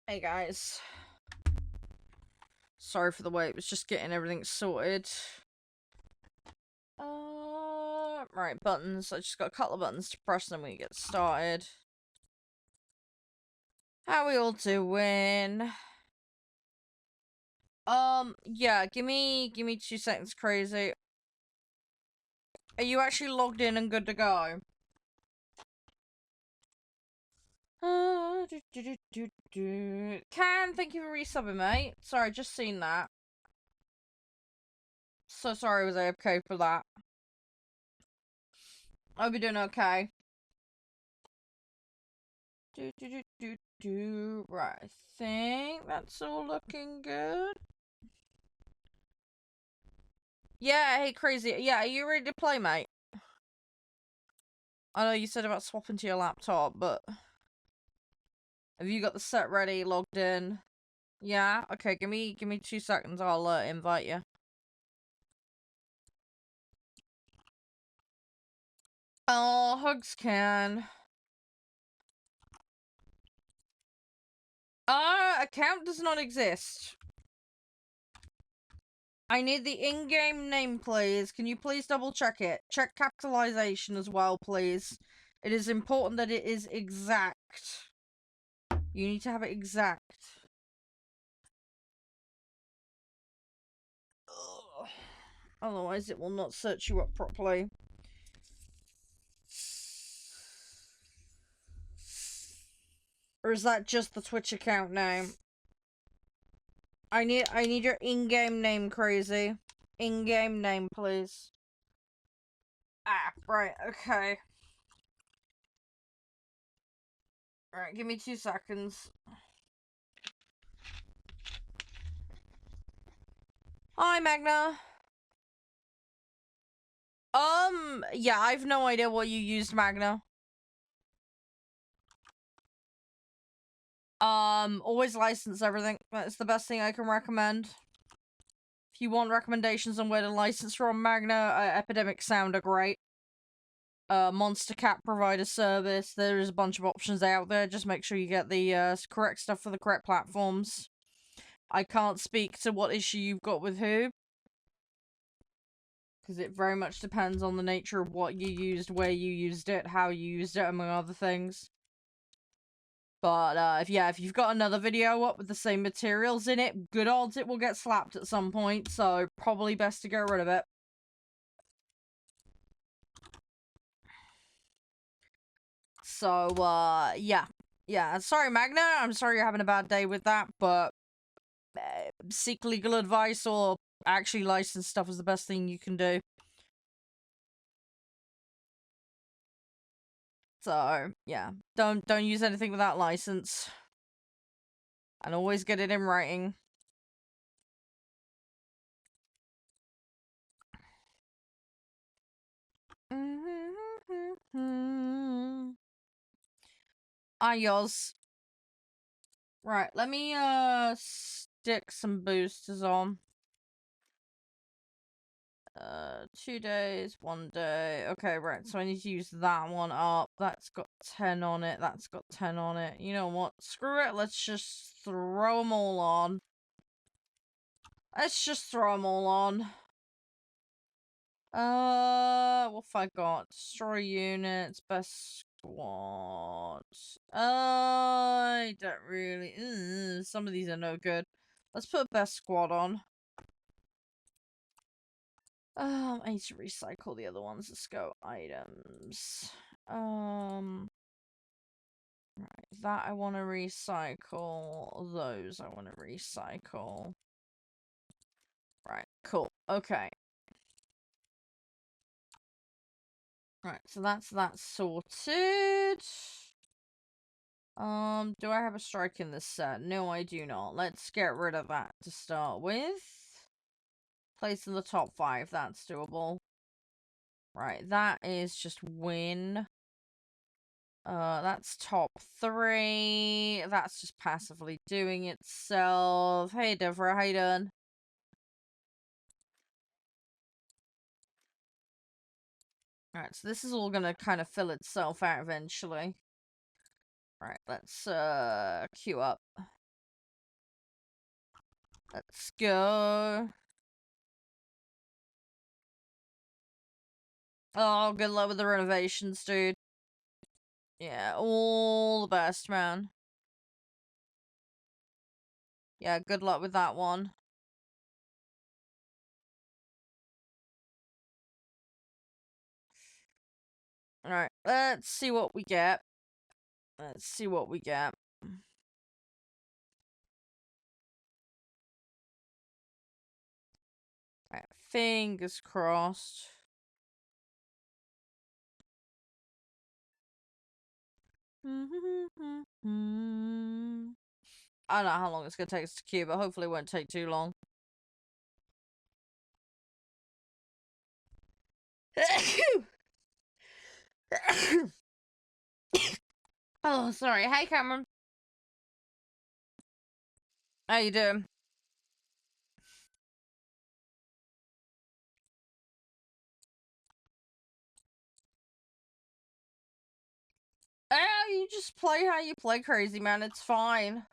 Hey guys. Sorry for the wait, it was just getting everything sorted. Right, buttons. I just got a couple of buttons to press and then we get started. How we all doing? Yeah, give me 2 seconds, crazy. Are you actually logged in and good to go? Can, thank you for resubbing, mate. Sorry, just seen that. So sorry, was I okay for that? I'll be doing okay. Right, I think that's all looking good. Yeah, hey, crazy. Yeah, are you ready to play, mate? I know you said about swapping to your laptop, but have you got the set ready, logged in? Yeah? Okay, give me 2 seconds, I'll invite you. Oh, hugs can. Account does not exist. I need the in-game name, please. Can you please double check it? Check capitalization as well, please. It is important that it is exact. You need to have it exact. Ugh. Otherwise, it will not search you up properly. Or is that just the Twitch account name? I need your in-game name, crazy. In-game name, please. Ah, right, okay. Alright, give me 2 seconds. Hi, Magna. Yeah, I have no idea what you used, Magna. Always license everything. That's the best thing I can recommend. If you want recommendations on where to license from, Magna, Epidemic Sound are great. Monster Cat provide a service. There's a bunch of options out there. Just make sure you get the correct stuff for the correct platforms. I can't speak to what issue you've got with who, because it very much depends on the nature of what you used, where you used it, how you used it, among other things. But, if you've got another video up with the same materials in it, good odds it will get slapped at some point, so probably best to get rid of it. So, yeah. Yeah, sorry, Magna. I'm sorry you're having a bad day with that, but seek legal advice or actually license stuff is the best thing you can do. So, yeah. Don't use anything without license. And always get it in writing. Ayos. Right, let me stick some boosters on. 2 days, 1 day. Okay, right, so I need to use that one up. That's got 10 on it. That's got 10 on it. You know what? Screw it. Let's just throw them all on. Let's just throw them all on. What have I got? Destroy units, best squad. I don't really. Some of these are no good. Let's put best squad on. I need to recycle the other ones. Let's go items. Right, that I want to recycle. Those I want to recycle. Right, cool. Okay. Right, so that's that sorted. Do I have a strike in this set? No, I do not. Let's get rid of that to start with. Place in the top 5, that's doable. Right, that is just win. That's top 3. That's just passively doing itself. Hey, Devra, how you doing? Alright, so this is all gonna kind of fill itself out eventually. Right, let's, queue up. Let's go. Oh, good luck with the renovations, dude. Yeah, all the best, man. Yeah, good luck with that one. Alright, let's see what we get. Let's see what we get. Alright, fingers crossed. I don't know how long it's gonna take us to queue, but hopefully it won't take too long. Oh, sorry. Hey, Cameron. How you doing? You just play how you play, crazy man. It's fine.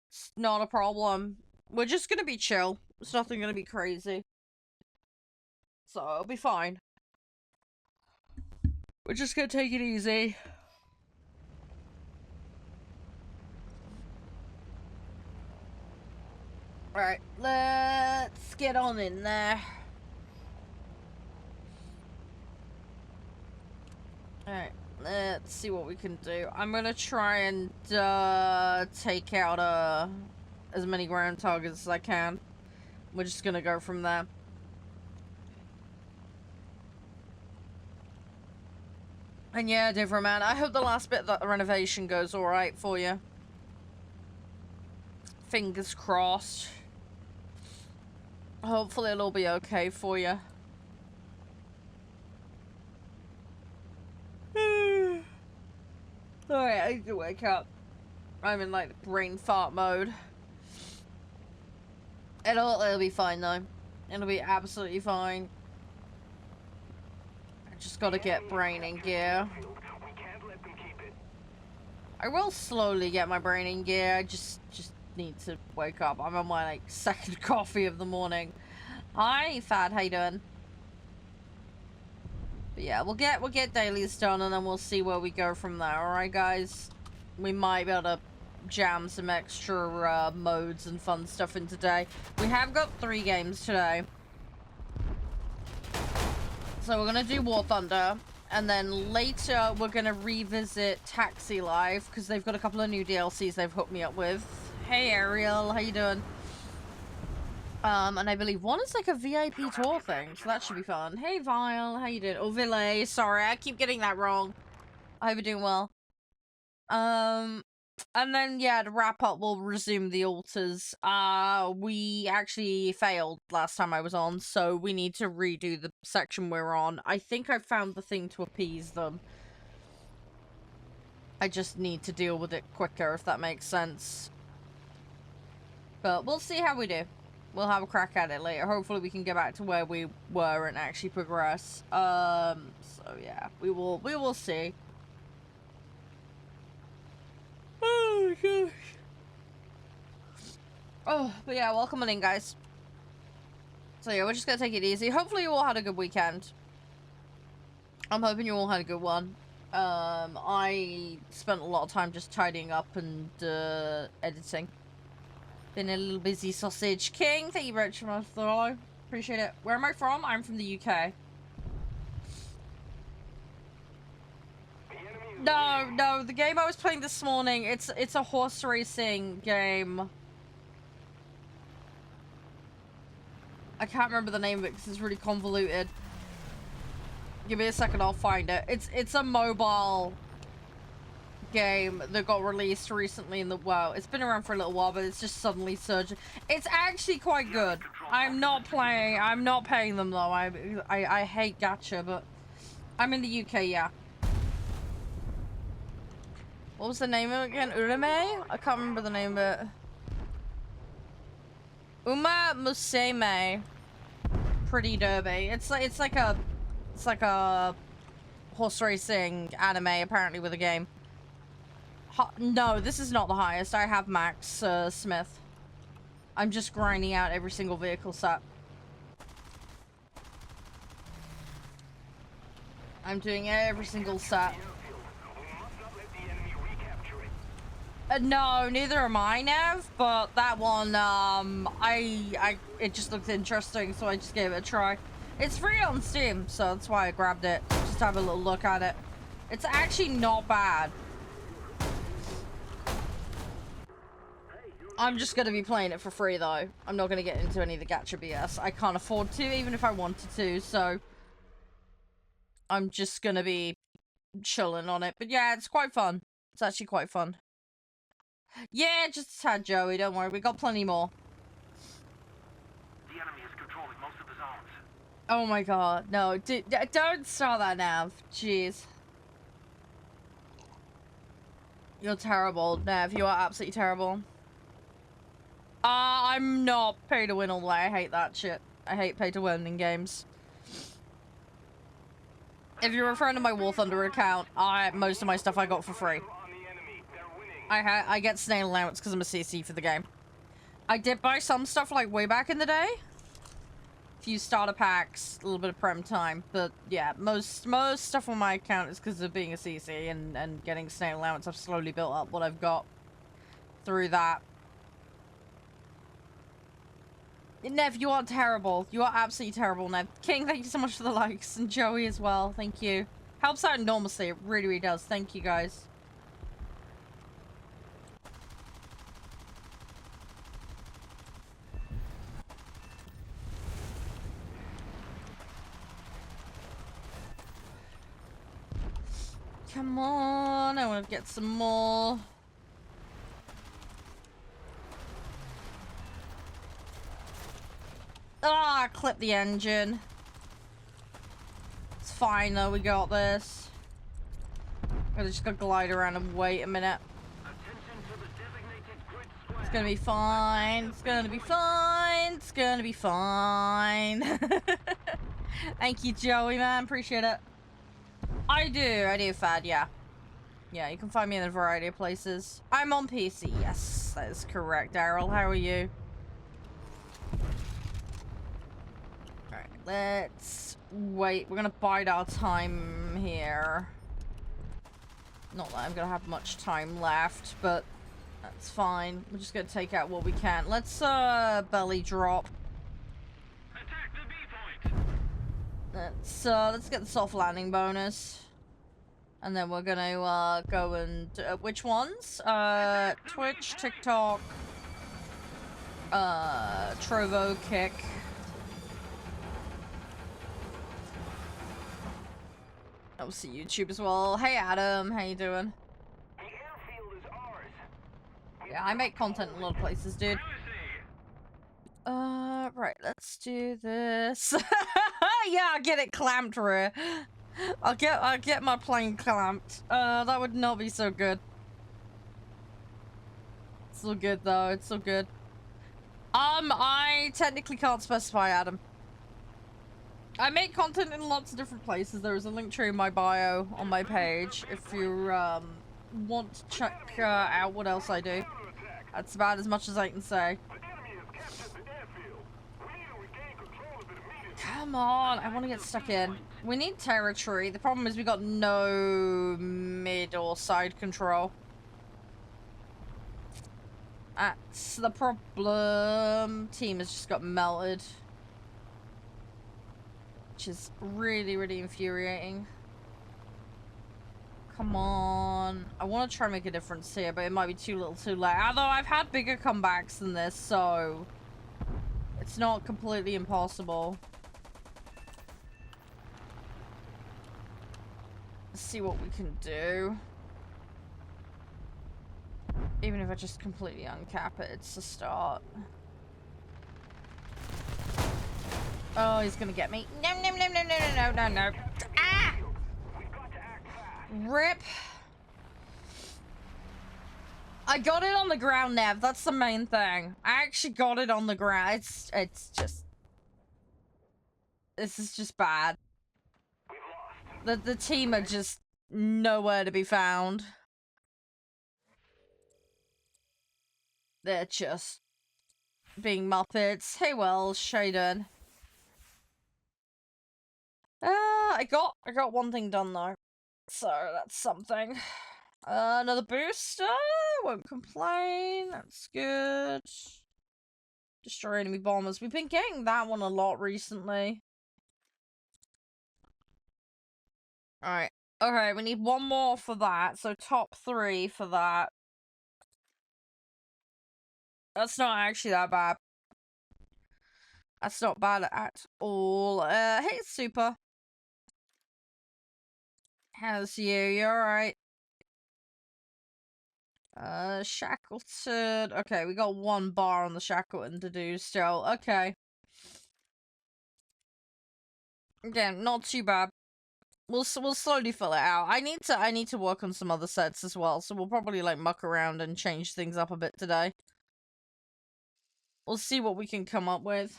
It's not a problem. We're just gonna be chill. It's nothing gonna be crazy. So, it'll be fine. We're just gonna take it easy. Alright, let's get on in there. Alright, let's see what we can do. I'm gonna try and take out as many ground targets as I can. We're just gonna go from there. And yeah, different man. I hope the last bit of that renovation goes alright for you. Fingers crossed. Hopefully it'll be okay for you. Alright, I need to wake up. I'm in like brain fart mode. It'll be fine though. It'll be absolutely fine. I just gotta get brain in gear. I will slowly get my brain in gear. I just need to wake up. I'm on my like second coffee of the morning. Hi, Fad. How you doing? But yeah, we'll get dailies done and then we'll see where we go from there. All right, guys. We might be able to jam some extra modes and fun stuff in today. We have got 3 games today. So we're gonna do War Thunder, and then later we're gonna revisit Taxi Life because they've got a couple of new DLCs they've hooked me up with. Hey Ariel, how you doing? And I believe one is like a VIP tour thing, so that should be fun. Hey Vile, how you doing? Oh Ville, sorry, I keep getting that wrong. I hope you're doing well. And then, yeah, to wrap up, we'll resume the altars. We actually failed last time I was on, so we need to redo the section we're on. I think I found the thing to appease them. I just need to deal with it quicker, if that makes sense. But we'll see how we do. We'll have a crack at it later. Hopefully we can get back to where we were and actually progress. So yeah, we will see. Oh gosh. Oh, but yeah, welcome on in, guys. So yeah, we're just gonna take it easy. Hopefully you all had a good weekend. I'm hoping you all had a good one. I spent a lot of time just tidying up and editing. Been a little busy sausage. King, thank you very much for my follow. Appreciate it. Where am I from? I'm from the UK. No, the game I was playing this morning, it's a horse racing game. I can't remember the name of it because it's really convoluted. Give me a second, I'll find it. It's a mobile game that got released recently in the well. It's been around for a little while, but it's just suddenly surging. It's actually quite good. I'm not paying them though. I hate gacha, but I'm in the UK, yeah. What was the name of it again? Urame? I can't remember the name of it. Uma Musume Pretty Derby. It's like a horse racing anime apparently with a game. No, this is not the highest. I have Max Smith. I'm just grinding out every single vehicle set. I'm doing every single set. No, neither am I, Nev, but that one, it just looked interesting, so I just gave it a try. It's free on Steam, so that's why I grabbed it. Just have a little look at it. It's actually not bad. I'm just gonna be playing it for free, though. I'm not gonna get into any of the gacha BS. I can't afford to, even if I wanted to, so... I'm just gonna be chilling on it. But yeah, it's quite fun. It's actually quite fun. Yeah, just a tad, Joey. Don't worry. We got plenty more. The enemy is controlling most of the zones. Oh my god. No, don't start that, Nav. Jeez. You're terrible, Nav. You are absolutely terrible. I'm not pay to win all the way. I hate that shit. I hate pay to win in games. If you're referring to my warthunder account, most of my stuff I got for free. I get snail allowance because I'm a CC for the game. I did buy some stuff like way back in the day. A few starter packs, a little bit of prem time, but yeah, most stuff on my account is because of being a CC and getting snail allowance. I've slowly built up what I've got through that. Nev, you are terrible. You are absolutely terrible, Nev. King, thank you so much for the likes, and Joey as well. Thank you. Helps out enormously. It really, really does. Thank you, guys. Come on, I want to get some more. Ah, clip the engine. It's fine though, we got this. I just gotta glide around and wait a minute. It's gonna be fine. It's gonna be fine. It's gonna be fine. Thank you, Joey, man. Appreciate it. I do, Fad, yeah. Yeah, you can find me in a variety of places. I'm on PC, yes, that is correct. Daryl, how are you? Alright, let's wait. We're gonna bide our time here. Not that I'm gonna have much time left, but that's fine. We're just gonna take out what we can. Let's, belly drop. Attack the B point. Let's get the soft landing bonus. And then we're gonna, go and... which ones? Twitch, TikTok, Trovo, Kick. Obviously YouTube as well. Hey Adam, how you doing? The airfield is ours. Yeah, I make content in a lot of places, dude. Right, let's do this. Yeah, I'll get it clamped, Rhea. I'll get my plane clamped. That would not be so good. It's still good though, it's still good. I technically can't specify, Adam. I make content in lots of different places. There is a link tree in my bio on my page if you want to check out what else I do. That's about as much as I can say. Come on, I want to get stuck in. We need territory. The problem is we got no mid or side control. That's the problem. Team has just got melted. Which is really, really infuriating. Come on. I want to try and make a difference here, but it might be too little too late. Although I've had bigger comebacks than this, so... it's not completely impossible. Let's see what we can do. Even if I just completely uncap it, it's a start. Oh, he's gonna get me. No, no, no, no, no, no, no, no. Ah! Rip. I got it on the ground, Nev. That's the main thing. I actually got it on the ground. It's just... this is just bad. The team are just nowhere to be found. They're just being Muppets. Hey, Wells, Shaden. I got one thing done though, so that's something. Another booster. Won't complain. That's good. Destroy enemy bombers. We've been getting that one a lot recently. Alright. Okay, we need one more for that. So top 3 for that. That's not actually that bad. That's not bad at all. Hey, Super. How's you? You alright? Shackleton. Okay, we got 1 bar on the Shackleton to do still. Okay. Again, not too bad. We'll slowly fill it out. I need to work on some other sets as well, so we'll probably like muck around and change things up a bit today. We'll see what we can come up with.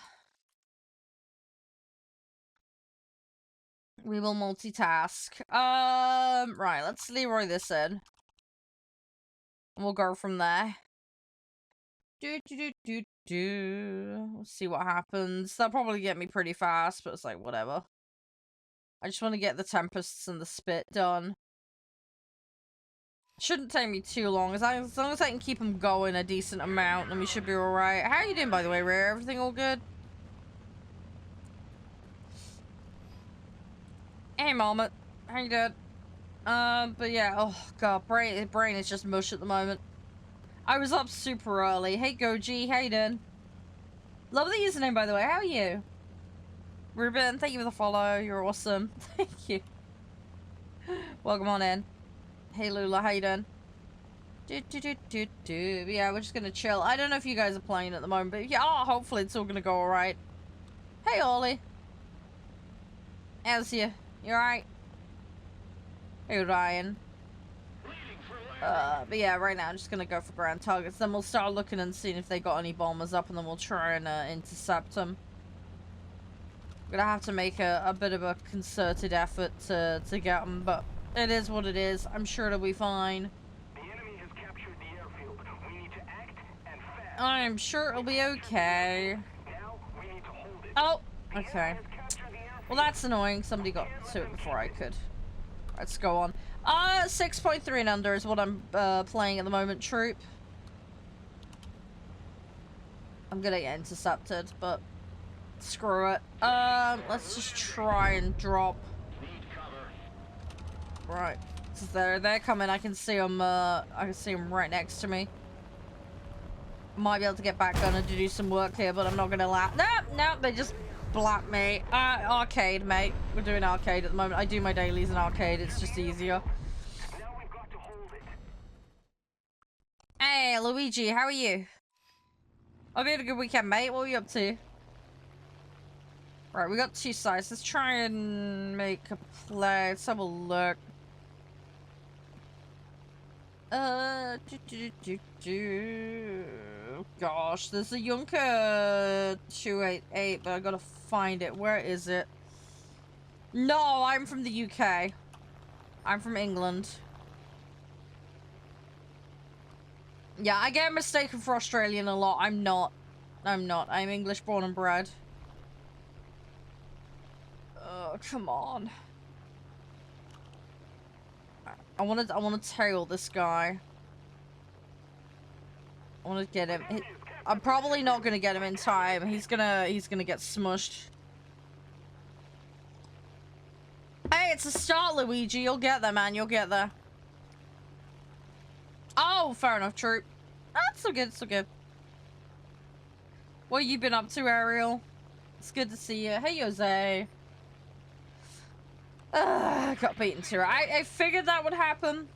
We will multitask. Right, let's Leroy this in. And we'll go from there. We'll see what happens. They'll probably get me pretty fast, but it's like, whatever. I just want to get the Tempests and the Spit done. Shouldn't take me too long. As long as I can keep them going a decent amount, then we should be alright. How are you doing, by the way, Rare? Everything all good? Hey, Marmot. How you doing? But yeah, oh god, brain is just mush at the moment. I was up super early. Hey, Goji, how you doing? Love the username, by the way. How are you? Ruben, thank you for the follow. You're awesome. Thank you. Welcome on in. Hey, Lula, how you doing? Yeah, we're just gonna chill. I don't know if you guys are playing at the moment, but yeah, hopefully it's all gonna go alright. Hey, Ollie. How's you? You alright? Hey, Ryan. But yeah, right now I'm just gonna go for ground targets. Then we'll start looking and seeing if they got any bombers up, and then we'll try and intercept them. I'm gonna have to make a bit of a concerted effort to get them, but it is what it is. I'm sure it'll be fine. The enemy has captured the airfield. We need to act and fast. I'm sure it'll be okay. Now we need to hold it. Oh, okay. Well, that's annoying. Somebody got to it before I could. Let's go on. 6.3 and under is what I'm playing at the moment, troop. I'm gonna get intercepted, but screw it. Let's just try and drop. Right. So they're coming. I can see them. I can see them right next to me. Might be able to get back on and do some work here, but I'm not gonna laugh. Nope, they just blapped me. Arcade, mate. We're doing arcade at the moment. I do my dailies in arcade. It's just easier. Now we've got to hold it. Hey, Luigi, how are you? Hope you had a good weekend, mate. What were you up to? Right, we got 2 sides. Let's try and make a play. Let's have a look. Gosh, there's a Junker 288, but I gotta find it. Where is it? No, I'm from the UK. I'm from England. Yeah, I get mistaken for Australian a lot. I'm not. I'm English born and bred. Oh, come on. I wanna tail this guy. I wanna get him. I'm probably not gonna get him in time. He's gonna get smushed. Hey, it's a start, Luigi. You'll get there, man. You'll get there. Oh, fair enough, troop. That's so good, so good. What have you been up to, Ariel? It's good to see you. Hey, Jose. Got beaten to it. I figured that would happen.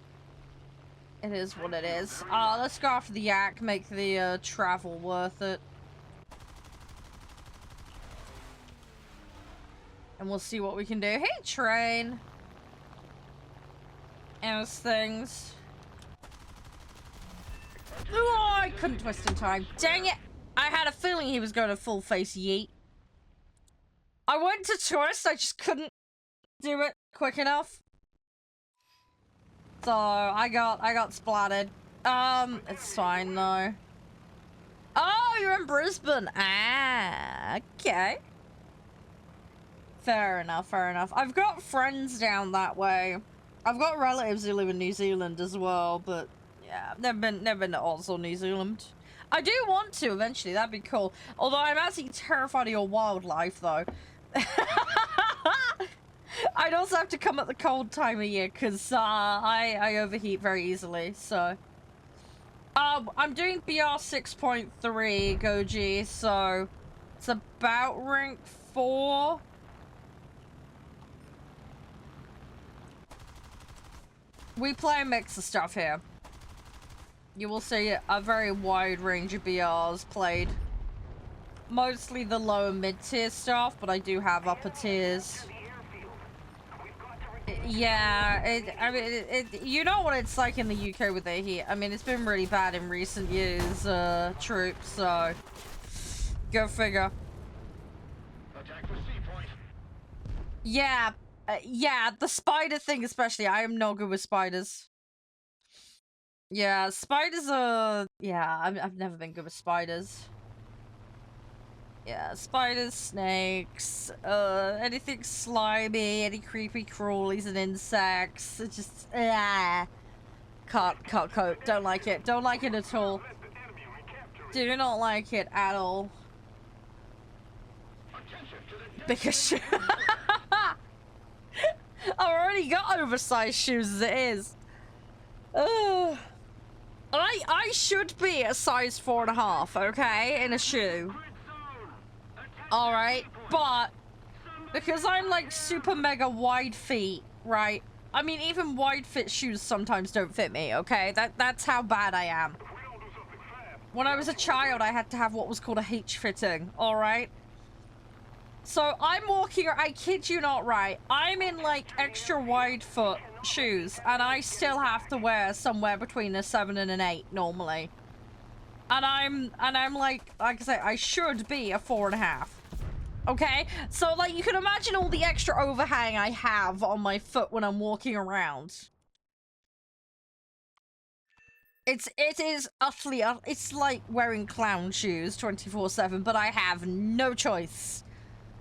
It is what it is. Let's go after the yak, make the travel worth it. And we'll see what we can do. Hey, train. How's things? Oh, I couldn't twist in time. Dang it! I had a feeling he was going to full face yeet. I went to twist, I just couldn't do it quick enough. So I got splatted. It's fine though. Oh, Oh, you're in Brisbane. Ah, okay. Fair enough, fair enough. I've got friends down that way. I've got relatives who live in New Zealand as well, but yeah, I've never been to Oz or New Zealand. I do want to eventually, that'd be cool. Although I'm absolutely terrified of your wildlife, though. I'd also have to come at the cold time of year, because I overheat very easily, so... I'm doing BR 6.3, Goji, so... It's about rank 4. We play a mix of stuff here. You will see a very wide range of BRs played. Mostly the low and mid-tier stuff, but I do have upper tiers. Yeah, I mean, you know what it's like in the UK with the heat. I mean, it's been really bad in recent years, troops, so... Go figure. Yeah, yeah, the spider thing especially. I am not good with spiders. Yeah, spiders are... Yeah, I've never been good with spiders. Yeah, spiders, snakes, anything slimy, any creepy crawlies and insects. It's just, can't cope. Don't like it. Don't like it at all. Do not like it at all. Because I've already got oversized shoes as it is. I should be a size 4.5, okay, in a shoe. Alright, but because I'm like super mega wide feet, right? I mean, even wide fit shoes sometimes don't fit me, okay? That's how bad I am. When I was a child, I had to have what was called a H fitting, alright? So I'm walking, I kid you not, right? I'm in like extra wide foot shoes and I still have to wear somewhere between a 7 and an 8 normally. And I'm like I say, I should be a 4.5. Okay? So like you can imagine all the extra overhang I have on my foot when I'm walking around. It is utterly, it's like wearing clown shoes 24/7, but I have no choice.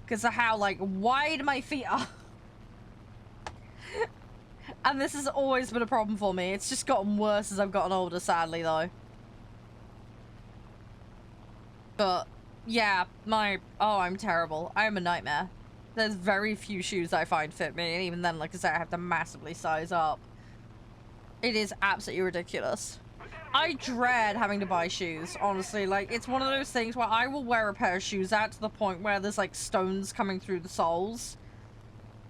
Because of how, like, wide my feet are. And this has always been a problem for me. It's just gotten worse as I've gotten older, sadly, though. But, yeah, I'm terrible. I'm a nightmare. There's very few shoes I find fit me, and even then, like I said, I have to massively size up. It is absolutely ridiculous. I dread having to buy shoes, honestly. Like, it's one of those things where I will wear a pair of shoes out to the point where there's, like, stones coming through the soles.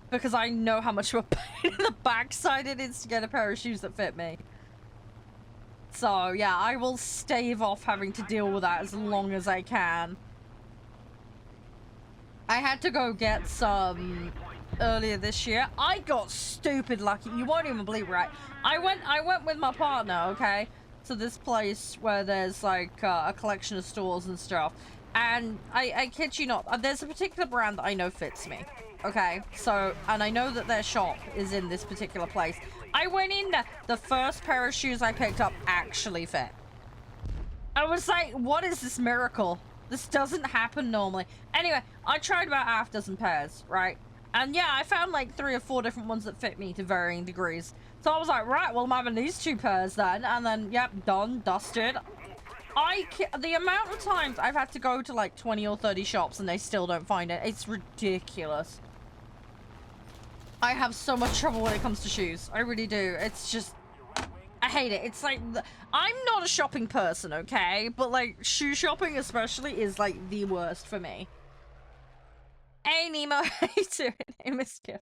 Because I know how much of a pain in the backside it is to get a pair of shoes that fit me. So, yeah, I will stave off having to deal with that as long as I can. I had to go get some earlier this year. I got stupid lucky. You won't even believe it, right? I went with my partner, okay? To this place where there's like a collection of stores and stuff, and I kid you not, there's a particular brand that I know fits me, okay? So, and I know that their shop is in this particular place. I went in there, the first pair of shoes I picked up actually fit. I was like, what is this miracle? This doesn't happen normally. Anyway, I tried about half dozen pairs, right? And yeah, I found like 3 or 4 different ones that fit me to varying degrees. So I was like, right, well, I'm having these 2 pairs then. And then, yep, done, dusted. The amount of times I've had to go to like 20 or 30 shops and they still don't find it. It's ridiculous. I have so much trouble when it comes to shoes. I really do. It's just, I hate it. It's like, I'm not a shopping person, okay? But like, shoe shopping especially is like the worst for me. Hey, Nemo. How you doing? Hey, Mister.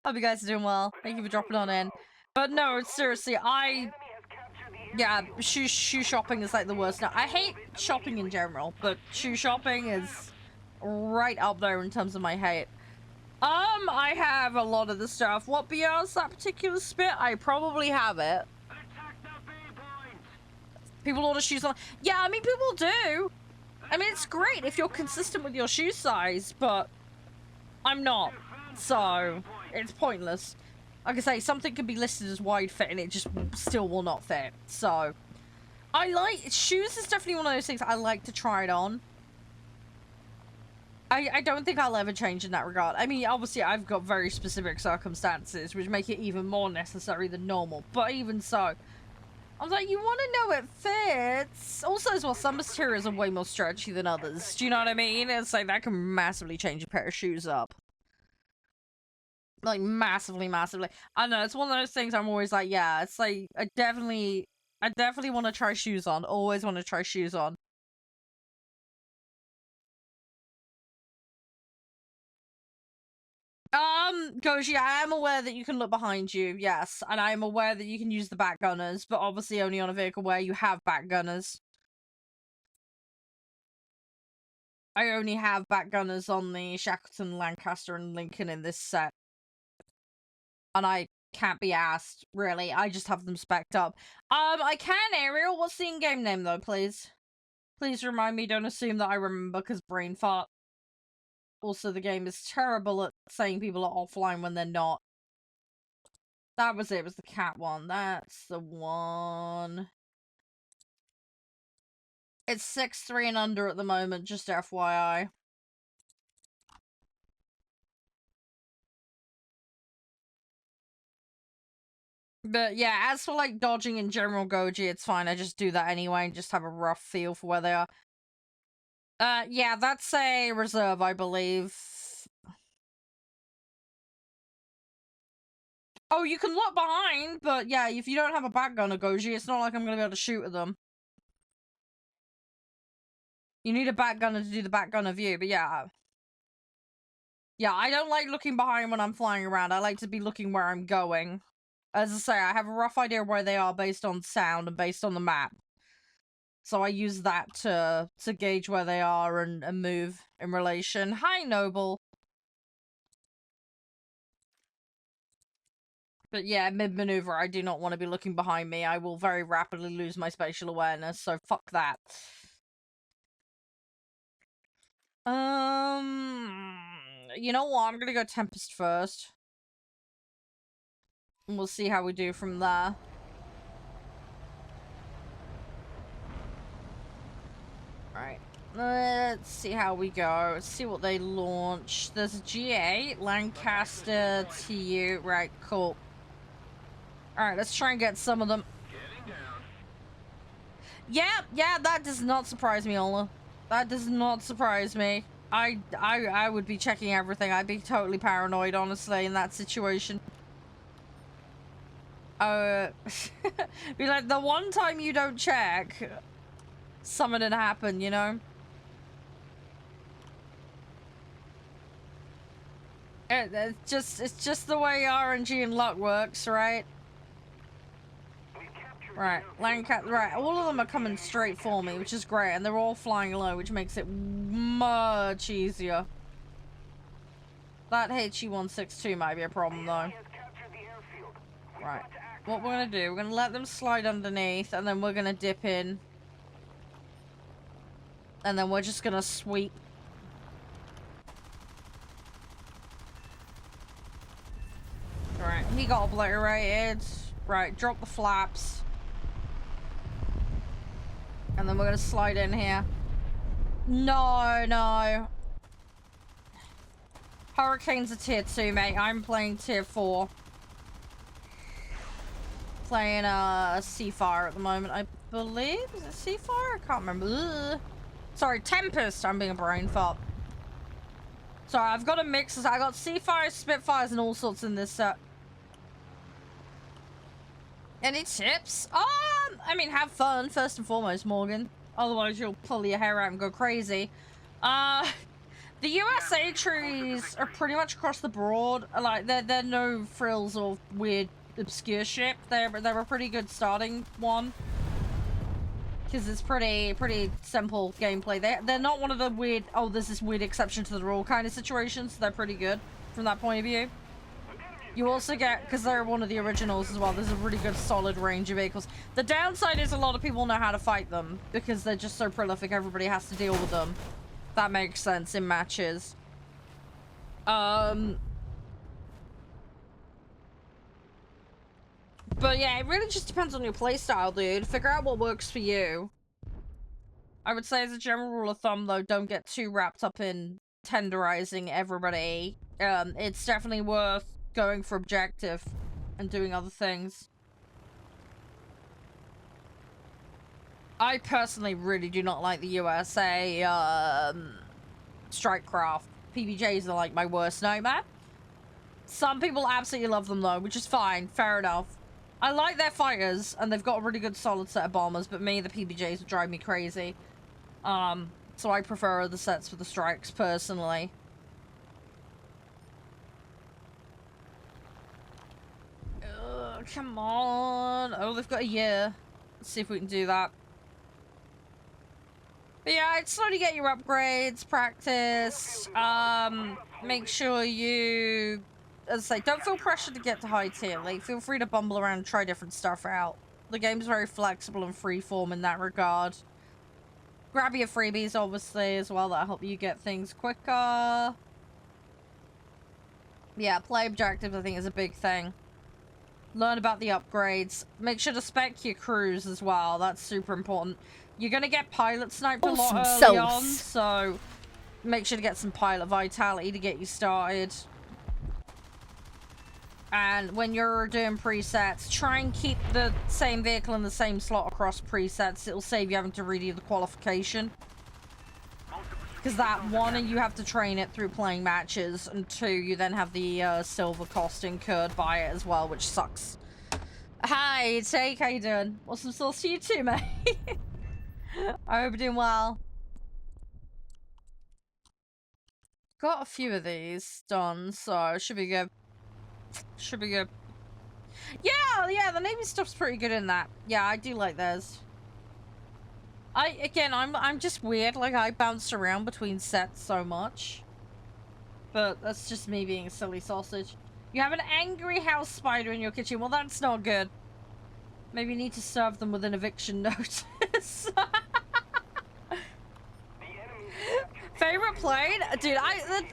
Hope you guys are doing well. Thank you for dropping on in. But no, seriously, yeah, shoe shopping is like the worst. Now, I hate shopping in general, but shoe shopping is right up there in terms of my hate. I have a lot of the stuff. What BR's that particular spit? I probably have it. People order shoes on. Yeah, I mean, people do. I mean, it's great if you're consistent with your shoe size, but I'm not. So, it's pointless. Like I say, something can be listed as wide fit and it just still will not fit. So, Shoes is definitely one of those things I like to try it on. I don't think I'll ever change in that regard. I mean, obviously I've got very specific circumstances which make it even more necessary than normal, but even so, I was like, you want to know it fits. Also, as well, some materials are way more stretchy than others. Do you know what I mean? It's like that can massively change a pair of shoes up. Like, massively, massively. I don't know, it's one of those things I'm always like, yeah, it's like, I definitely want to try shoes on. Always want to try shoes on. Goji, I am aware that you can look behind you, yes, and I am aware that you can use the back gunners, but obviously only on a vehicle where you have back gunners. I only have back gunners on the Shackleton, Lancaster, and Lincoln in this set. And I can't be asked, really. I just have them spec'd up. I can, Ariel. What's the in-game name, though, please? Please remind me, don't assume that I remember, because brain fart. Also, the game is terrible at saying people are offline when they're not. That was it was the cat one. That's the one. It's 6'3" and under at the moment, just FYI. But yeah, as for like dodging in general, Goji, it's fine. I just do that anyway and just have a rough feel for where they are. Yeah, that's a reserve, I believe. Oh, you can look behind, but yeah, if you don't have a back gunner, Goji, it's not like I'm gonna be able to shoot at them. You need a back gunner to do the back gunner view, but yeah. Yeah, I don't like looking behind when I'm flying around. I like to be looking where I'm going. As I say, I have a rough idea of where they are based on sound and based on the map. So I use that to gauge where they are and move in relation. Hi, Noble. But yeah, mid-maneuver, I do not want to be looking behind me. I will very rapidly lose my spatial awareness, so fuck that. You know what? I'm gonna go Tempest first. And we'll see how we do from there. Alright. Let's see how we go. Let's see what they launch. There's a G8, Lancaster, TU. Right, cool. Alright, let's try and get some of them. Yeah, that does not surprise me, Ola. That does not surprise me. I would be checking everything. I'd be totally paranoid, honestly, in that situation. Be like, the one time you don't check, something didn't happen, you know? It's just the way RNG and luck works, right? Right, right, all of them are coming straight for me, which is great, and they're all flying low, which makes it much easier. That HE-162 might be a problem, though. Right, what we're gonna do, we're gonna let them slide underneath, and then we're gonna dip in. And then we're just gonna sweep. Right, he got obliterated. Right, drop the flaps. And then we're gonna slide in here. No. Hurricane's a tier 2, mate. I'm playing tier 4. Playing Seafire at the moment, I believe. Is it Seafire? I can't remember. Ugh. Sorry, Tempest. I'm being a brain fart. Sorry, I've got a mix. I got Seafire, Spitfires, and all sorts in this set. Any tips? I mean, have fun, first and foremost, Morgan. Otherwise, you'll pull your hair out and go crazy. The USA trees are pretty much across the board. Like, they're no frills or weird, obscure shit. They're a pretty good starting one. Because it's pretty simple gameplay. They're not one of the weird, oh, there's this weird exception to the rule kind of situations. They're pretty good from that point of view. You also get, because they're one of the originals as well, there's a really good solid range of vehicles. The downside is a lot of people know how to fight them, because they're just so prolific, everybody has to deal with them. That makes sense in matches. But yeah, it really just depends on your playstyle, dude. Figure out what works for you. I would say as a general rule of thumb, though, don't get too wrapped up in tenderizing everybody. It's definitely worth going for objective and doing other things. I personally really do not like the USA, Strikecraft. PBJs are like my worst nightmare. Some people absolutely love them though, which is fine, fair enough. I like their fighters, and they've got a really good solid set of bombers, but me, the PBJs would drive me crazy. So I prefer other sets for the strikes, personally. Come on. Oh, they've got a year. Let's see if we can do that. But yeah, I'd slowly get your upgrades, practice, make sure you, as I say, don't feel pressured to get to high tier. Like, feel free to bumble around and try different stuff out. The game's very flexible and freeform in that regard. Grab your freebies, obviously, as well. That'll help you get things quicker. Yeah, play objectives, I think, is a big thing. Learn about the upgrades. Make sure to spec your crews as well. That's super important. You're going to get pilot sniped a lot early on, so make sure to get some pilot vitality to get you started. And when you're doing presets, try and keep the same vehicle in the same slot across presets. It'll save you having to redo the qualification. Because that, one, you have to train it through playing matches, and two, you then have the silver cost incurred by it as well, which sucks. Hi, Take, how you doing? What's some sauce to you too, mate? I hope you're doing well. Got a few of these done, so should be good. Should be good. Yeah, the Navy stuff's pretty good in that. Yeah, I do like those. I'm just weird, like I bounce around between sets so much. But that's just me being a silly sausage. You have an angry house spider in your kitchen. Well, that's not good. Maybe you need to serve them with an eviction notice. Favorite plane? Dude,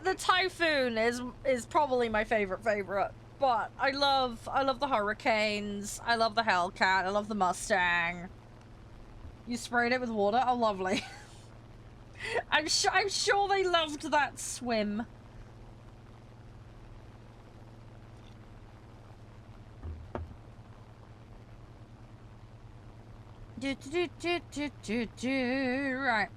the Typhoon is probably my favorite. But I love the Hurricanes. I love the Hellcat. I love the Mustang. You sprayed it with water? Oh, lovely. I'm sure they loved that swim. Right.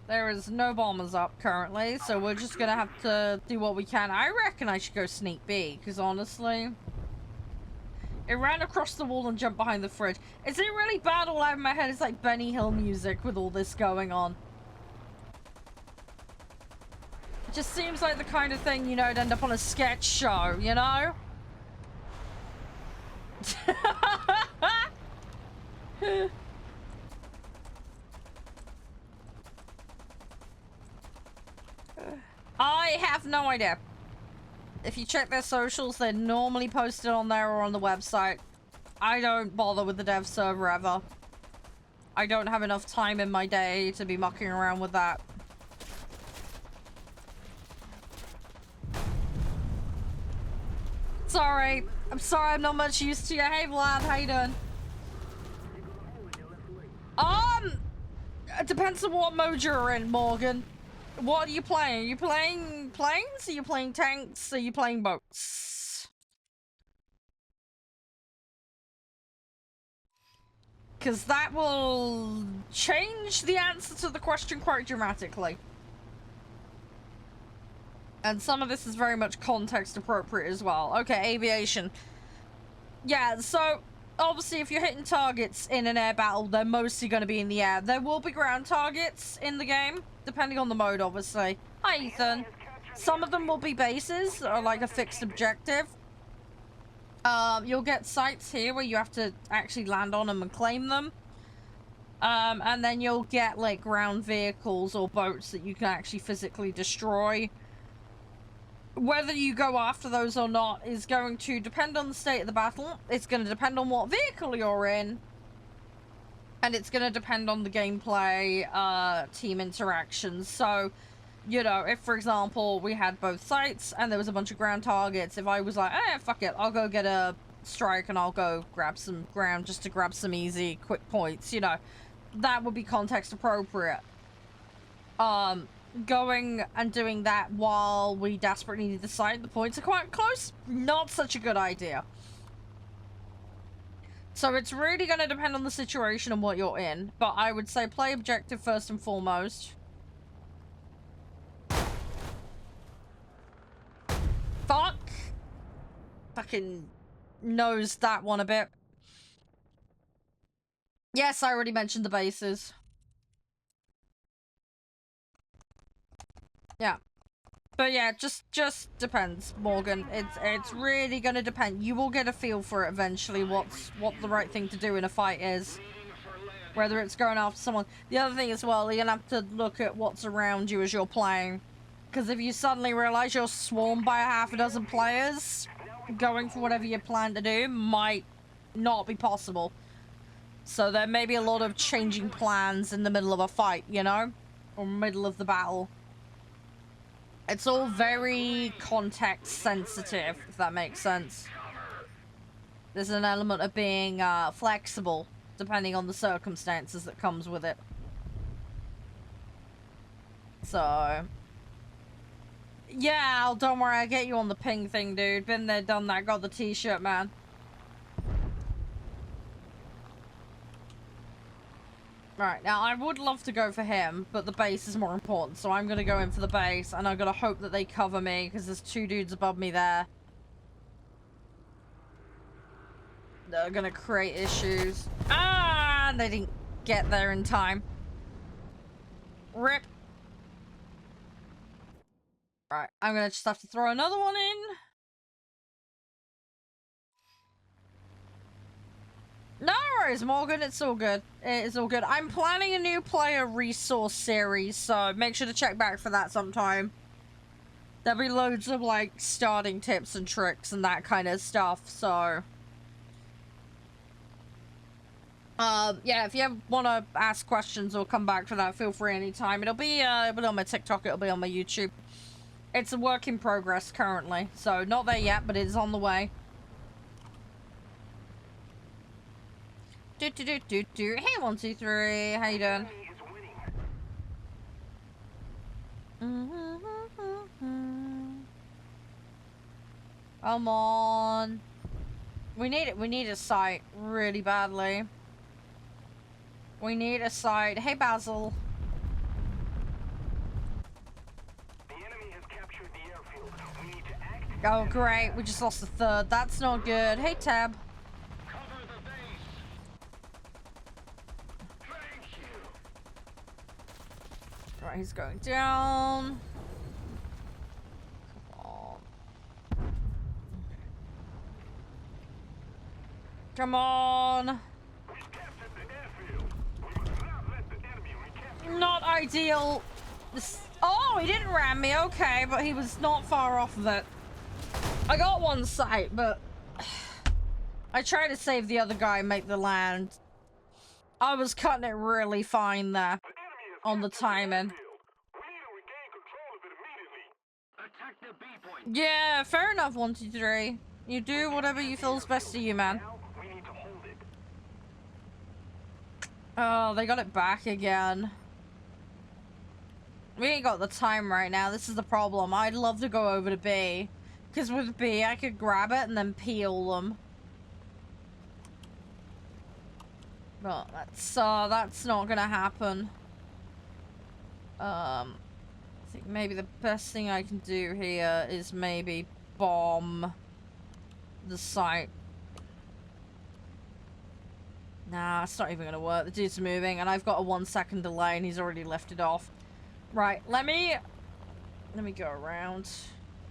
There is no bombers up currently, so we're just gonna have to do what we can. I reckon I should go sneak B, because honestly, it ran across the wall and jumped behind the fridge. Is it really bad all out of my head? It's like Benny Hill music with all this going on. It just seems like the kind of thing, you know, it'd end up on a sketch show, you know? I have no idea. If you check their socials, they're normally posted on there or on the website. I don't bother with the dev server ever. I don't have enough time in my day to be mucking around with that. Sorry. I'm sorry I'm not much used to you. Hey Vlad, how you doing? It depends on what mode you're in, Morgan. What are you playing? Are you playing planes? Are you playing tanks? Are you playing boats? Because that will change the answer to the question quite dramatically. And some of this is very much context appropriate as well. Okay, aviation. Yeah, so obviously if you're hitting targets in an air battle, they're mostly going to be in the air. There will be ground targets in the game, depending on the mode, obviously. Hi, Ethan. Some of them will be bases, or like a fixed objective. You'll get sites here where you have to actually land on them and claim them. And then you'll get like ground vehicles or boats that you can actually physically destroy. Whether you go after those or not is going to depend on the state of the battle. It's going to depend on what vehicle you're in. And it's going to depend on the gameplay, team interactions. So, you know, if, for example, we had both sites and there was a bunch of ground targets, if I was like, eh, fuck it, I'll go get a strike and I'll go grab some ground just to grab some easy, quick points, you know. That would be context appropriate. Going and doing that while we desperately need the site, the points are quite close, not such a good idea. So it's really going to depend on the situation and what you're in, but I would say play objective first and foremost. Fuck! Fucking nosed that one a bit. Yes, I already mentioned the bases. Yeah. But yeah, just depends, Morgan. It's really gonna depend. You will get a feel for it eventually, what the right thing to do in a fight is. Whether it's going after someone. The other thing as well, you're gonna have to look at what's around you as you're playing. Because if you suddenly realize you're swarmed by half a dozen players, going for whatever you plan to do might not be possible. So there may be a lot of changing plans in the middle of a fight, you know? Or middle of the battle. It's all very context sensitive, if that makes sense. There's an element of being flexible, depending on the circumstances that comes with it. So... yeah, don't worry, I get you on the ping thing, dude. Been there, done that, got the t-shirt, man. Right, now I would love to go for him, but the base is more important, so I'm gonna go in for the base, and I'm gonna hope that they cover me, because there's two dudes above me there. They're gonna create issues. Ah, they didn't get there in time. Rip. Right, I'm gonna just have to throw another one in. No worries, Morgan. It's all good. It's all good. I'm planning a new player resource series, so make sure to check back for that sometime. There'll be loads of, like, starting tips and tricks and that kind of stuff, so... yeah, if you ever want to ask questions or come back for that, feel free anytime. It'll be on my TikTok, it'll be on my YouTube. It's a work in progress currently, so not there yet, but it is on the way. Hey, 1, 2, 3. How you doing? Come on. We need it. We need a site really badly. We need a site. Hey, Basil. The enemy has captured the airfield. We need to act. Oh, great. We just lost the third. That's not good. Hey, Tab. Right, he's going down. Come on. Not ideal. Oh, he didn't ram me. Okay, but he was not far off of it. I got one sight, but I tried to save the other guy and make the land. I was cutting it really fine there on the timing. Yeah, fair enough, 1, 2, 3. You do whatever you feels best to you, man. Oh, they got it back again. We ain't got the time right now. This is the problem. I'd love to go over to B. Because with B, I could grab it and then peel them. But that's not gonna happen. I think maybe the best thing I can do here is maybe bomb the site. Nah, it's not even gonna work. The dude's moving, and I've got a 1-second delay, and he's already left it off. Right, let me go around.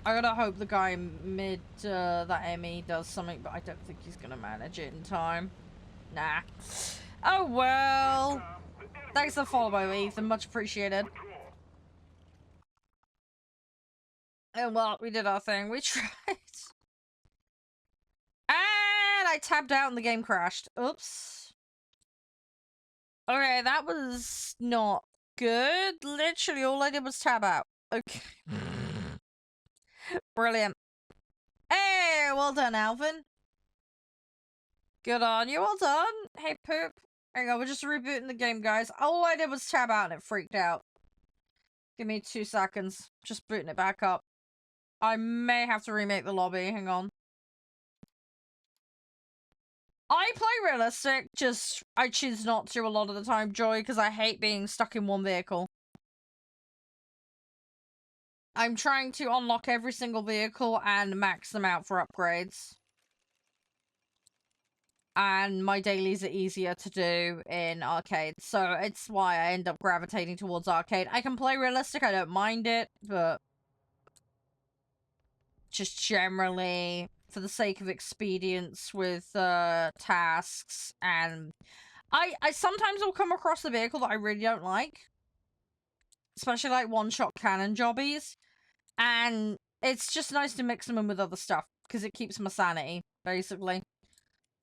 I gotta hope the guy mid that ME does something, but I don't think he's gonna manage it in time. Nah. Oh well. Thanks for the follow, by Ethan. Much appreciated. Oh well, we did our thing. We tried. And I tabbed out and the game crashed. Oops. Okay, that was not good. Literally all I did was tab out. Okay. Brilliant. Hey, well done, Alvin. Good on you. Well done. Hey, Poop. Hang on, we're just rebooting the game, guys. All I did was tab out and it freaked out. Give me 2 seconds. Just booting it back up. I may have to remake the lobby. Hang on. I play realistic, just I choose not to a lot of the time, Joy, because I hate being stuck in one vehicle. I'm trying to unlock every single vehicle and max them out for upgrades. And my dailies are easier to do in arcade, so it's why I end up gravitating towards arcade. I can play realistic, I don't mind it, but just generally, for the sake of expedience with tasks, and I sometimes will come across a vehicle that I really don't like, especially like one-shot cannon jobbies, and it's just nice to mix them in with other stuff because it keeps my sanity, basically.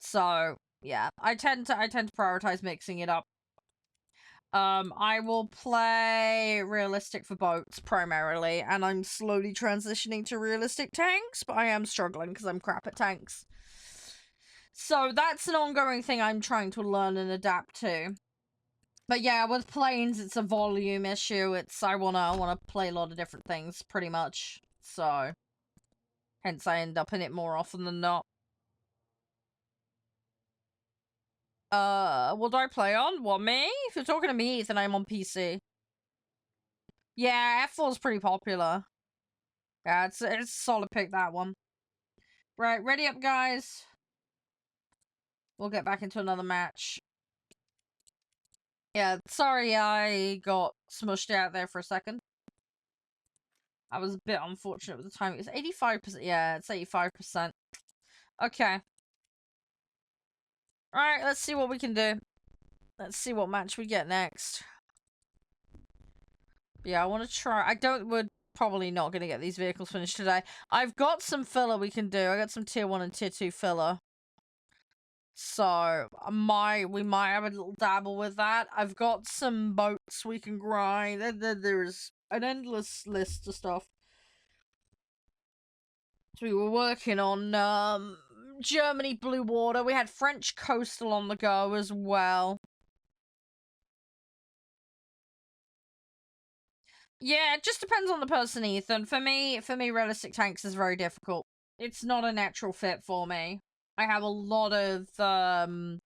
So yeah, I tend to prioritize mixing it up. I will play realistic for boats primarily, and I'm slowly transitioning to realistic tanks, but I am struggling because I'm crap at tanks. So that's an ongoing thing I'm trying to learn and adapt to. But yeah, with planes, it's a volume issue. It's I wanna play a lot of different things, pretty much. So hence I end up in it more often than not. What do I play on? What, me? If you're talking to me, then I'm on PC. Yeah, F4 is pretty popular. Yeah, it's a solid pick, that one. Right, ready up, guys. We'll get back into another match. Yeah, sorry I got smushed out there for a second. I was a bit unfortunate with the time. It's 85%. Yeah, it's 85%. Okay. Alright, let's see what we can do. Let's see what match we get next. Yeah, I want to try. We're probably not going to get these vehicles finished today. I've got some filler we can do. I got some tier 1 and tier 2 filler. So, we might have a little dabble with that. I've got some boats we can grind. There's an endless list of stuff. So we were working on, Germany Blue Water. We had French Coastal on the go as well. Yeah, it just depends on the person, Ethan. For me, realistic tanks is very difficult. It's not a natural fit for me. I have a lot of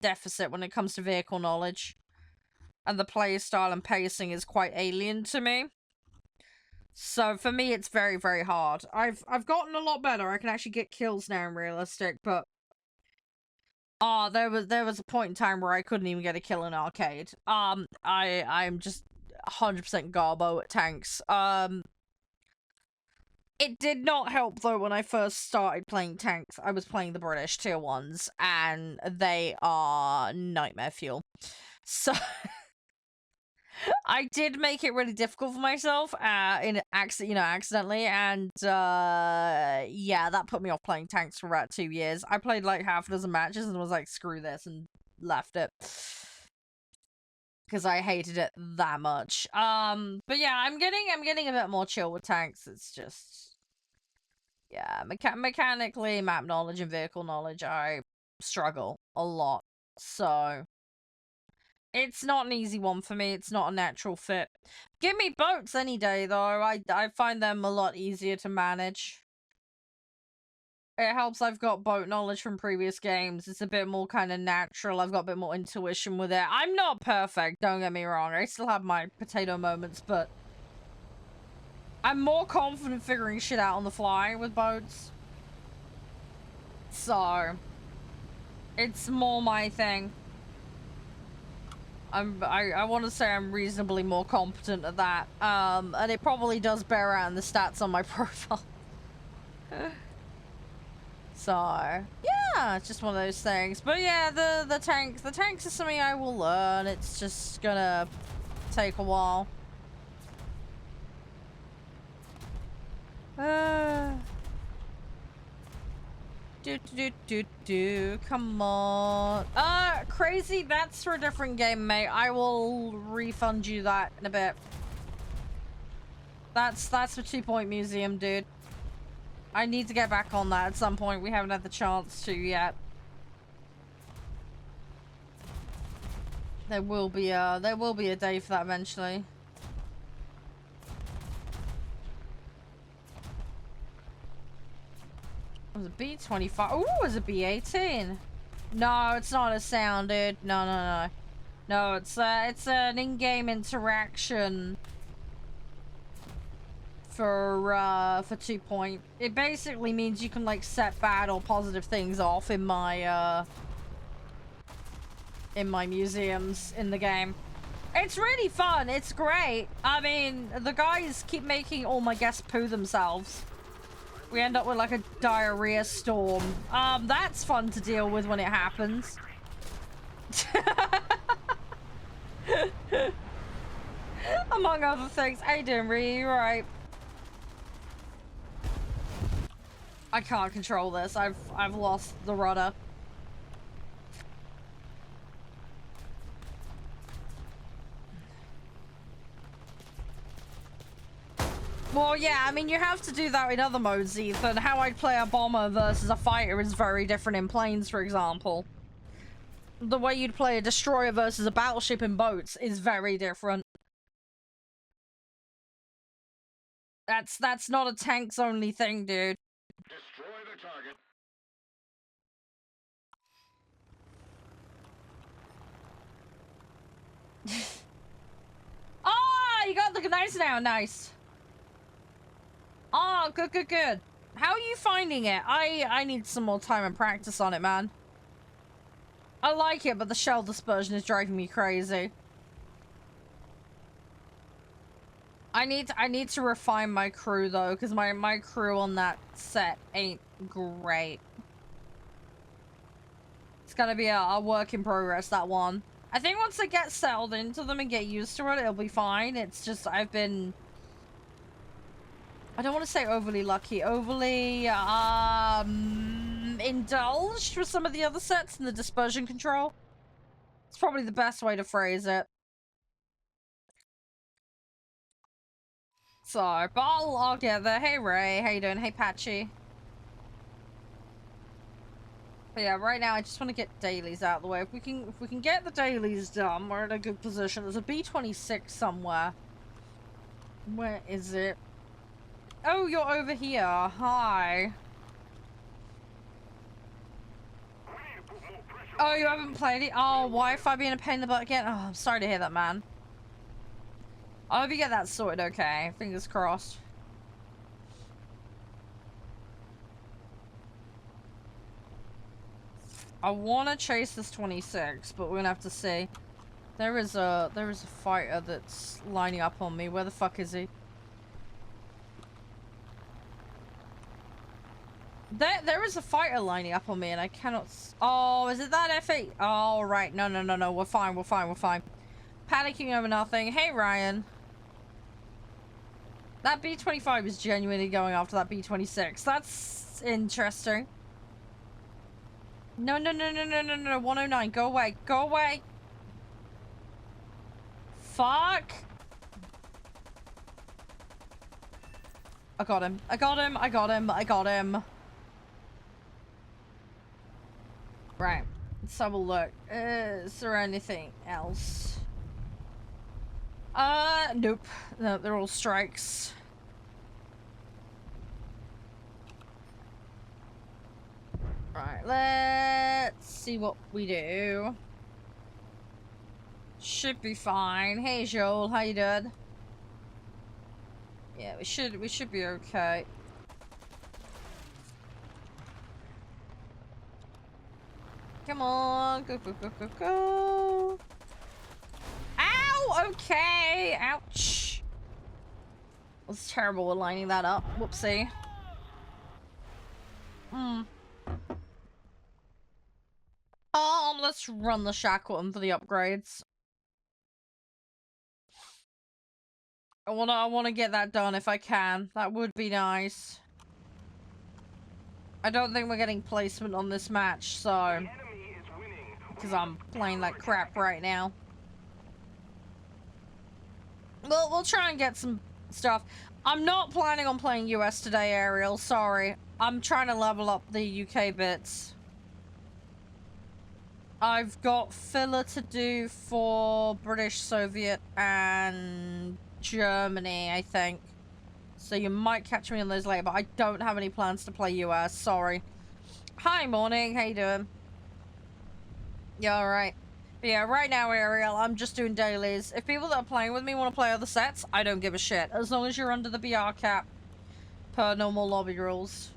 deficit when it comes to vehicle knowledge. And the play style and pacing is quite alien to me. So for me, it's very, very hard. I've gotten a lot better. I can actually get kills now in realistic, but there was a point in time where I couldn't even get a kill in arcade. I'm just 100% garbo at tanks. It did not help though when I first started playing tanks. I was playing the British tier 1s, and they are nightmare fuel. So I did make it really difficult for myself, accidentally, and yeah, that put me off playing tanks for about 2 years. I played like half a dozen matches and was like, screw this, and left it. Because I hated it that much. But yeah, I'm getting a bit more chill with tanks. It's just, yeah, mechanically, map knowledge and vehicle knowledge, I struggle a lot. So it's not an easy one for me. It's not a natural fit. Give me boats any day, though. I find them a lot easier to manage. It helps I've got boat knowledge from previous games. It's a bit more kind of natural. I've got a bit more intuition with it. I'm not perfect, don't get me wrong. I still have my potato moments, but I'm more confident figuring shit out on the fly with boats. So it's more my thing. I want to say I'm reasonably more competent at that. And it probably does bear out in the stats on my profile. So, yeah, it's just one of those things. But yeah, the tanks are something I will learn. It's just gonna take a while. Come on. Crazy, that's for a different game, mate. I will refund you that in a bit. That's for 2 Point Museum, dude. I need to get back on that at some point. We haven't had the chance to yet. There will be a day for that eventually. It was a B-25. Ooh, it was a B-18. No, it's not a sound, dude. No, no, no. No, it's an in-game interaction for 2 point. It basically means you can like set bad or positive things off in my museums in the game. It's really fun. It's great. I mean, the guys keep making all my guests poo themselves. We end up with like a diarrhea storm. That's fun to deal with when it happens. Among other things. How you doing, Ree? You right? I can't control this. I've lost the rudder. Well, yeah, I mean, you have to do that in other modes, Ethan. How I'd play a bomber versus a fighter is very different in planes, for example. The way you'd play a destroyer versus a battleship in boats is very different. That's not a tanks only thing, dude. Destroy the target. Oh, you got the nice now, nice. Oh, good, good, good. How are you finding it? I need some more time and practice on it, man. I like it, but the shell dispersion is driving me crazy. I need to refine my crew though, because my crew on that set ain't great. It's gonna be a work in progress, that one. I think once I get settled into them and get used to it, it'll be fine. It's just I don't want to say overly lucky, overly indulged with some of the other sets in the dispersion control. It's probably the best way to phrase it. So, but I'll get there. Hey Ray, how you doing? Hey Patchy. But yeah, right now I just want to get dailies out of the way. If we can get the dailies done, we're in a good position. There's a B-26 somewhere. Where is it? Oh, you're over here. Hi. Oh, you haven't played it? Oh, Wi-Fi being a pain in the butt again? Oh, I'm sorry to hear that, man. I hope you get that sorted okay. Fingers crossed. I want to chase this 26, but we're gonna have to see. There is a fighter that's lining up on me. Where the fuck is he? There is a fighter lining up on me, and I cannot. Oh, is it that F8? Oh, right. No, no, no, no. We're fine. We're fine. We're fine. Panicking over nothing. Hey, Ryan. That B-25 is genuinely going after that B-26. That's interesting. No, no, no, no, no, no, no. 109. Go away. Go away. Fuck. I got him. I got him. I got him. I got him. Right. Let's have a look. Is there anything else? Nope. No, they're all strikes. Right, let's see what we do. Should be fine. Hey Joel, how you doing? Yeah, we should be okay. Come on, go, go, go, go, go. Ow! Okay, ouch. That's terrible with lining that up. Whoopsie. Let's run the Shackleton for the upgrades. I wanna get that done if I can. That would be nice. I don't think we're getting placement on this match, so because I'm playing like crap right now. We'll try and get some stuff. I'm not planning on playing US today, Ariel. Sorry. I'm trying to level up the UK bits. I've got filler to do for British, Soviet, and Germany, I think. So you might catch me on those later, but I don't have any plans to play US, sorry. Hi, morning, how you doing? Yeah, alright. But yeah, right now, Ariel, I'm just doing dailies. If people that are playing with me want to play other sets, I don't give a shit. As long as you're under the BR cap, per normal lobby rules.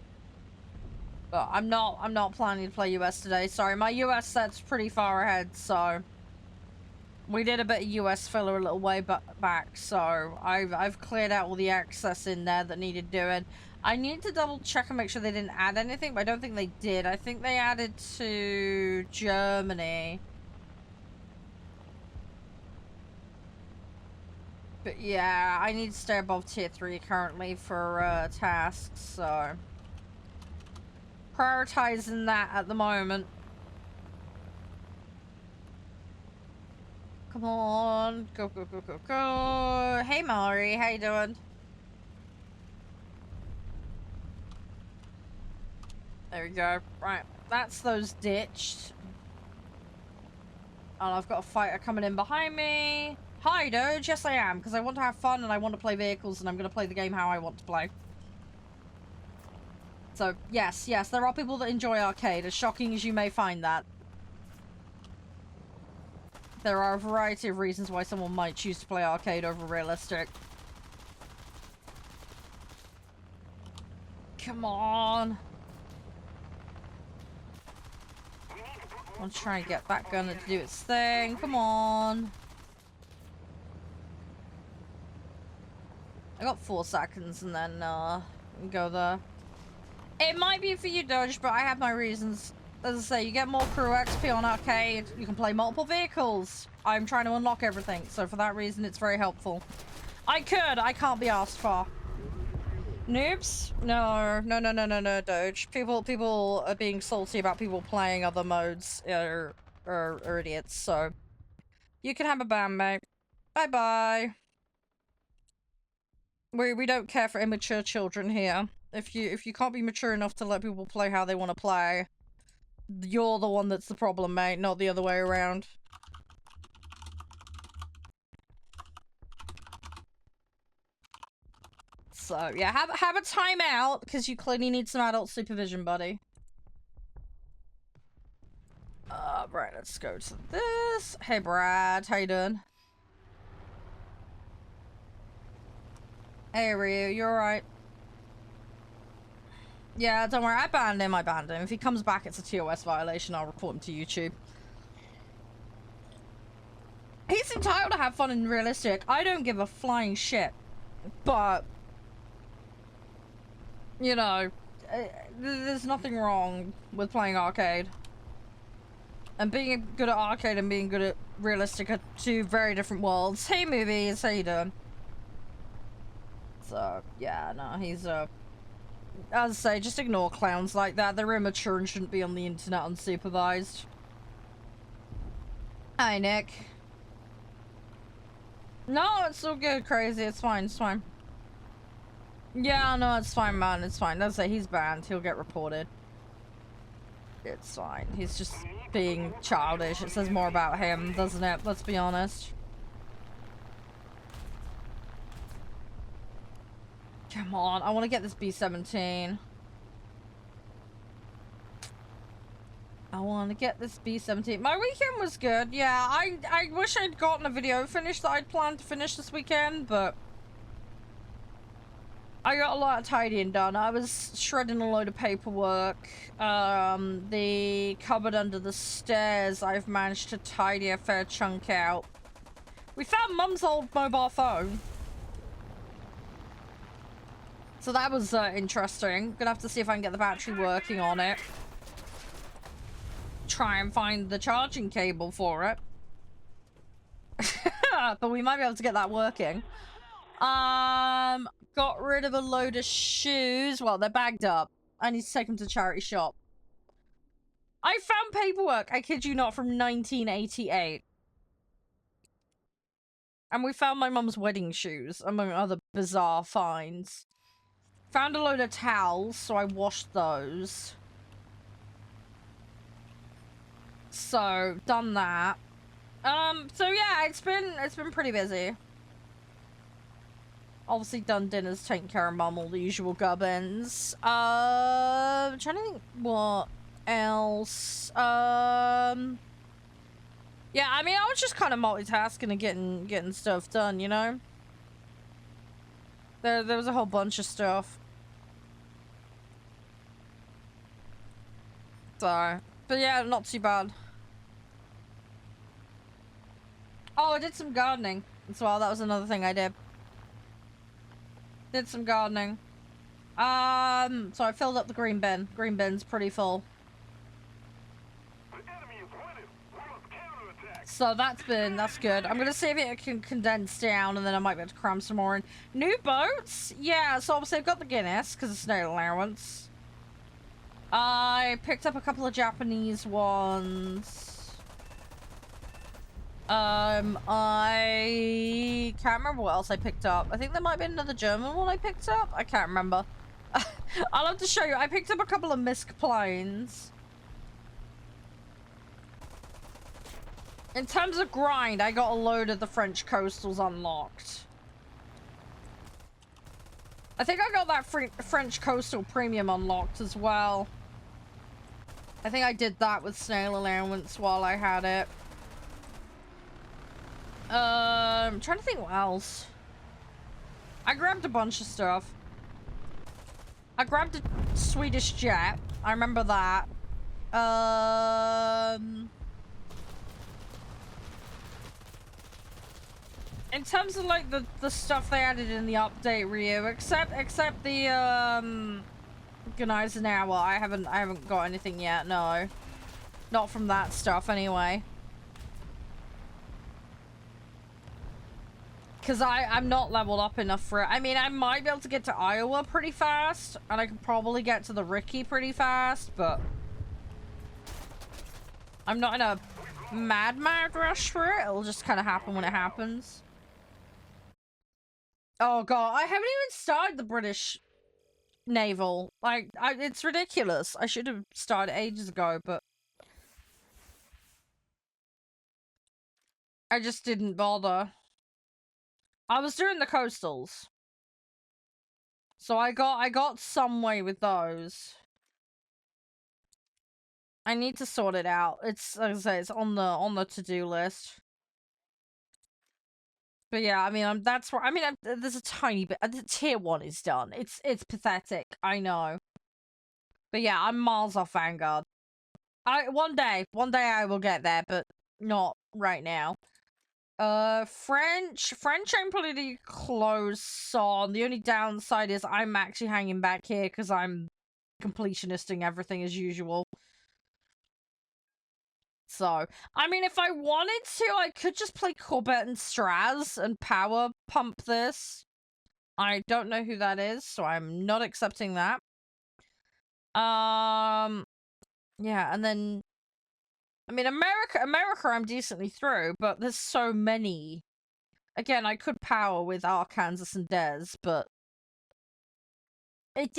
But I'm not planning to play US today. Sorry, my US set's pretty far ahead, so we did a bit of US filler a little way back, so I've cleared out all the access in there that needed doing. I need to double check and make sure they didn't add anything, but I don't think they did. I think they added to Germany. But yeah, I need to stay above tier 3 currently for tasks, so prioritizing that at the moment. Come on, go, go, go, go, go. Hey, Mallory, how you doing? There we go. Right, that's those ditched. And I've got a fighter coming in behind me. Hi, Doge. Yes, I am, because I want to have fun and I want to play vehicles and I'm going to play the game how I want to play. So, yes, there are people that enjoy arcade, as shocking as you may find that. There are a variety of reasons why someone might choose to play arcade over realistic. Come on. I'm trying to get that gun to do its thing. Come on. I got 4 seconds and then go there. It might be for you, Dodge, but I have my reasons. As I say, you get more crew XP on arcade. You can play multiple vehicles. I'm trying to unlock everything, so for that reason, it's very helpful. I can't be asked for. Noobs? No, Doge. People are being salty about people playing other modes are idiots, so you can have a ban, mate. Bye-bye. We don't care for immature children here. If you can't be mature enough to let people play how they want to play, you're the one that's the problem, mate, not the other way around. So, yeah, have a timeout, because you clearly need some adult supervision, buddy. Right, let's go to this. Hey, Brad, how you doing? Hey, Ryu, you alright? Yeah, don't worry, I banned him. If he comes back, it's a TOS violation. I'll report him to YouTube. He's entitled to have fun and realistic. I don't give a flying shit. But, you know, there's nothing wrong with playing arcade. And being good at arcade and being good at realistic are 2 very different worlds. Hey, movies, how you doing? So, yeah, no, he's, as I say, just ignore clowns like that. They're immature and shouldn't be on the internet unsupervised. Hi, Nick. No, it's all good, crazy. It's fine, it's fine. Yeah, no, it's fine, man. It's fine. As I say, he's banned. He'll get reported. It's fine. He's just being childish. It says more about him, doesn't it? Let's be honest. Come on, I want to get this B-17. I want to get this B-17. My weekend was good. Yeah, I wish I'd gotten a video finished that I'd planned to finish this weekend, but I got a lot of tidying done. I was shredding a load of paperwork. The cupboard under the stairs, I've managed to tidy a fair chunk out. We found Mum's old mobile phone. So that was interesting. Gonna have to see if I can get the battery working on it. Try and find the charging cable for it. But we might be able to get that working. Got rid of a load of shoes. Well, they're bagged up. I need to take them to charity shop. I found paperwork, I kid you not, from 1988. And we found my mum's wedding shoes, among other bizarre finds. Found a load of towels, so I washed those. So, done that. So yeah, it's been pretty busy. Obviously done dinners, taking care of mum, all the usual gubbins. I'm trying to think what else. Yeah, I mean, I was just kind of multitasking and getting stuff done, you know? There was a whole bunch of stuff. So, but yeah, not too bad. Oh, I did some gardening as well. That was another thing I did. Did some gardening. So I filled up the green bin. Green bin's pretty full. The enemy is winning. We must counterattack. So that's good. I'm gonna see if it can condense down, and then I might be able to cram some more in. New boats? Yeah, so obviously I've got the Guinness, because it's no allowance. I picked up a couple of Japanese ones. I can't remember what else I picked up. I think there might be another German one I picked up. I can't remember. I'll have to show you. I picked up a couple of Misk planes. In terms of grind, I got a load of the French coastals unlocked. I think I got that French coastal premium unlocked as well. I think I did that with snail allowance while I had it. I'm trying to think what else. I grabbed a bunch of stuff. I grabbed a Swedish jet. I remember that. In terms of like the stuff they added in the update, Ryu, except the Gneisenauer, I haven't got anything yet. No, not from that stuff anyway. Because I'm not leveled up enough for it. I mean, I might be able to get to Iowa pretty fast, and I could probably get to the Ricky pretty fast, but I'm not in a mad rush for it. It'll just kind of happen when it happens. Oh god, I haven't even started the British naval. Like, it's ridiculous. I should have started ages ago, but I just didn't bother. I was doing the coastals, so I got some way with those. I need to sort it out. It's, like I say, it's on the to-do list. But yeah, I mean, that's where, I mean, there's a tiny bit. The tier 1 is done. It's pathetic. I know. But yeah, I'm miles off Vanguard. One day I will get there, but not right now. French, I'm pretty close on. The only downside is I'm actually hanging back here because I'm completionisting everything as usual. So, I mean, if I wanted to, I could just play Corbett and Straz and power pump this. I don't know who that is, so I'm not accepting that. Yeah, and then, I mean, America I'm decently through, but there's so many. Again, I could power with Arkansas and Dez, but I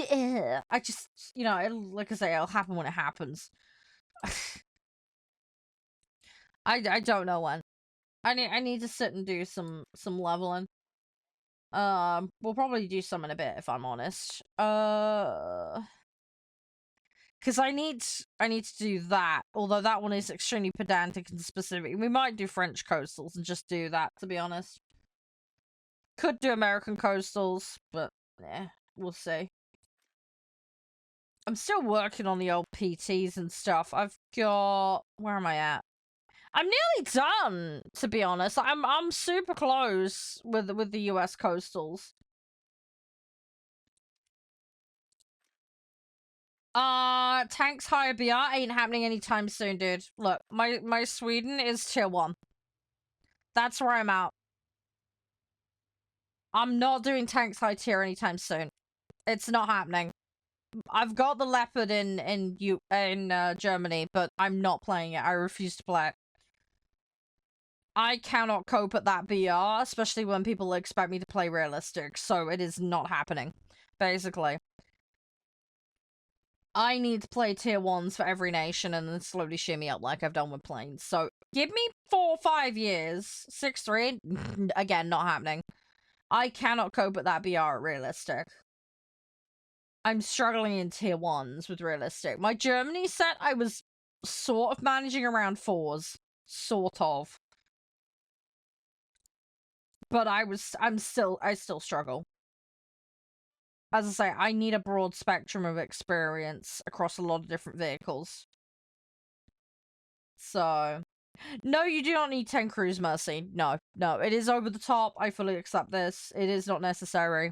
just, you know, like I say, it'll happen when it happens. I don't know when. I need to sit and do some leveling. We'll probably do some in a bit if I'm honest. Because I need to do that. Although that one is extremely pedantic and specific. We might do French coastals and just do that, to be honest. Could do American coastals, but yeah, we'll see. I'm still working on the old PTs and stuff. I've got, where am I at? I'm nearly done, to be honest. I'm super close with the US coastals. Tanks higher BR ain't happening anytime soon, dude. Look, my Sweden is tier 1. That's where I'm at. I'm not doing tanks high tier anytime soon. It's not happening. I've got the Leopard in Germany, but I'm not playing it. I refuse to play it. I cannot cope at that BR, especially when people expect me to play realistic, so it is not happening, basically. I need to play tier 1s for every nation and then slowly shimmy up like I've done with planes. So give me 4 or 5 years. 6-3, again, not happening. I cannot cope with that BR realistic. I'm struggling in tier 1s with realistic. My Germany set, I was sort of managing around 4s. Sort of. But I still struggle. As I say, I need a broad spectrum of experience across a lot of different vehicles. So, no, you do not need 10 crews, Mercy. No, it is over the top. I fully accept this. It is not necessary.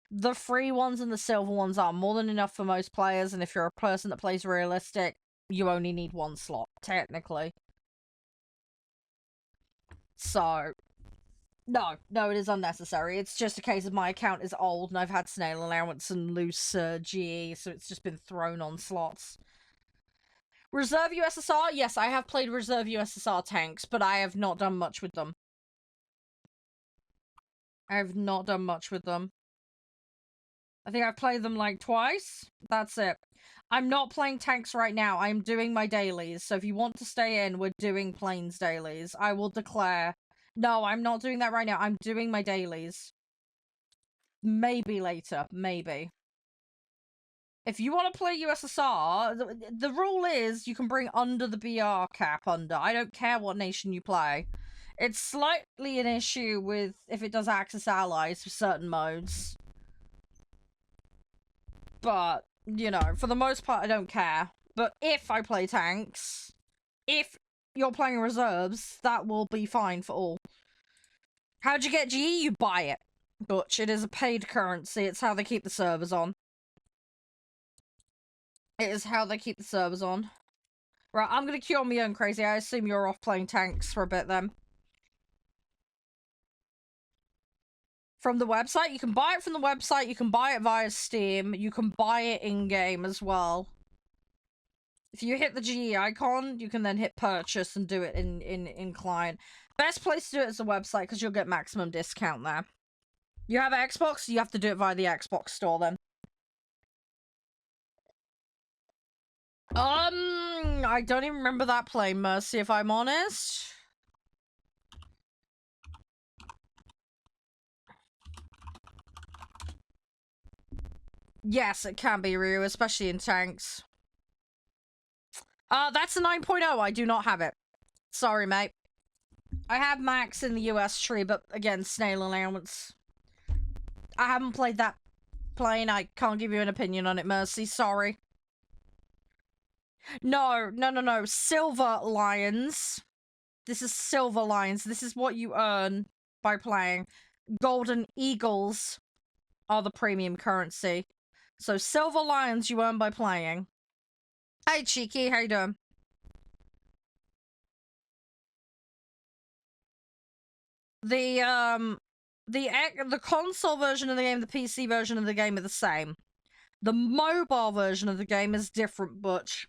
The free ones and the silver ones are more than enough for most players, and if you're a person that plays realistic, you only need 1 slot, technically. So, no, it is unnecessary. It's just a case of my account is old, and I've had snail allowance and loose GE, so it's just been thrown on slots. Reserve USSR? Yes, I have played Reserve USSR tanks, but I have not done much with them. I have not done much with them. I think I've played them like twice. That's it. I'm not playing tanks right now. I'm doing my dailies. So if you want to stay in, we're doing planes dailies. I will declare. No, I'm not doing that right now. I'm doing my dailies. Maybe later. Maybe. If you want to play USSR, the rule is you can bring under the BR cap under. I don't care what nation you play. It's slightly an issue with if it does Axis allies for certain modes. But, you know, for the most part, I don't care. But if I play tanks, if you're playing reserves, that will be fine for all. How'd you get GE? You buy it. Butch, it is a paid currency. It's how they keep the servers on. It is how they keep the servers on. Right, I'm gonna queue on my own, Crazy. I assume you're off playing tanks for a bit then. From the website? You can buy it from the website. You can buy it via Steam. You can buy it in-game as well. If you hit the GE icon, you can then hit purchase and do it in client. Best place to do it is the website because you'll get maximum discount there. You have Xbox, you have to do it via the Xbox store then. I don't even remember that plane, Mercy, if I'm honest. Yes, it can be, Ryu, especially in tanks. That's a 9.0. I do not have it. Sorry, mate. I have Max in the US tree, but again, snail allowance. I haven't played that plane. I can't give you an opinion on it, Mercy. Sorry. No. Silver Lions. This is Silver Lions. This is what you earn by playing. Golden Eagles are the premium currency. So Silver Lions you earn by playing. Hey, Cheeky. How you doing? The console version of the game, the PC version of the game are the same. The mobile version of the game is different, Butch.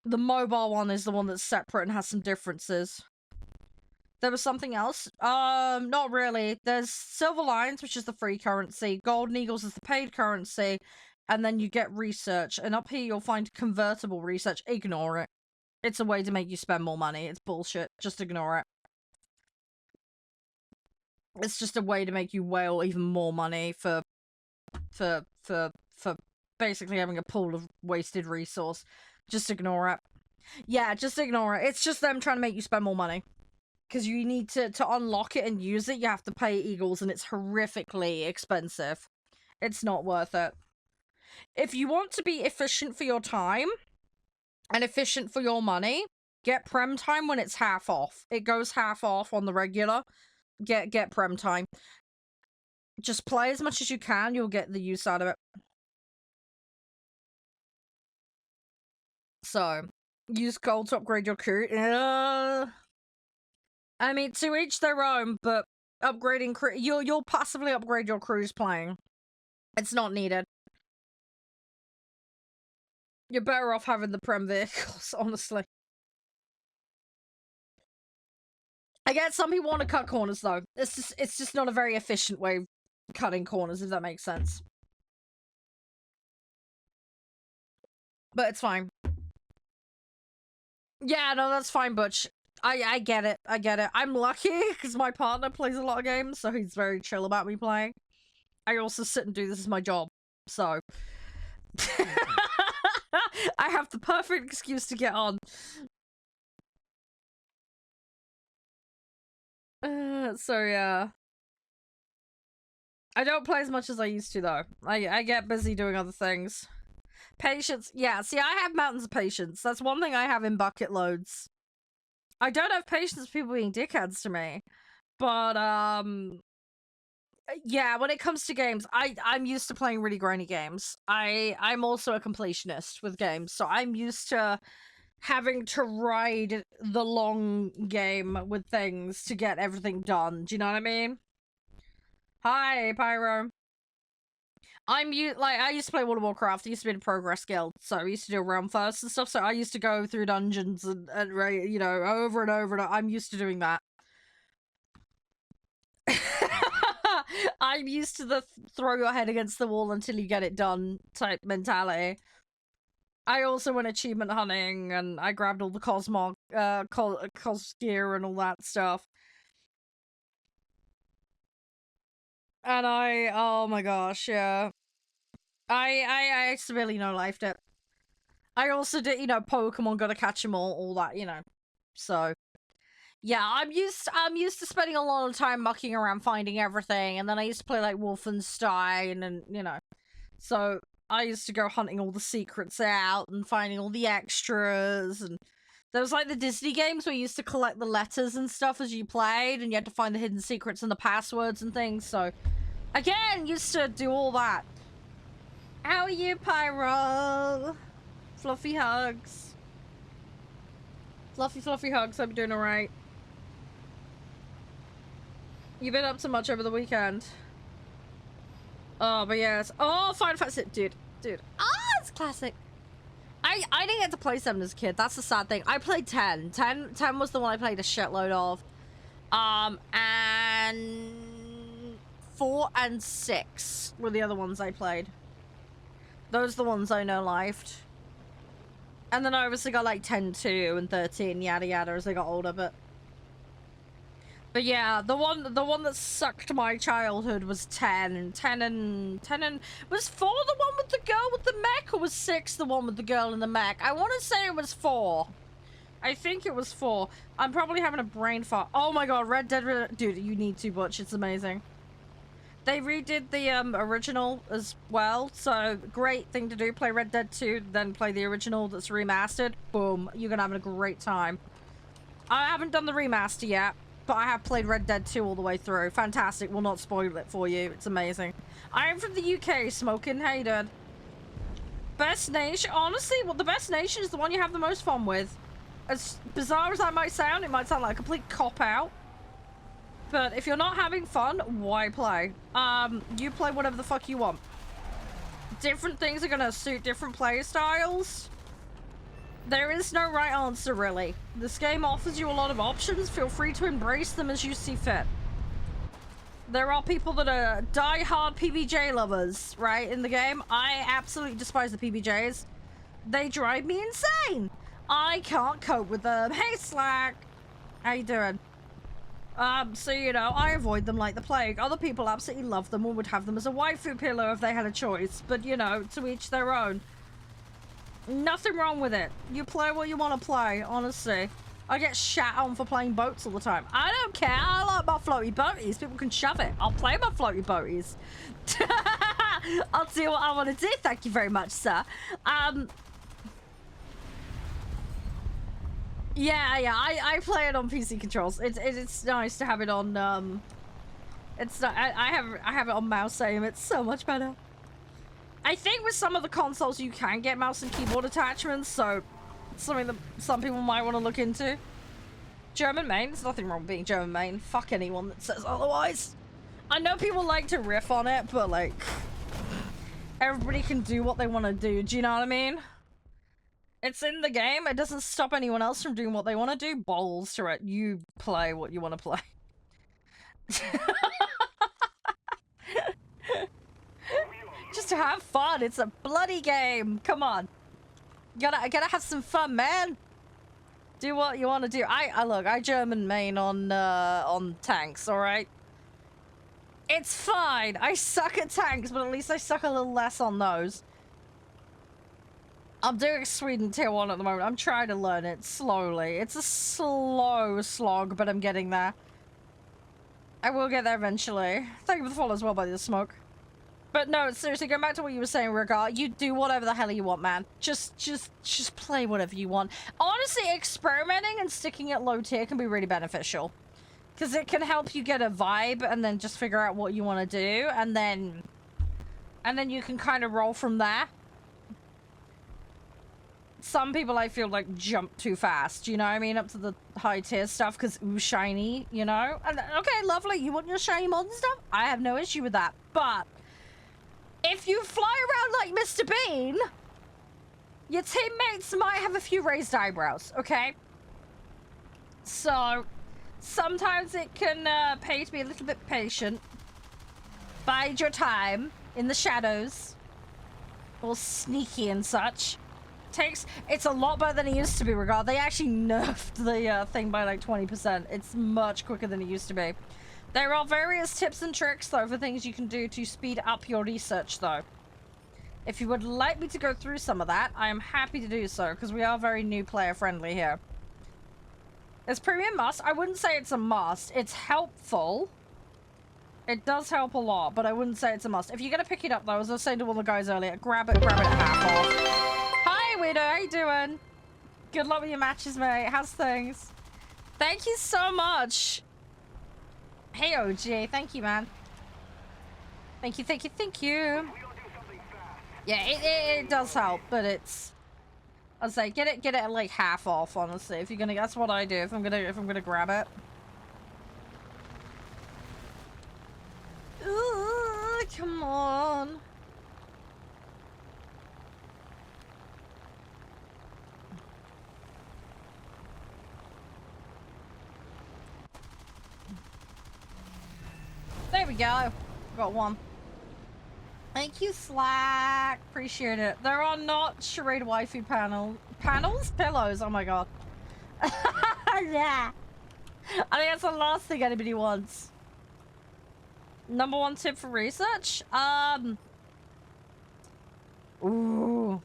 The mobile one is the one that's separate and has some differences. There was something else? Not really. There's Silver Lions, which is the free currency. Golden Eagles is the paid currency. And then you get research. And up here you'll find convertible research. Ignore it. It's a way to make you spend more money. It's bullshit. Just ignore it. It's just a way to make you whale even more money for basically having a pool of wasted resource. Just ignore it. Yeah, just ignore it. It's just them trying to make you spend more money. Because you need to unlock it and use it, you have to pay Eagles, and it's horrifically expensive. It's not worth it. If you want to be efficient for your time, and efficient for your money, get Prem time when it's half off. It goes half off on the regular. Get Prem time. Just play as much as you can, you'll get the use out of it. So, use gold to upgrade your crew. I mean, to each their own, but upgrading crew, you'll passively upgrade your crews playing. It's not needed. You're better off having the Prem vehicles, honestly. I get some people want to cut corners, though. It's just not a very efficient way of cutting corners, if that makes sense. But it's fine. Yeah, no, that's fine, Butch. I get it. I get it. I'm lucky because my partner plays a lot of games, so he's very chill about me playing. I also sit and do this as my job, so I have the perfect excuse to get on. So yeah. I don't play as much as I used to, though. I get busy doing other things. Patience. Yeah, see, I have mountains of patience. That's one thing I have in bucket loads. I don't have patience for people being dickheads to me. But, yeah, when it comes to games, I'm used to playing really grindy games. I'm also a completionist with games, so I'm used to having to ride the long game with things to get everything done. Do you know what I mean? Hi, Pyro. I used to play World of Warcraft. I used to be in a progress guild, so I used to do realm first and stuff. So I used to go through dungeons and you know, over and over, and I'm used to doing that. I'm used to the throw your head against the wall until you get it done type mentality. I also went achievement hunting, and I grabbed all the cos gear and all that stuff. And oh my gosh, yeah. I severely no-lifed it. I also did, you know, Pokemon, gotta catch 'em all that, you know. So, yeah, I'm used to spending a lot of time mucking around finding everything, and then I used to play like Wolfenstein, and you know, so I used to go hunting all the secrets out and finding all the extras, and there was like the Disney games where you used to collect the letters and stuff as you played, and you had to find the hidden secrets and the passwords and things. So, again, used to do all that. How are you, Pyro? Fluffy hugs. Fluffy hugs. I'm doing alright. You've been up to much over the weekend. Oh, but yes. Oh, Final Fantasy. Dude. Ah, it's classic. I didn't get to play 7 as a kid. That's the sad thing. I played 10. 10 was the one I played a shitload of. And 4 and 6 were the other ones I played. Those are the ones I no-lifed. And then I obviously got like 10, 2, and 13, yada yada, as I got older, but yeah, the one that sucked my childhood was 10, and 10 and was 4 the one with the girl with the mech, or was 6 the one with the girl in the mech? I want to say it was 4. I think it was 4. I'm probably having a brain fart. Oh my god, Red Dead, dude, you need to, Butch, it's amazing. They redid the original as well, so great thing to do. Play Red Dead 2, then play the original that's remastered. Boom, you're gonna have a great time. I haven't done the remaster yet, but I have played Red Dead 2 all the way through. Fantastic, will not spoil it for you. It's amazing. I am from the UK, smoking. Hey, dude. Best nation? Honestly, well, the best nation is the one you have the most fun with. As bizarre as that might sound, it might sound like a complete cop-out. But if you're not having fun, why play? You play whatever the fuck you want. Different things are gonna suit different player styles. There is no right answer, really. This game offers you a lot of options. Feel free to embrace them as you see fit. There are people that are die-hard PBJ lovers, right, in the game. I absolutely despise the PBJs. They drive me insane. I can't cope with them. Hey, Slack. How you doing? So, you know, I avoid them like the plague. Other people absolutely love them or would have them as a waifu pillow if they had a choice. But, you know, to each their own. Nothing wrong with it. You play what you want to play, honestly. I get shat on for playing boats all the time. I don't care. I like my floaty boaties. People can shove it. I'll play my floaty boaties. I'll do what I want to do. Thank you very much, sir. Yeah, I play it on PC controls. It's nice to have it on, it's not, I have it on mouse aim. It's so much better. I think with some of the consoles you can get mouse and keyboard attachments, so it's something that some people might want to look into. German main, there's nothing wrong with being German main. Fuck anyone that says otherwise. I know people like to riff on it, but like, everybody can do what they want to do. Do you know what I mean? It's in the game. It doesn't stop anyone else from doing what they want to do. Balls to it. You play what you want to play. Just to have fun. It's a bloody game. Come on. Gotta have some fun, man. Do what you want to do. I look, I German main on tanks, alright? It's fine. I suck at tanks, but at least I suck a little less on those. I'm doing Sweden tier 1 at the moment. I'm trying to learn it slowly. It's a slow slog, but I'm getting there. I will get there eventually. Thank you for the follow as well, by the smoke. But no, seriously, going back to what you were saying, Rigar, you do whatever the hell you want, man. Just play whatever you want. Honestly, experimenting and sticking at low tier can be really beneficial. Because it can help you get a vibe and then just figure out what you want to do. And then you can kind of roll from there. Some people, I feel like, jump too fast, you know what I mean? Up to the high tier stuff because, ooh, shiny, you know? And, okay, lovely. You want your shiny mod and stuff? I have no issue with that. But if you fly around like Mr. Bean, your teammates might have a few raised eyebrows, okay? So sometimes it can pay to be a little bit patient. Bide your time in the shadows. All sneaky and such. It's a lot better than it used to be, regard. They actually nerfed the thing by like 20%. It's much quicker than it used to be. There are various tips and tricks, though, for things you can do to speed up your research, though. If you would like me to go through some of that, I am happy to do so, because we are very new player friendly here. It's premium must. I wouldn't say it's a must. It's helpful. It does help a lot, but I wouldn't say it's a must. If you're going to pick it up, though, as I was saying to one of the guys earlier, grab it at half off. Hi, Widow. How you doing? Good luck with your matches, mate. How's things? Thank you so much. Hey, OG. Thank you, man. Thank you, thank you, thank you. Yeah, it does help, but it's... I'd say get it at like half off, honestly. If you're gonna... That's what I do if I'm gonna grab it. Ooh, come on. There we go. Got one. Thank you, Slack. Appreciate it. There are not Charade waifu panels? Pillows. Oh my god. Yeah. I think that's the last thing anybody wants. Number 1 tip for research? Ooh.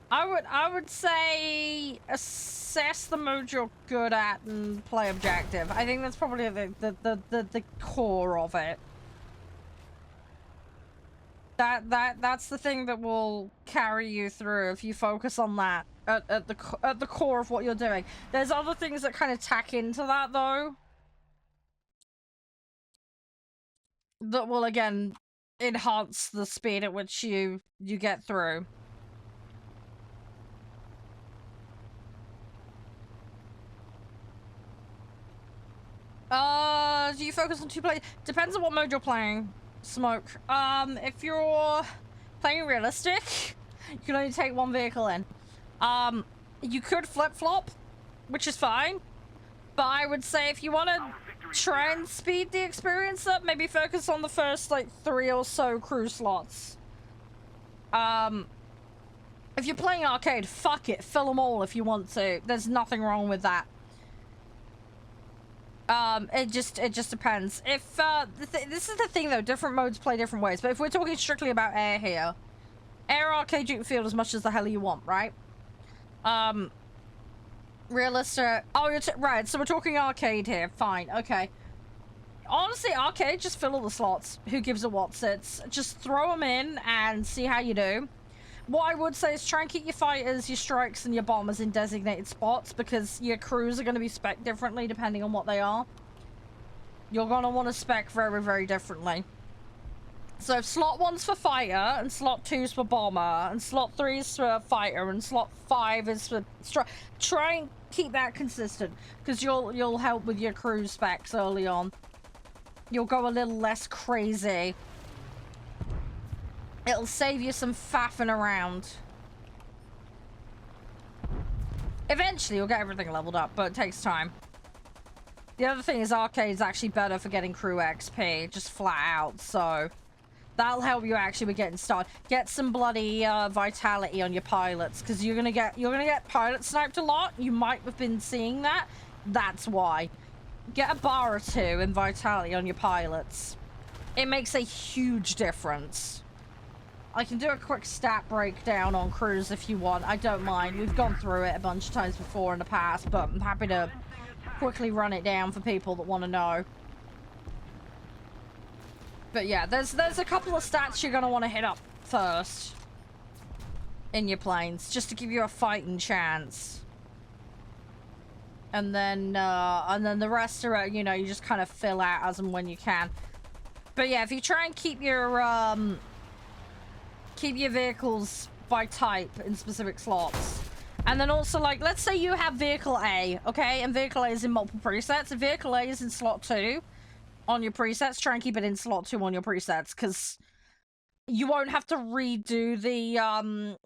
I would say assess the mode you're good at and play objective. I think that's probably the core of it. That's the thing that will carry you through if you focus on that at the core of what you're doing. There's other things that kind of tack into that though. That will again enhance the speed at which you get through. Do you focus on 2 players? Depends on what mode you're playing. Smoke. If you're playing realistic, you can only take 1 vehicle in. You could flip-flop, which is fine. But I would say if you want to try and speed the experience up, maybe focus on the first, like, 3 or so crew slots. If you're playing arcade, fuck it. Fill them all if you want to. There's nothing wrong with that. It just depends. If, this is the thing though, different modes play different ways, but if we're talking strictly about air here, air, arcade, you can field as much as the hell you want, right? Realistic, oh, you're right, so we're talking arcade here, fine, okay. Honestly, arcade, just fill all the slots. Who gives a what's it's? Just throw them in and see how you do. What I would say is try and keep your fighters, your strikes, and your bombers in designated spots because your crews are going to be spec differently depending on what they are. You're going to want to spec very, very differently. So if slot 1's for fighter, and slot 2's for bomber, and slot 3's for fighter, and slot 5 is for strike, try and keep that consistent because you'll help with your crew specs early on. You'll go a little less crazy. It'll save you some faffing around. Eventually, you'll get everything leveled up, but it takes time. The other thing is arcade's actually better for getting crew XP, just flat out, so That'll help you actually with getting started. Get some bloody vitality on your pilots, because you're gonna get pilot sniped a lot. You might have been seeing that. That's why. Get a bar or two in vitality on your pilots. It makes a huge difference. I can do a quick stat breakdown on crews if you want. I don't mind. We've gone through it a bunch of times before in the past, but I'm happy to quickly run it down for people that want to know. But yeah, there's a couple of stats you're gonna want to hit up first in your planes, just to give you a fighting chance. And then the rest are, you know, you just kind of fill out as and when you can. But yeah, if you try and keep your vehicles by type in specific slots. And then also, like, let's say you have vehicle A, okay? And vehicle A is in multiple presets. If vehicle A is in slot 2 on your presets, try and keep it in slot 2 on your presets, because you won't have to redo the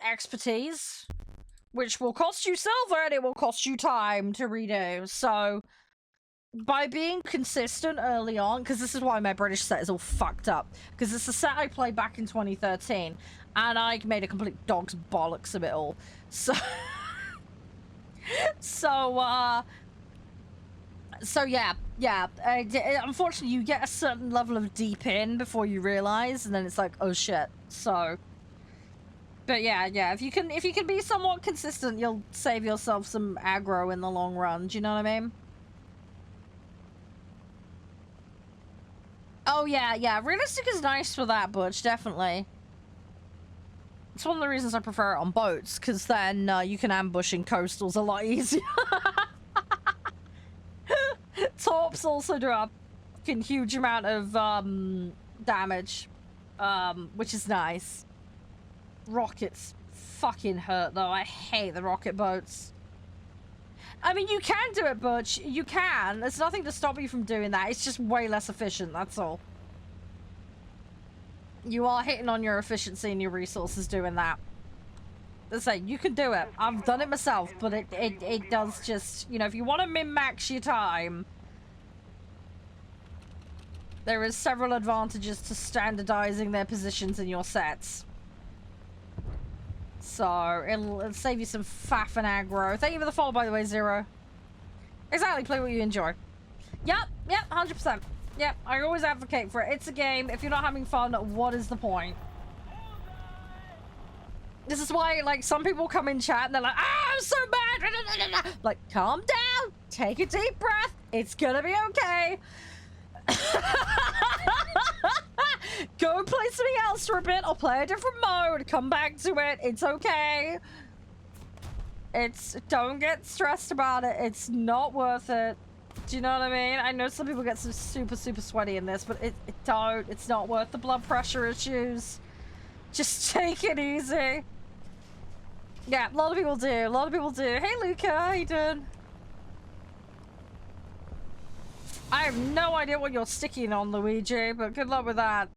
expertise, which will cost you silver and it will cost you time to redo. So by being consistent early on, because this is why my British set is all fucked up, because it's a set I played back in 2013 and I made a complete dog's bollocks of it all. So so yeah, unfortunately you get a certain level of deep in before you realize, and then it's like, oh shit. So but yeah, if you can be somewhat consistent, you'll save yourself some aggro in the long run. Do you know what I mean? Oh yeah, realistic is nice for that, Butch, definitely. It's one of the reasons I prefer it on boats, because then you can ambush in coastals a lot easier. Torps also do a fucking huge amount of damage, which is nice. Rockets fucking hurt, though. I hate the rocket boats. I mean, you can do it, Butch. You can. There's nothing to stop you from doing that. It's just way less efficient, that's all. You are hitting on your efficiency and your resources doing that. Let's say, you can do it. I've done it myself, but it does just, you know, if you want to min-max your time, there is several advantages to standardizing their positions in your sets. So, it'll save you some faff and aggro. Thank you for the follow, by the way, Zero. Exactly, play what you enjoy. Yep, 100%. Yep, I always advocate for it. It's a game. If you're not having fun, what is the point? This is why, like, some people come in chat and they're like, ah, I'm so bad. Like, calm down. Take a deep breath. It's gonna be okay. Go play something else for a bit, or play a different mode. Come back to it. It's okay. Don't get stressed about it. It's not worth it. Do you know what I mean? I know some people get so super sweaty in this, but it's not worth the blood pressure issues. Just take it easy. Yeah, a lot of people do. Hey, Luca, how you doing? I have no idea what you're sticking on, Luigi, but good luck with that.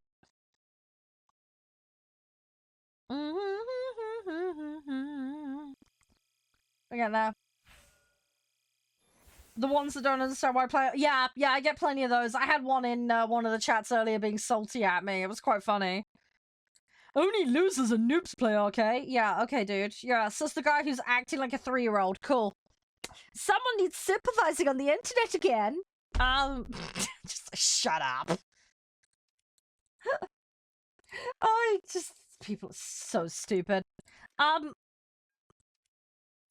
Again, now. The ones that don't understand why I play. Yeah, I get plenty of those. I had one in one of the chats earlier being salty at me. It was quite funny. Only losers and noobs play arcade. Yeah, okay, dude. Yeah, so it's the guy who's acting like a 3-year-old. Cool. Someone needs sympathizing on the internet again. Just shut up. People are so stupid. I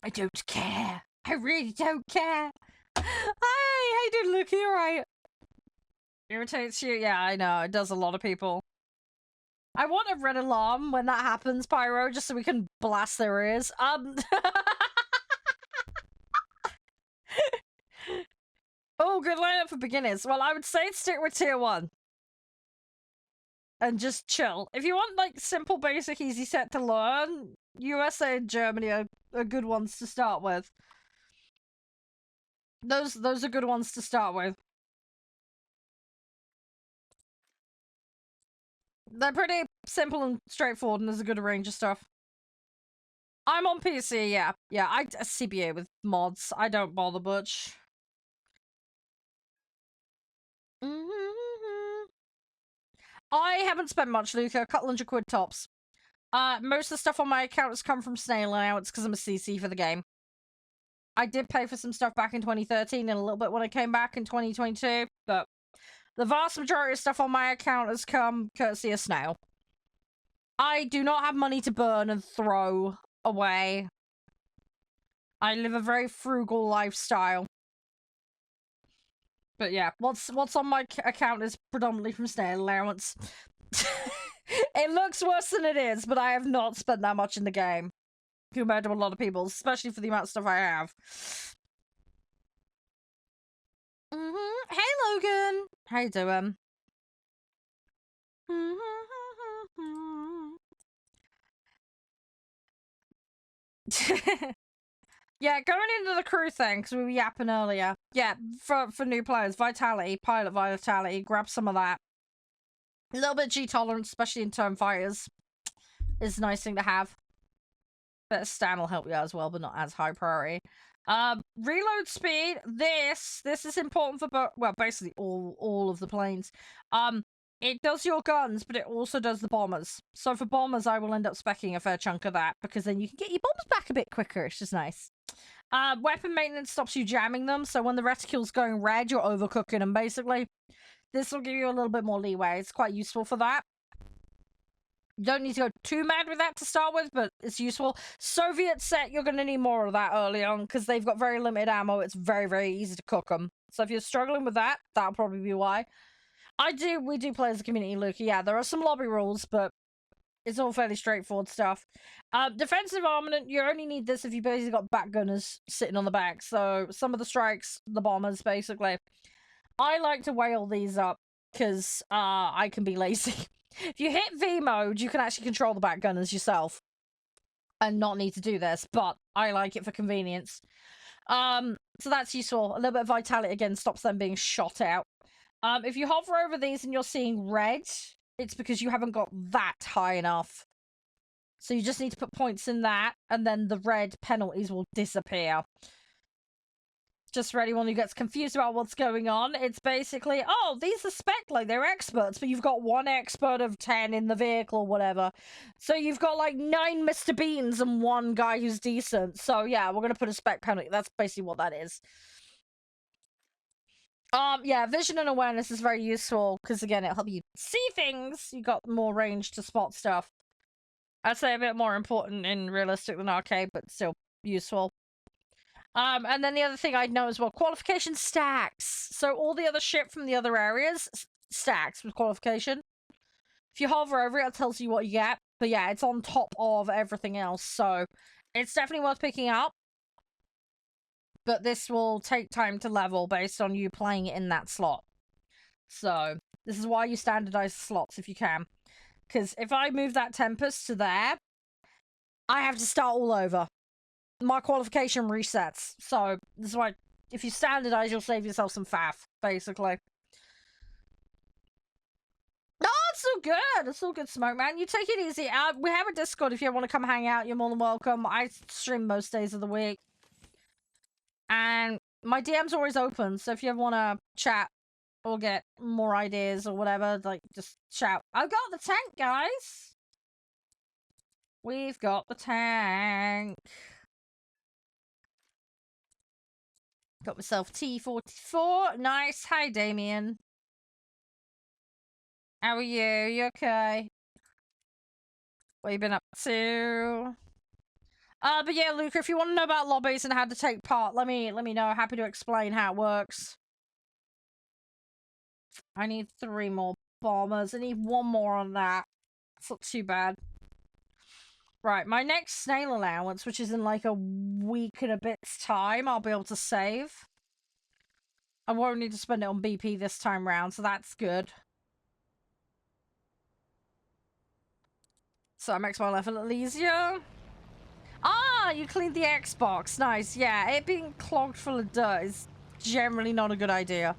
don't care. I really don't care. Hey, how you doing, Luke? You alright? Irritates you? Yeah, I know. It does a lot of people. I want a red alarm when that happens, Pyro, just so we can blast their ears. Oh, good lineup for beginners. Well, I would say stick with tier 1. And just chill. If you want, like, simple, basic, easy set to learn, USA and Germany are good ones to start with. Those are good ones to start with. They're pretty simple and straightforward, and there's a good range of stuff. I'm on PC, yeah. Yeah, I CBA with mods. I don't bother much. I haven't spent much, Luca. A couple hundred quid tops. Most of the stuff on my account has come from Snail allowance because I'm a CC for the game. I did pay for some stuff back in 2013 and a little bit when I came back in 2022, but the vast majority of stuff on my account has come courtesy of Snail. I do not have money to burn and throw away. I live a very frugal lifestyle. But yeah, what's on my account is predominantly from Snail allowance. It looks worse than it is, but I have not spent that much in the game compared to a lot of people, especially for the amount of stuff I have. Hey, Logan. How you doing? Yeah, going into the crew thing, because we were yapping earlier. Yeah, for new players, Vitality, Pilot Vitality, grab some of that. A little bit G tolerance, especially in turn fighters, is a nice thing to have. Bit of stam will help you out as well, but not as high priority. Reload speed. This is important for well, basically all of the planes. It does your guns, but it also does the bombers. So for bombers, I will end up speccing a fair chunk of that because then you can get your bombers back a bit quicker. It's just nice. Weapon maintenance stops you jamming them, so when the reticule's going red, you're overcooking them basically. This will give you a little bit more leeway. It's quite useful for that. You don't need to go too mad with that to start with, but it's useful. Soviet set, you're going to need more of that early on because they've got very limited ammo. It's very, very easy to cook them. So if you're struggling with that, that'll probably be why. We do play as a community, Luca. Yeah, there are some lobby rules, but it's all fairly straightforward stuff. Defensive armament, you only need this if you basically got back gunners sitting on the back. So some of the strikes, the bombers, basically. I like to whale these up because I can be lazy. If you hit V mode, you can actually control the back gunners yourself and not need to do this, but I like it for convenience. So that's useful. A little bit of vitality again stops them being shot out. If you hover over these and you're seeing red, it's because you haven't got that high enough. So you just need to put points in that, and then the red penalties will disappear. Just for anyone who gets confused about what's going on, it's basically, oh, these are spec, like, they're experts, but you've got one expert of 10 in the vehicle or whatever. So you've got, like, 9 Mr. Beans and one guy who's decent. So, yeah, we're gonna put a spec penalty. That's basically what that is. Yeah, vision and awareness is very useful, because, again, it'll help you see things. You got more range to spot stuff. I'd say a bit more important in realistic than arcade, but still useful. And then the other thing I'd know as well, qualification stacks. So all the other shit from the other areas stacks with qualification. If you hover over it, it tells you what you get. But yeah, it's on top of everything else. So it's definitely worth picking up. But this will take time to level based on you playing it in that slot. So this is why you standardize the slots if you can. Because if I move that Tempest to there, I have to start all over. My qualification resets. So this is why if you standardize, you'll save yourself some faff, basically. Oh, it's so good. It's so good, Smoke Man. You take it easy. We have a Discord if you want to come hang out. You're more than welcome. I stream most days of the week. And my DM's always open. So if you ever want to chat or get more ideas or whatever, like, just shout. I've got the tank, guys. We've got the tank. Got myself T-44. Nice. Hi, Damien. How are you? You okay? What you been up to? But yeah, Luca, if you want to know about lobbies and how to take part, let me know. Happy to explain how it works. I need 3 more bombers. I need 1 more on that. It's not too bad. Right, my next snail allowance, which is in like a week and a bit's time, I'll be able to save. I won't need to spend it on BP this time round, so that's good. So that makes my life a little easier. Ah, you cleaned the Xbox. Nice, yeah. It being clogged full of dirt is generally not a good idea.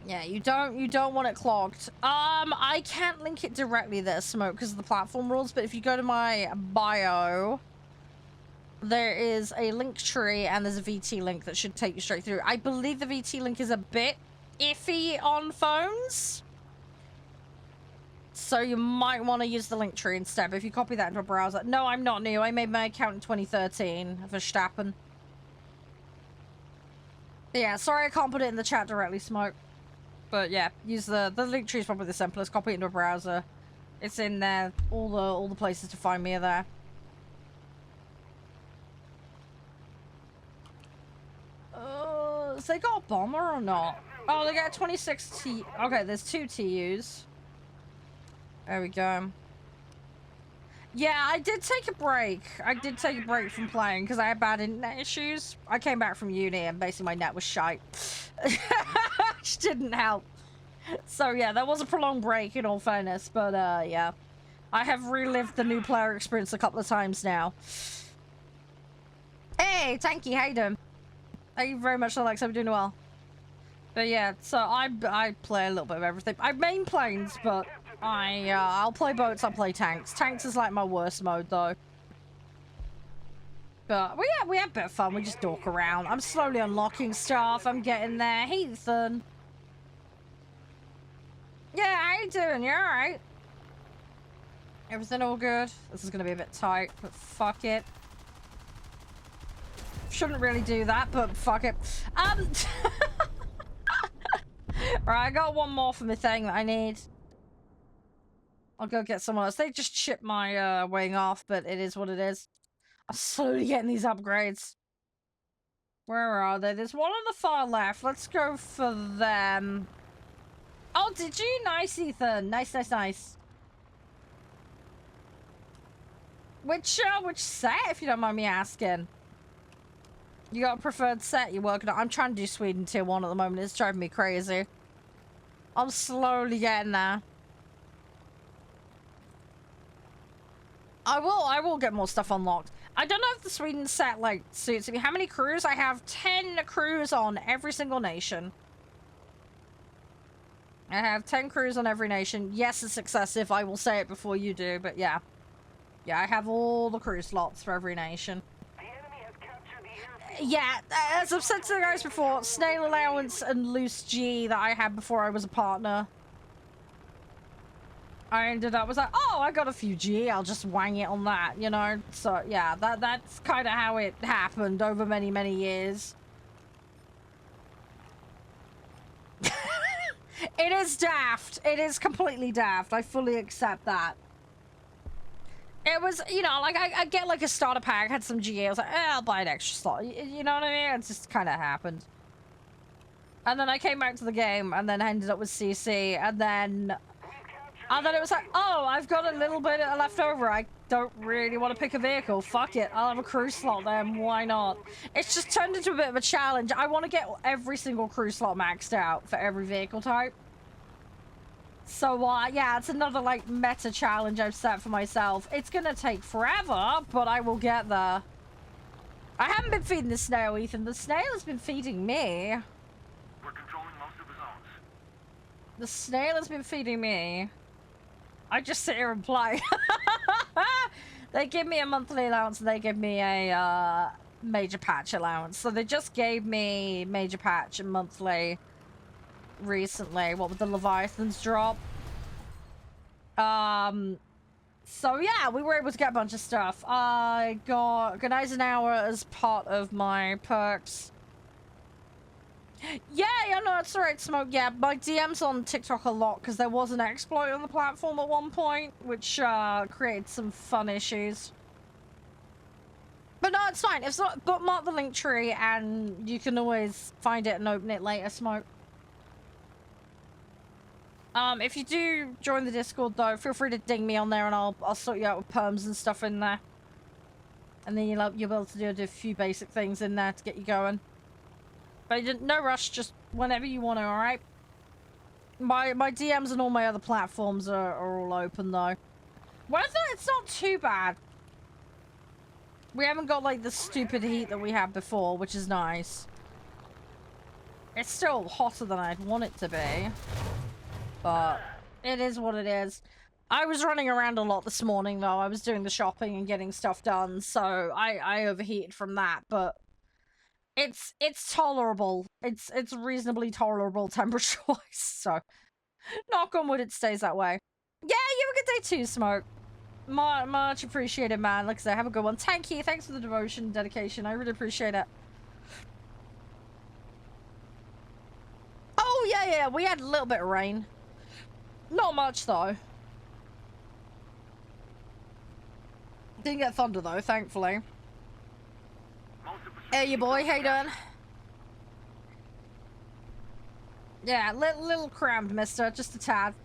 Yeah, you don't want it clogged. I can't link it directly there, Smoke, because of the platform rules, but if you go to my bio, there is a link tree and there's a VT link that should take you straight through. I believe the VT link is a bit iffy on phones, so you might want to use the link tree instead. But if you copy that into a browser, no, I'm not new. I made my account in 2013 for Verstappen. Yeah, sorry I can't put it in the chat directly, Smoke. But yeah, use the link tree is probably the simplest. Copy it into a browser. It's in there. All the places to find me are there. They got a bomber or not? Oh, they got 26 T. Okay, there's 2 TUs. There we go. Yeah, I did take a break. I did take a break from playing because I had bad internet issues. I came back from uni and basically my net was shite. Which didn't help. So yeah, that was a prolonged break in all fairness, but yeah. I have relived the new player experience a couple of times now. Hey, Tanky, how you doing? Thank you very much, Alex. I'm doing well. But yeah, so I play a little bit of everything. I main planes, but I'll play boats, I'll play tanks. Tanks is like my worst mode though. But we have a bit of fun, we just dork around. I'm slowly unlocking stuff, I'm getting there. Hey Ethan. Yeah, how you doing? You alright? Everything all good? This is gonna be a bit tight, but fuck it. Shouldn't really do that, but fuck it. Right, I got one more for my thing that I need. I'll go get someone else. They just chipped my wing off, but it is what it is. I'm slowly getting these upgrades. Where are they? There's one on the far left. Let's go for them. Oh, did you? Nice, Ethan. Nice, nice, nice. Which set, if you don't mind me asking? You got a preferred set you're working on? I'm trying to do Sweden tier 1 at the moment. It's driving me crazy. I'm slowly getting there. I will get more stuff unlocked. I don't know if the Sweden set, like, suits me. How many crews? I have 10 crews on every single nation. I have 10 crews on every nation. Yes, it's excessive. I will say it before you do, but yeah. Yeah, I have all the crew slots for every nation. Yeah, as I've said to the guys before, Snail Allowance and Loose G that I had before I was a partner. I ended up, was like, oh, I got a few G, I'll just wang it on that, you know? So, yeah, that's kind of how it happened over many, many years. It is daft. It is completely daft. I fully accept that. It was, you know, like, I get, like, a starter pack, had some GA, I was like, I'll buy an extra slot. You know what I mean? It just kind of happened. And then I came back to the game, and then ended up with CC, and then it was like, oh, I've got a little bit left over. I don't really want to pick a vehicle. Fuck it. I'll have a crew slot then. Why not? It's just turned into a bit of a challenge. I want to get every single crew slot maxed out for every vehicle type. So, yeah, it's another, like, meta challenge I've set for myself. It's gonna take forever, but I will get there. I haven't been feeding the snail, Ethan. The snail has been feeding me. We're controlling most of the zones. The snail has been feeding me. I just sit here and play. They give me a monthly allowance and they give me a major patch allowance. So they just gave me major patch and monthly recently. What with the Leviathans drop? So yeah, we were able to get a bunch of stuff. I got Organize an Hour as part of my perks. Yeah, no, it's alright, Smoke. Yeah, my DM's on TikTok a lot because there was an exploit on the platform at one point, which created some fun issues. But no, it's fine. It's not. Bookmark the link tree, and you can always find it and open it later, Smoke. If you do join the Discord though, feel free to ding me on there, and I'll sort you out with perms and stuff in there. And then you'll be able to do a few basic things in there to get you going. But no rush, just whenever you want to, alright? My DMs and all my other platforms are all open, though. Weather, it's not too bad. We haven't got, like, the stupid heat that we had before, which is nice. It's still hotter than I'd want it to be. But it is what it is. I was running around a lot this morning, though. I was doing the shopping and getting stuff done, so I overheated from that, but it's tolerable. It's reasonably tolerable temperature-wise, so knock on wood it stays that way. Yeah, you have a good day too, Smoke. Much appreciated, man. Like I said, have a good one. Thank you. Thanks for the devotion and dedication. I really appreciate it. Oh, yeah. We had a little bit of rain. Not much, though. Didn't get thunder, though, thankfully. Hey, you boy. How you doing? Yeah, little crammed, mister. Just a tad.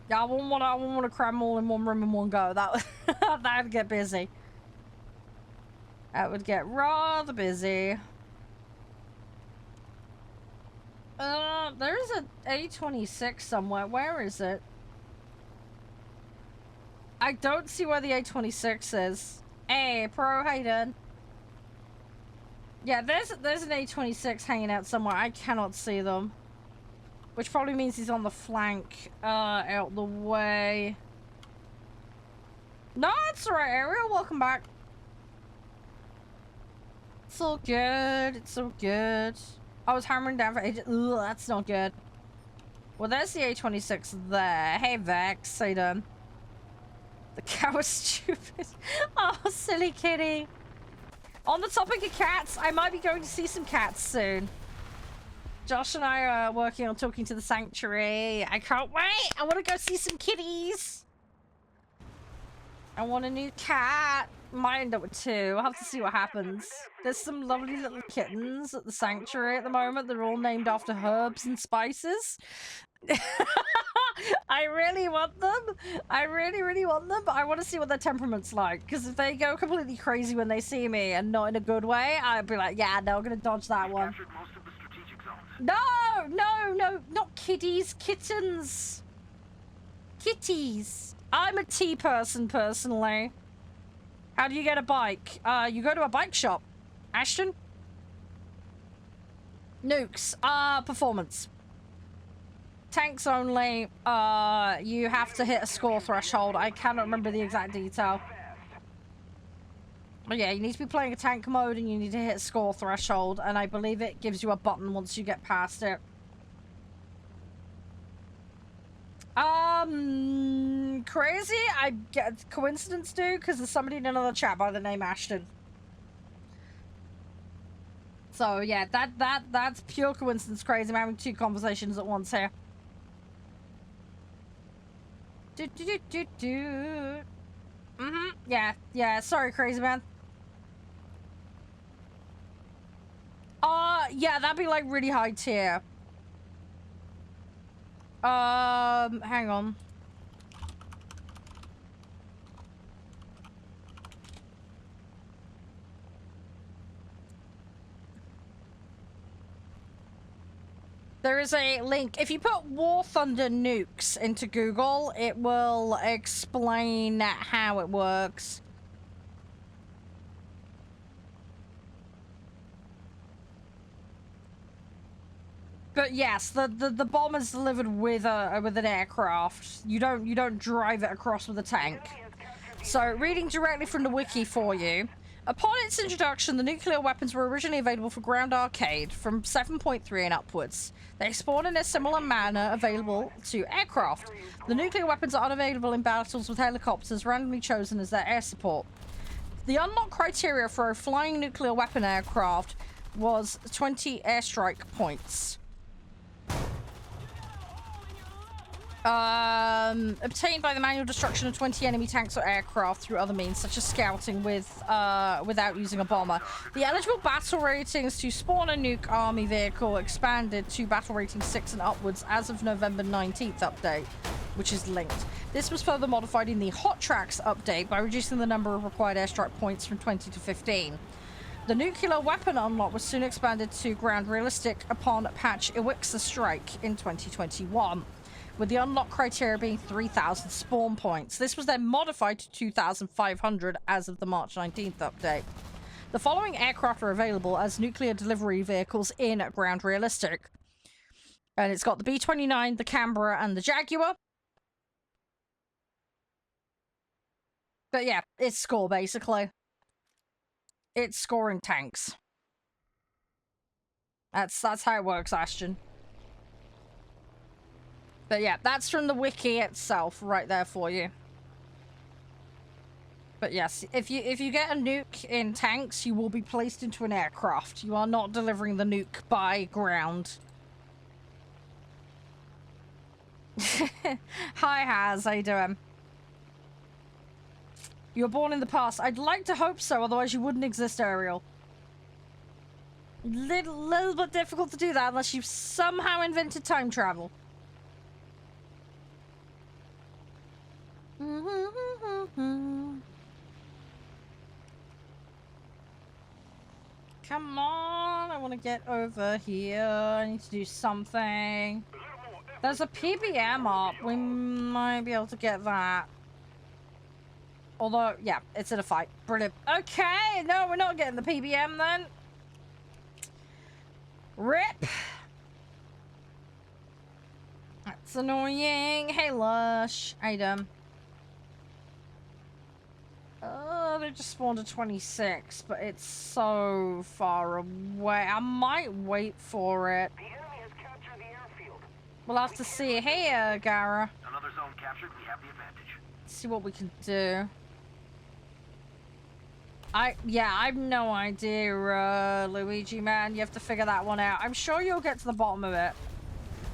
Yeah, I wouldn't want to cram all in one room in one go. That'd get busy. That would get rather busy. There's a A26 somewhere. Where is it? I don't see where the A26 is. Hey, Pro, how you doing? Yeah, there's an A26 hanging out somewhere. I cannot see them. Which probably means he's on the flank, out the way. No, it's alright, Ariel. Welcome back. It's all good. It's all good. I was hammering down for ages. Ugh, that's not good. Well, there's the A26 there. Hey, Vex. How you doing? The cow was stupid. Oh, silly kitty. On the topic of cats, I might be going to see some cats soon. Josh and I are working on talking to the sanctuary. I can't wait. I want to go see some kitties. I want a new cat. Might end up with two. I'll have to see what happens. There's some lovely little kittens at the sanctuary at the moment. They're all named after herbs and spices. I really want them. I really want them, but I want to see what their temperament's like. Because if they go completely crazy when they see me and not in a good way, I'd be like, yeah, no, I'm going to dodge that one. No, not kitties, kittens. Kitties. I'm a tea person, personally. How do you get a bike? You go to a bike shop. Ashton? Nukes. Performance. Tanks only. You have to hit a score threshold. I cannot remember the exact detail. But yeah, you need to be playing a tank mode and you need to hit a score threshold. And I believe it gives you a button once you get past it. Crazy? I get coincidence, dude, because there's somebody in another chat by the name Ashton. So yeah, that's pure coincidence. Crazy. I'm having two conversations at once here. Yeah. Sorry, crazy man. Yeah, that'd be like really high tier. Hang on. There is a link. If you put Warthunder nukes into Google, it will explain how it works. But yes, the bomb is delivered with an aircraft. You don't drive it across with a tank. So, reading directly from the wiki for you. Upon its introduction, the nuclear weapons were originally available for ground arcade from 7.3 and upwards. They spawn in a similar manner available to aircraft. The nuclear weapons are unavailable in battles with helicopters randomly chosen as their air support. The unlock criteria for a flying nuclear weapon aircraft was 20 airstrike points. Obtained by the manual destruction of 20 enemy tanks or aircraft through other means, such as scouting without using a bomber. The eligible battle ratings to spawn a nuke army vehicle expanded to battle rating 6 and upwards as of November 19th update, which is linked. This was further modified in the Hot Tracks update by reducing the number of required airstrike points from 20 to 15. The nuclear weapon unlock was soon expanded to ground realistic upon patch Iwixa Strike in 2021. With the unlock criteria being 3,000 spawn points. This was then modified to 2,500 as of the March 19th update. The following aircraft are available as nuclear delivery vehicles in ground realistic. And it's got the B-29, the Canberra, and the Jaguar. But yeah, it's score, basically. It's scoring tanks. That's how it works, Ashton. But yeah, that's from the wiki itself, right there for you. But yes, if you get a nuke in tanks, you will be placed into an aircraft. You are not delivering the nuke by ground. Hi, Haz. How you doing? You were born in the past. I'd like to hope so, otherwise you wouldn't exist, Ariel. Little bit difficult to do that unless you've somehow invented time travel. Come on, I want to get over here. I need to do something. There's a PBM up. We might be able to get that. Although, yeah, it's in a fight. Brilliant. Okay, no, we're not getting the PBM then. RIP. That's annoying. Hey, Lush. Item. Oh, they just spawned a 26, but it's so far away. I might wait for it. The enemy has captured the airfield. We'll have to see. Hey, Gara. Another zone captured. We have the advantage. Let's see what we can do. I have no idea, Luigi, man. You have to figure that one out. I'm sure you'll get to the bottom of it.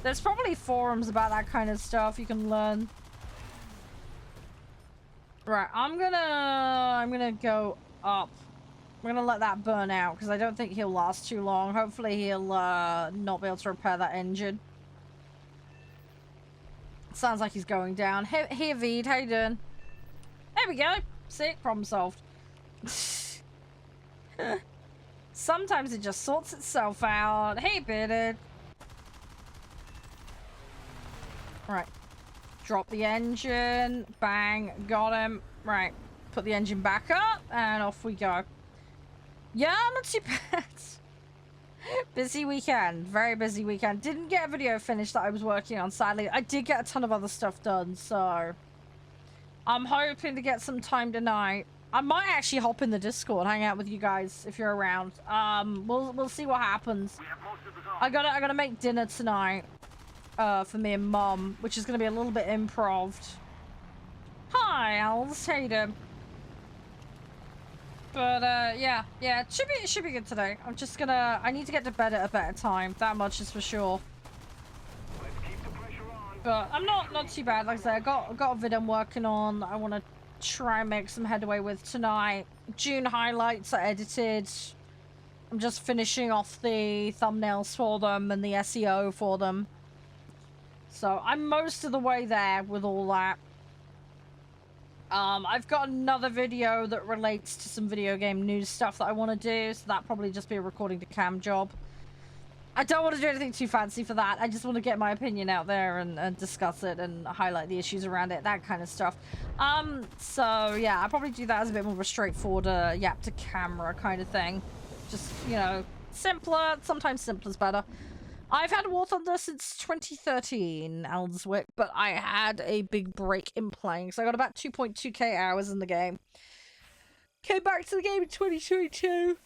There's probably forums about that kind of stuff you can learn. Right, I'm gonna go up. I'm gonna let that burn out because I don't think he'll last too long. Hopefully he'll not be able to repair that engine. Sounds like he's going down. Hey, Avid, how you doing? There we go. See, problem solved. Sometimes it just sorts itself out. Hey, Bearded. Right. Drop the engine. Bang. Got him. Right. Put the engine back up. And off we go. Yeah, not too bad. Busy weekend. Very busy weekend. Didn't get a video finished that I was working on, sadly. I did get a ton of other stuff done, so... I'm hoping to get some time tonight. I might actually hop in the Discord, hang out with you guys if you're around. We'll see what happens. I gotta make dinner tonight. For me and Mum, which is gonna be a little bit improved. Hi, Els. How you doing? But yeah, it should be good today. I need to get to bed at a better time. That much is for sure. Let's keep the pressure on. But I'm not too bad. Like I said, I got a vid I'm working on. I want to try and make some headway with tonight. June highlights are edited. I'm just finishing off the thumbnails for them and the SEO for them. So I'm most of the way there with all that. I've got another video that relates to some video game news stuff that I want to do, so that'll probably just be a recording to cam job. I don't want to do anything too fancy for that. I just want to get my opinion out there and discuss it and highlight the issues around it, that kind of stuff. So yeah, I'll probably do that as a bit more of a straightforward yap to camera kind of thing. Just, you know, simpler. Sometimes simpler's better. I've had War Thunder since 2013, Elswick, but I had a big break in playing, so I got about 2.2k hours in the game. Came back to the game in 2022.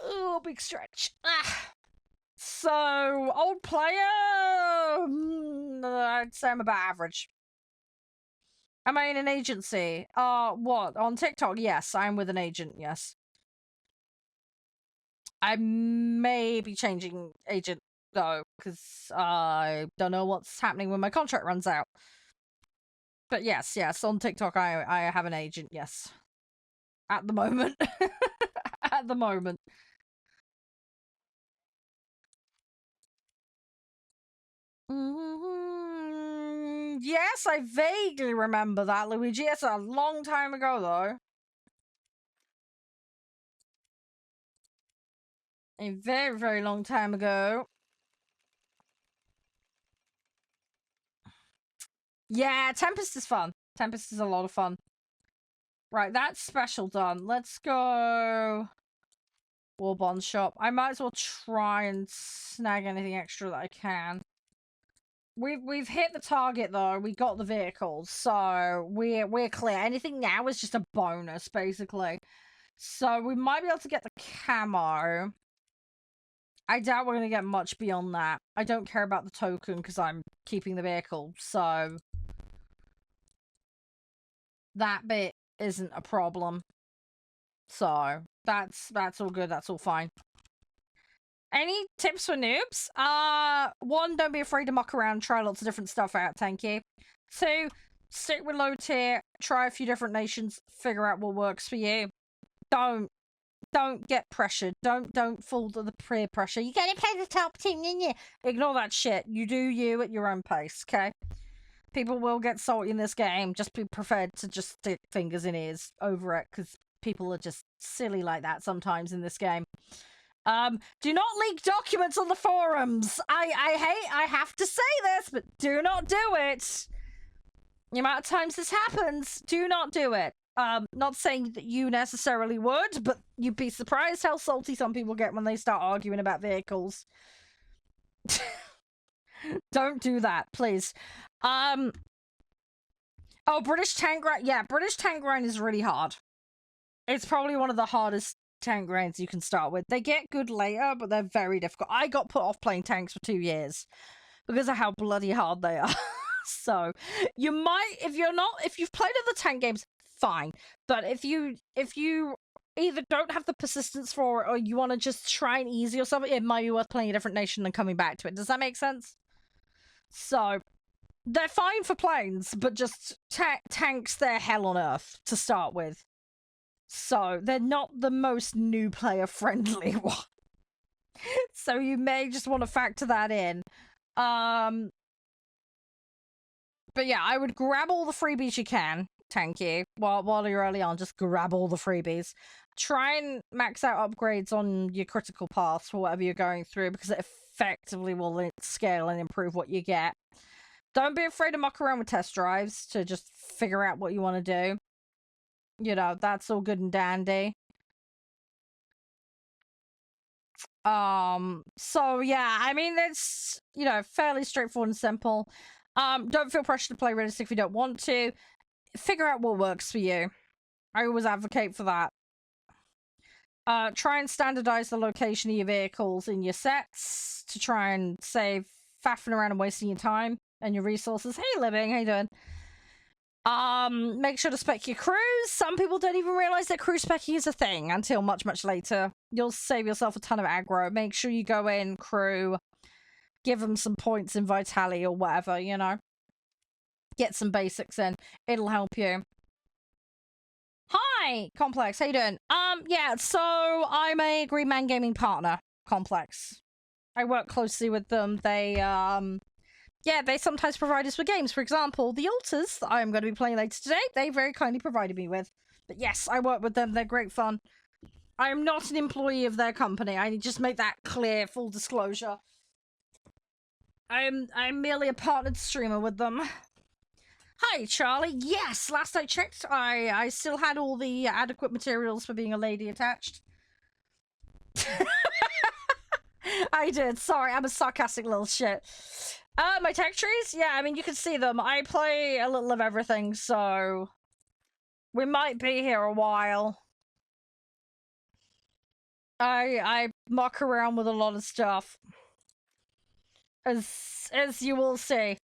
Oh, big stretch. So, old player, I'd say I'm about average. Am I in an agency? What? On TikTok? Yes, I'm with an agent, yes. I may be changing agent, though, because I don't know what's happening when my contract runs out. But yes, on TikTok I have an agent, yes. At the moment. At the moment. Yes, I vaguely remember that, Luigi. It's a long time ago, though. A very, very long time ago. Yeah, Tempest is fun. Tempest is a lot of fun. Right, that's special done. Let's go... War Bond shop. I might as well try and snag anything extra that I can. we've hit the target though. We got the vehicles, so we're clear. Anything now is just a bonus, basically. So we might be able to get the camo. I doubt we're gonna get much beyond that. I don't care about the token because I'm keeping the vehicle, so that bit isn't a problem. So that's all good. That's all fine. Any tips for noobs? One, don't be afraid to muck around, try lots of different stuff out, thank you. Two, stick with low tier, try a few different nations, figure out what works for you. Don't get pressured. Don't fall to the peer pressure. You gotta play the top team, you. Ignore that shit. You do you at your own pace, okay? People will get salty in this game. Just be prepared to just stick fingers in ears over it, because people are just silly like that sometimes in this game. Do not leak documents on the forums. I have to say this, but do not do it. The amount of times this happens, do not do it. Not saying that you necessarily would, but you'd be surprised how salty some people get when they start arguing about vehicles. Don't do that, please. Oh, British tank grind. Yeah, British tank grind is really hard. It's probably one of the hardest tank grinds you can start with. They get good later, but they're very difficult. I got put off playing tanks for 2 years because of how bloody hard they are. So you might, if you've played other tank games, fine. But if you either don't have the persistence for it or you want to just try and ease yourself, it might be worth playing a different nation and coming back to it. Does that make sense? So they're fine for planes, but just tanks, they're hell on earth to start with. So they're not the most new player friendly one. So you may just want to factor that in. But yeah, I would grab all the freebies you can. Thank you. While you're early on, just grab all the freebies. Try and max out upgrades on your critical paths for whatever you're going through, because it effectively will scale and improve what you get. Don't be afraid to muck around with test drives to just figure out what you want to do. You know, that's all good and dandy. So yeah, I mean, it's, you know, fairly straightforward and simple. Don't feel pressure to play realistic if you don't want to. Figure out what works for you. I always advocate for that. Try and standardize the location of your vehicles in your sets to try and save faffing around and wasting your time and your resources. Hey, Living, how you doing? Make sure to spec your crews. Some people don't even realize that crew specking is a thing until much, much later. You'll save yourself a ton of aggro. Make sure you go in, crew, give them some points in Vitality or whatever, you know. Get some basics in. It'll help you. Hi, Complex. How you doing? Yeah, so I'm a Green Man Gaming partner, Complex. I work closely with them. They, yeah, they sometimes provide us with games. For example, the Altars that I'm going to be playing later today, they very kindly provided me with. But yes, I work with them. They're great fun. I am not an employee of their company. I just make that clear, full disclosure. I'm merely a partnered streamer with them. Hi, Charlie. Yes, last I checked, I still had all the adequate materials for being a lady attached. I did. Sorry, I'm a sarcastic little shit. My tech trees? Yeah, I mean, you can see them. I play a little of everything, so we might be here a while. I muck around with a lot of stuff. As you will see.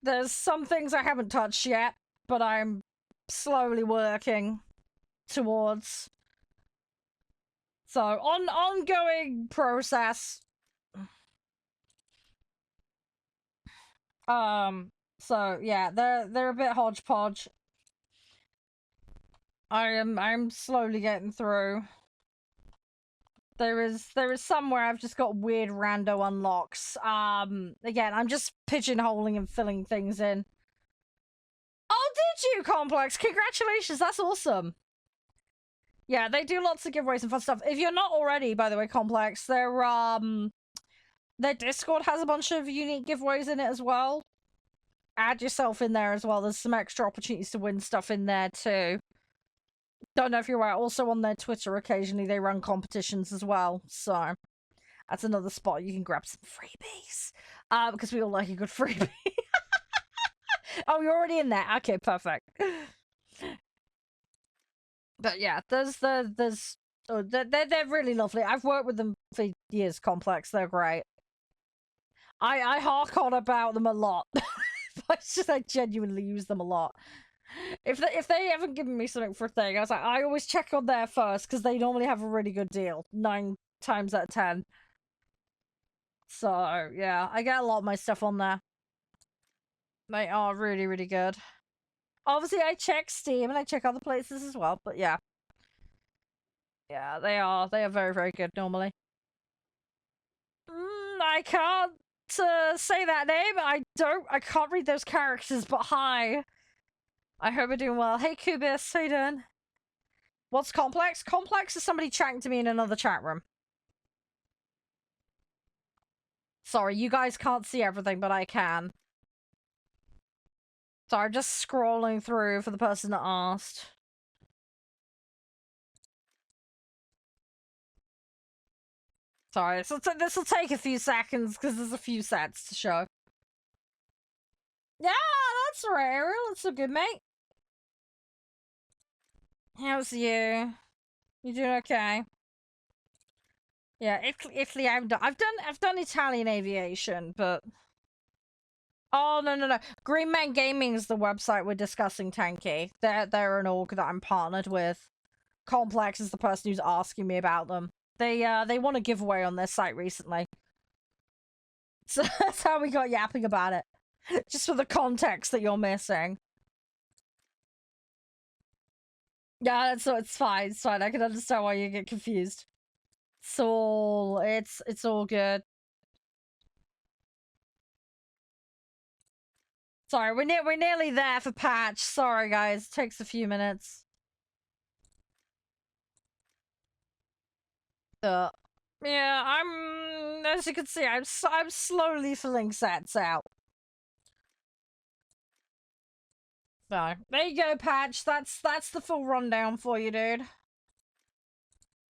There's some things I haven't touched yet, but I'm slowly working towards. So, ongoing process. So yeah, they're a bit hodgepodge. I'm slowly getting through. There is somewhere I've just got weird rando unlocks. Again, I'm just pigeonholing and filling things in. Oh, did you, Complex? Congratulations, that's awesome. Yeah, they do lots of giveaways and fun stuff. If you're not already, by the way, Complex, their Discord has a bunch of unique giveaways in it as well. Add yourself in there as well. There's some extra opportunities to win stuff in there too. Don't know if you're aware. Also on their Twitter, occasionally they run competitions as well. So That's another spot you can grab some freebies. Because we all like a good freebie. Oh, you're already in there. Okay, perfect. But yeah, oh, they're really lovely. I've worked with them for years. Complex, they're great. I hark on about them a lot. I genuinely use them a lot. If they haven't given me something for a thing, I was like, I always check on there first because they normally have a really good deal 9 times out of 10. So yeah, I get a lot of my stuff on there. They are really, really good. Obviously, I check Steam and I check other places as well, but yeah. Yeah, they are very, very good normally. I can't say that name. I can't read those characters, but hi. I hope you're doing well. Hey, Kubis, how you doing? What's Complex? Complex is somebody chatting to me in another chat room. Sorry, you guys can't see everything, but I can. So I'm just scrolling through for the person that asked. Sorry, this will take a few seconds because there's a few sets to show. Yeah, that's rare. That's so good, mate. How's you? You doing okay? Yeah, Italy. I've done Italian aviation, but oh no. Green Man Gaming is the website we're discussing. Tanky. They're an org that I'm partnered with. Complex is the person who's asking me about them. They want a giveaway on their site recently. So that's how we got yapping about it. Just for the context that you're missing. Yeah, it's fine. It's fine. I can understand why you get confused. It's all good. Sorry, we're nearly there for patch. Sorry, guys. It takes a few minutes. Yeah, as you can see, I'm slowly filling sets out. So, there you go, patch. That's the full rundown for you, dude.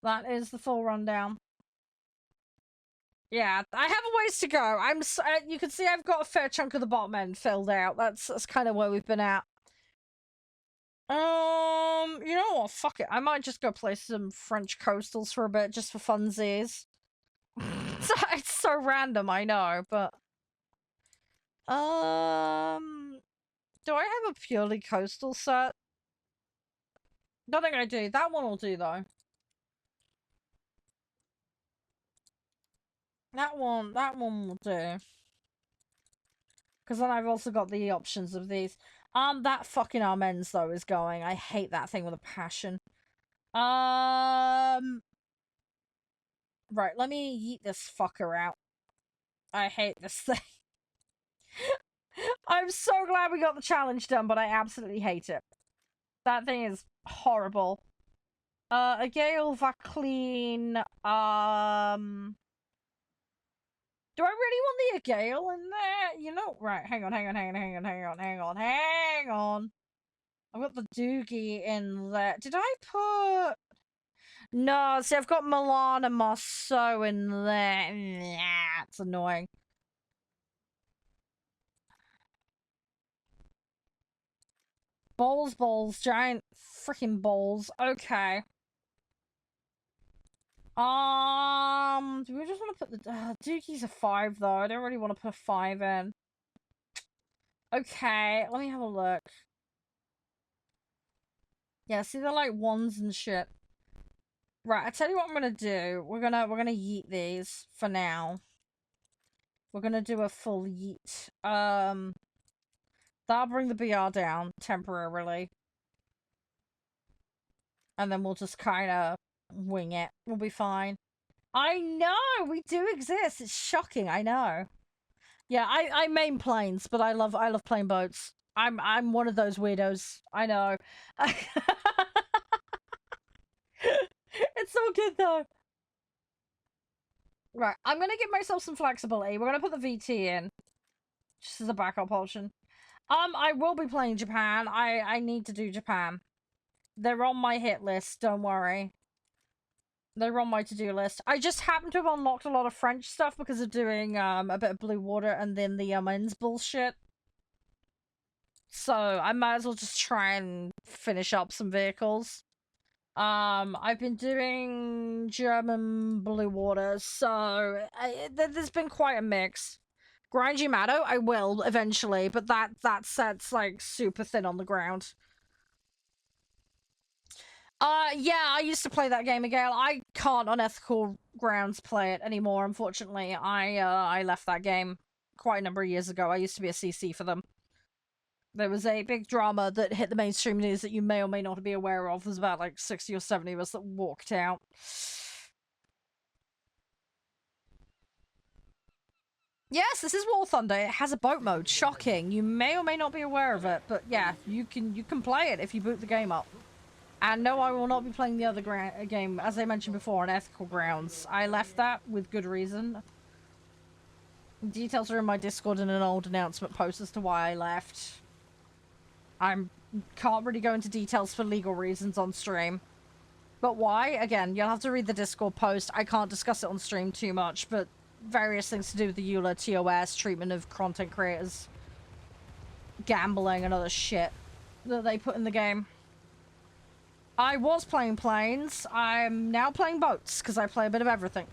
That is the full rundown. Yeah, I have a ways to go. You can see I've got a fair chunk of the bottom end filled out. That's kind of where we've been at. You know what? Fuck it. I might just go play some French coastals for a bit, just for funsies. It's so random, I know, but do I have a purely coastal set? Don't think I do. That one will do though. That one will do. Because then I've also got the options of these. That fucking Armen's though is going. I hate that thing with a passion. Right, let me yeet this fucker out. I hate this thing. I'm so glad we got the challenge done, but I absolutely hate it. That thing is horrible. A Gale Vaclean, do I really want the Gale in there? You know, right, hang on. I've got the Doogie in there. Did I put... No, see, I've got Milan and Marceau in there. Nah, it's annoying. Balls, giant freaking balls. Okay. Do we just want to put the Doogie's a 5 though? I don't really want to put a 5 in. Okay, let me have a look. Yeah, see they're like 1s and shit. Right, I tell you what I'm gonna do. We're gonna yeet these for now. We're gonna do a full yeet. That'll bring the BR down temporarily. And then we'll just kinda wing it. We'll be fine. I know! We do exist! It's shocking, I know. Yeah, I main planes, but I love playing boats. I'm one of those weirdos. I know. It's so good though. Right, I'm gonna give myself some flexibility. We're gonna put the VT in. Just as a backup option. I will be playing Japan. I need to do Japan. They're on my hit list, don't worry. They were on my to-do list. I just happened to have unlocked a lot of French stuff because of doing a bit of blue water and then the men's bullshit. So I might as well just try and finish up some vehicles. I've been doing German blue water, so there's been quite a mix. Grind Yamato, I will eventually, but that set's like super thin on the ground. Yeah, I used to play that game again. I can't on ethical grounds play it anymore, unfortunately. I left that game quite a number of years ago. I used to be a CC for them. There was a big drama that hit the mainstream news that you may or may not be aware of. There's about like 60 or 70 of us that walked out. Yes, this is warthunder. It has a boat mode. Shocking. You may or may not be aware of it, but yeah, you can play it if you boot the game up. And no, I will not be playing the other game, as I mentioned before, on ethical grounds. I left that with good reason. Details are in my Discord and an old announcement post as to why I left. I can't really go into details for legal reasons on stream. But why? Again, you'll have to read the Discord post. I can't discuss it on stream too much, but various things to do with the EULA, TOS, treatment of content creators, gambling and other shit that they put in the game. I was playing planes. I'm now playing boats, because I play a bit of everything.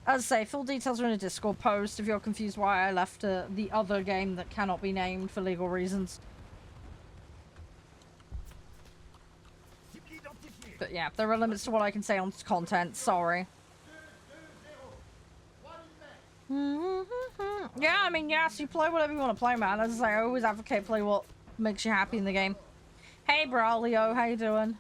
As I say, full details are in a Discord post if you're confused why I left the other game that cannot be named for legal reasons. But yeah, there are limits to what I can say on content, sorry. Yeah, I mean, yes, you play whatever you want to play, man. As I say, I always advocate play what makes you happy in the game. Hey, Braulio, how you doing?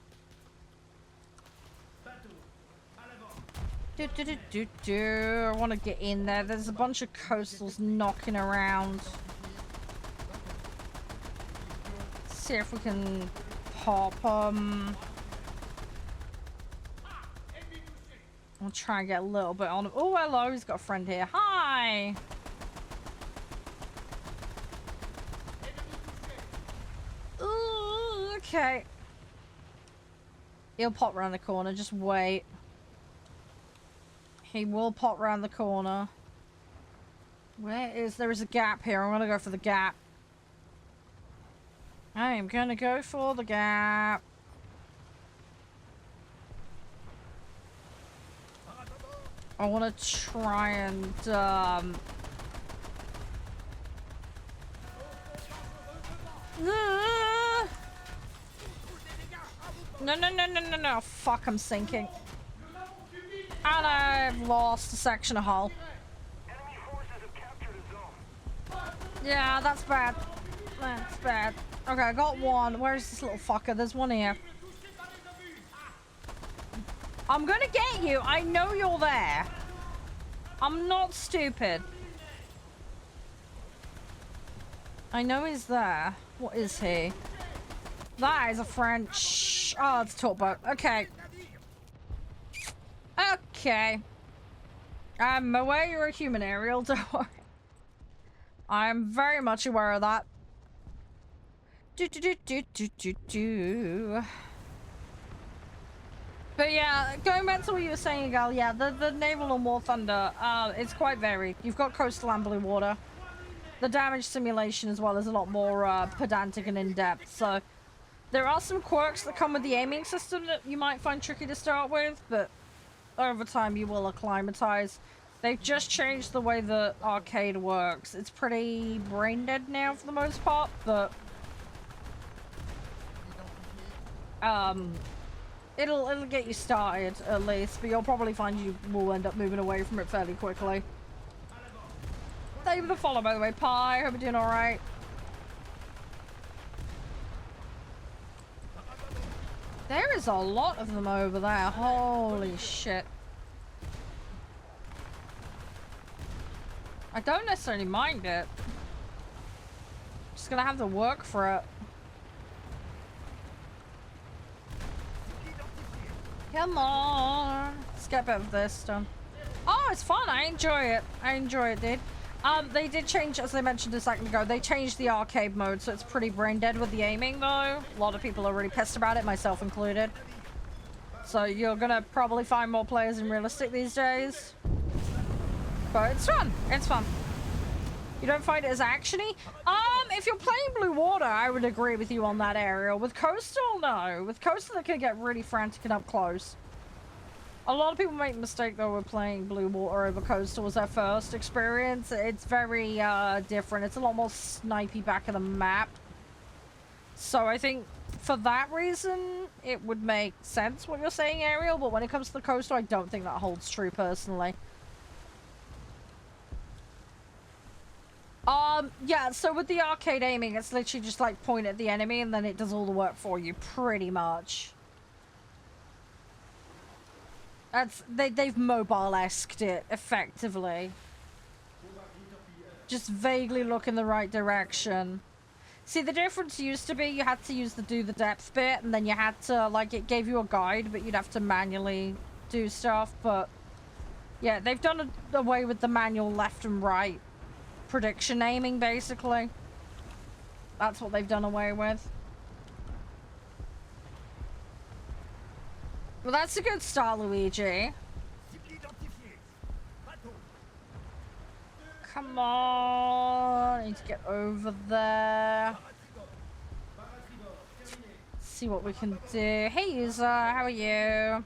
I want to get in there. There's a bunch of coastals knocking around. See if we can pop them. I'll try and get a little bit on him. Oh, hello, he's got a friend here. Hi! Ooh, okay. He'll pop around the corner, just wait. He will pop around the corner. There is a gap here. I'm gonna go for the gap. I am gonna go for the gap. I want to try and, No. Fuck, I'm sinking. And I've lost a section of hull. Enemy forces have captured a zone. Yeah, that's bad. That's bad. Okay, I got one. Where's this little fucker? There's one here. I'm gonna get you. I know you're there. I'm not stupid. I know he's there. What is he? That is a French... Oh, it's a tugboat. Okay. Okay. I'm aware you're a human, Ariel. Don't worry. I'm very much aware of that. But yeah, going back to what you were saying, Gal, yeah, the naval on War Thunder, it's quite varied. You've got coastal and blue water. The damage simulation as well is a lot more pedantic and in-depth, so there are some quirks that come with the aiming system that you might find tricky to start with, but over time you will acclimatize. They've just changed the way the arcade works. It's pretty brain dead now for the most part, but it'll get you started at least, but you'll probably find you will end up moving away from it fairly quickly. Thank you for the follow, by the way, Pi. Hope you're doing alright. There is a lot of them over there. Holy shit. I don't necessarily mind it. Just gonna have to work for it. Come on. Let's get a bit of this done. Oh, it's fun. I enjoy it. I enjoy it, dude. They did change, as I mentioned a second ago, they changed the arcade mode, so it's pretty brain dead with the aiming, though. A lot of people are really pissed about it, myself included. So you're gonna probably find more players in realistic these days. But it's fun. It's fun. You don't find it as actiony? If you're playing Blue Water, I would agree with you on that, Ariel. With Coastal, no. With Coastal, it can get really frantic and up close. A lot of people make the mistake, though, with playing Blue Water over Coastal as their first experience. It's very different. It's a lot more snipey back of the map. So I think for that reason, it would make sense what you're saying, Ariel. But when it comes to the Coastal, I don't think that holds true, personally. Yeah, so with the arcade aiming, it's literally just like point at the enemy and then it does all the work for you, pretty much. They've mobile-esqued it, effectively. Just vaguely look in the right direction. See, the difference used to be you had to use the do the depth bit and then you had to, like, it gave you a guide, but you'd have to manually do stuff, but... Yeah, they've done away with the manual left and right prediction aiming, basically. That's what they've done away with. Well, that's a good start, Luigi. Come on. I need to get over there. See what we can do. Hey, user. How are you?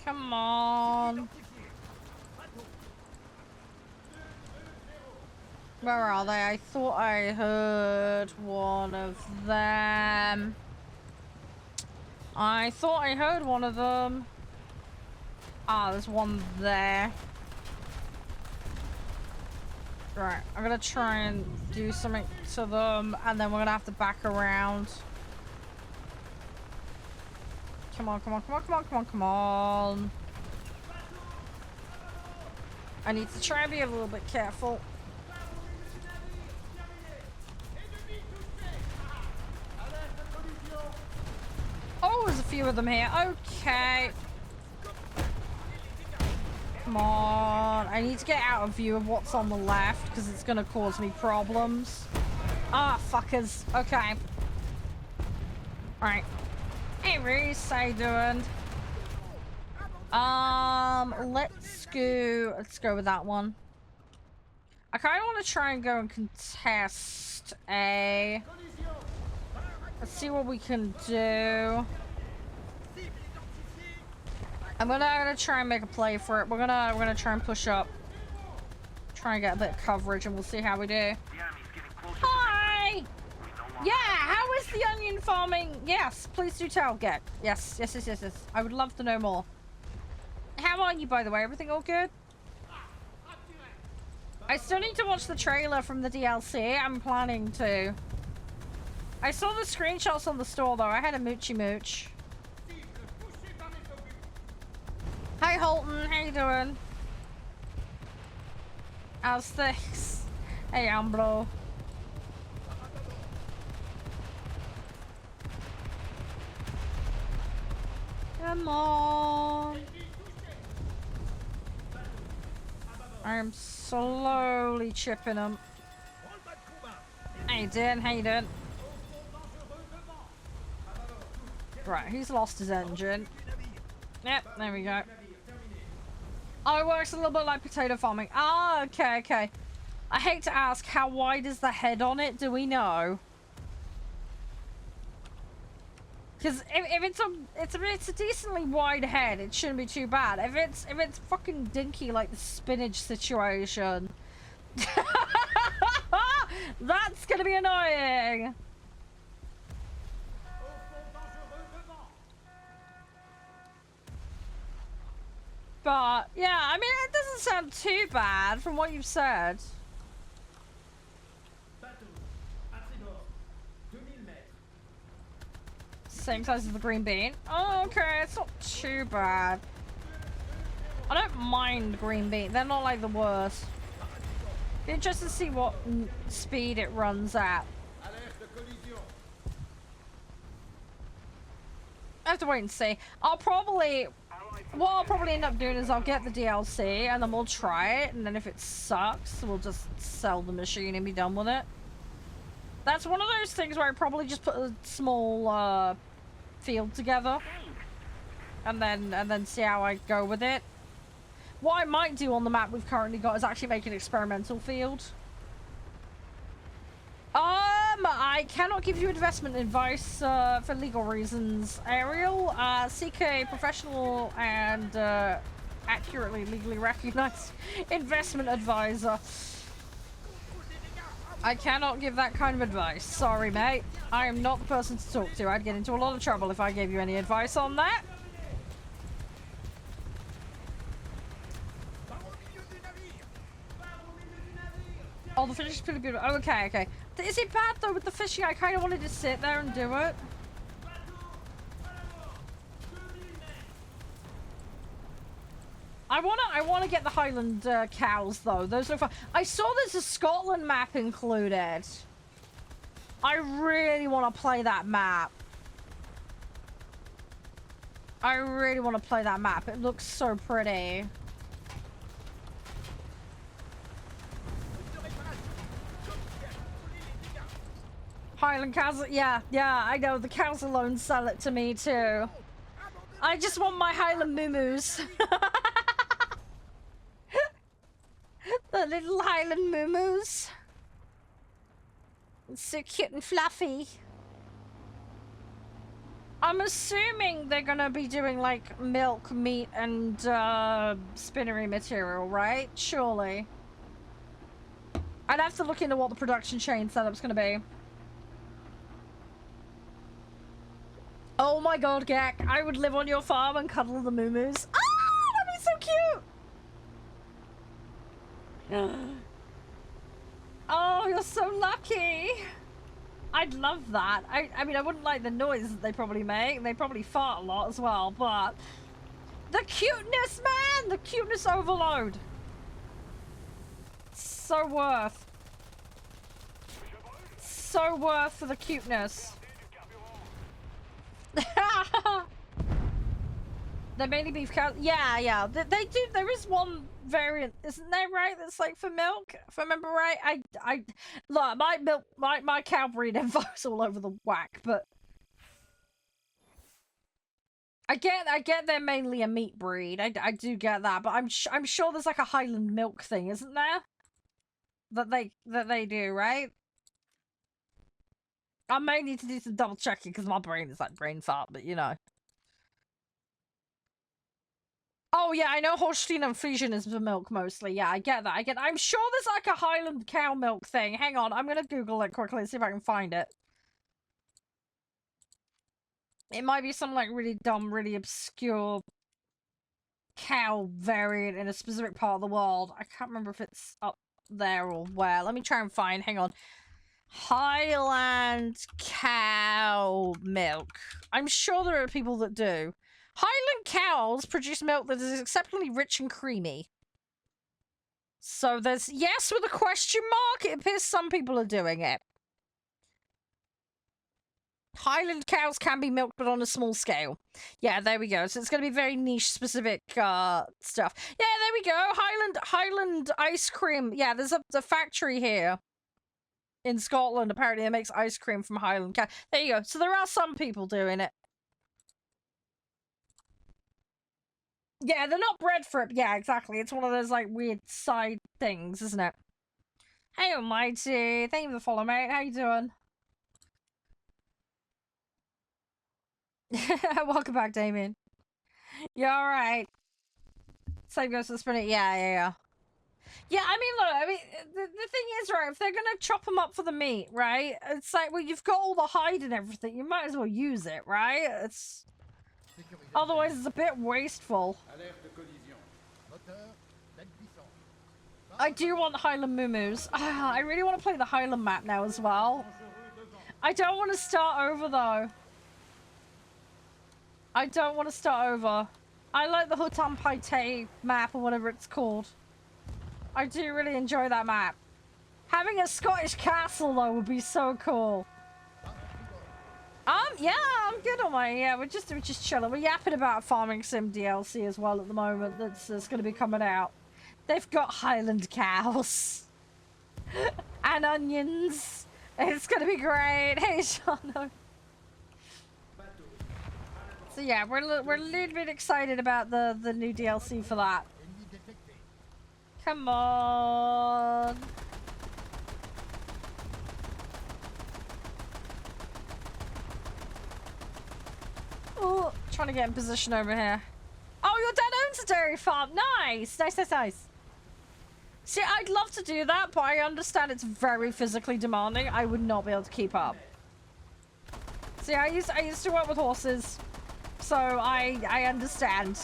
Come on. Where are they? I thought I heard one of them. I thought I heard one of them. Ah, there's one there. Right, I'm gonna try and do something to them, and then we're gonna have to back around. Come on, come on, come on, come on, come on, come on. I need to try and be a little bit careful. Oh, there's a few of them here. Okay. Come on. I need to get out of view of what's on the left because it's going to cause me problems. Ah, fuckers. Okay. Alright. Hey, Reese. How you doing? Let's go with that one. I kind of want to try and go and contest A. Let's see what we can do. I'm gonna try and make a play for it. We're gonna try and push up. Try and get a bit of coverage and we'll see how we do. Hi! Yeah, how is the onion farming? Yes, please do tell, Get. Yes. I would love to know more. How are you, by the way? Everything all good? I still need to watch the trailer from the DLC. I'm planning to. I saw the screenshots on the store, though. I had a moochy mooch. Hi, Holton. How you doing? How's things? Hey, Ambro. Come on. I'm slowly chipping them. How you doing? How you doing? Right, he's lost his engine. Yep, there we go. Oh, it works a little bit like potato farming. Ah, okay. I hate to ask, how wide is the head on it? Do we know? Because if it's a decently wide head, it shouldn't be too bad. If it's fucking dinky like the spinach situation, that's gonna be annoying. But yeah, I mean, it doesn't sound too bad from what you've said. Same size as the green bean. Oh, okay, it's not too bad. I don't mind green bean. They're not like the worst. Be interested to see what speed it runs at. I have to wait and see. I'll probably what I'll probably end up doing is I'll get the DLC and then we'll try it, and then if it sucks, we'll just sell the machine and be done with it. That's one of those things where I probably just put a small field together and then see how I go with it. What I might do on the map we've currently got is actually make an experimental field. I cannot give you investment advice for legal reasons, Ariel. Seek a professional and accurately legally recognized investment advisor. I cannot give that kind of advice. Sorry, mate. I am not the person to talk to. I'd get into a lot of trouble if I gave you any advice on that. Oh, the fish is pretty good. Oh, okay, okay. Is it bad though with the fishing? I kind of wanted to sit there and do it. I wanna get the Highland cows though. Those look fun. I saw there's a Scotland map included. I really want to play that map. I really want to play that map. It looks so pretty. Highland cows, yeah, I know. The cows alone sell it to me too. I just want my Highland moo-moos. The little Highland moo-moos. It's so cute and fluffy. I'm assuming they're gonna be doing like milk, meat, and spinnery material, right? Surely. I'd have to look into what the production chain setup's gonna be. Oh my god, Gak, I would live on your farm and cuddle the moo-moos. Ah, that'd be so cute! Oh, you're so lucky! I'd love that. I mean, I wouldn't like the noise that they probably make. They probably fart a lot as well, but... The cuteness, man! The cuteness overload! So worth. So worth for the cuteness. They're mainly beef cows. Yeah. They do. There is one variant, isn't there? Right? That's like for milk. If I remember right. I look. My cow breed info's all over the whack, but I get they're mainly a meat breed. I do get that, but I'm sure there's like a Highland milk thing, isn't there? That they do, right? I may need to do some double checking because my brain is like brain fart, but you know. Oh yeah, I know Holstein and Friesian is for milk mostly. Yeah, I get that. I'm sure there's like a Highland cow milk thing. Hang on, I'm gonna Google it quickly and see if I can find it. It might be some like really dumb, really obscure cow variant in a specific part of the world. I can't remember if it's up there or where. Let me try and find. Hang on. Highland cow milk. I'm sure there are people that do. Highland cows produce milk that is exceptionally rich and creamy. So there's yes with a question mark. It appears some people are doing it. Highland cows can be milked, but on a small scale. Yeah, there we go. So it's going to be very niche specific stuff. Yeah, there we go. Highland ice cream. Yeah, there's a factory here in Scotland, apparently, that makes ice cream from Highland cow. There you go. So there are some people doing it. Yeah, they're not bred for it. Yeah, exactly. It's one of those, like, weird side things, isn't it? Hey, Almighty. Thank you for the follow, mate. How you doing? Welcome back, Damien. You alright? Same goes to the spinner. Yeah. Yeah, I mean, look, the thing is, right, if they're gonna chop them up for the meat, right, it's like, well, you've got all the hide and everything, you might as well use it, right? It's... Otherwise, it's a bit wasteful. I do want Highland moo-moos. I really want to play the Highland map now as well. I don't want to start over, though. I don't want to start over. I like the Hutan Paite map, or whatever it's called. I do really enjoy that map. Having a Scottish castle, though, would be so cool. Yeah, I'm good on my. Yeah, we're just chilling. We're yapping about Farming Sim DLC as well at the moment. That's going to be coming out. They've got Highland cows and onions. It's going to be great. Hey, Shano. So yeah, we're a little bit excited about the new DLC for that. Come on. Oh, trying to get in position over here. Oh, your dad owns a dairy farm. Nice. Nice, nice, nice. See, I'd love to do that, but I understand it's very physically demanding. I would not be able to keep up. See, I used to work with horses, so I understand.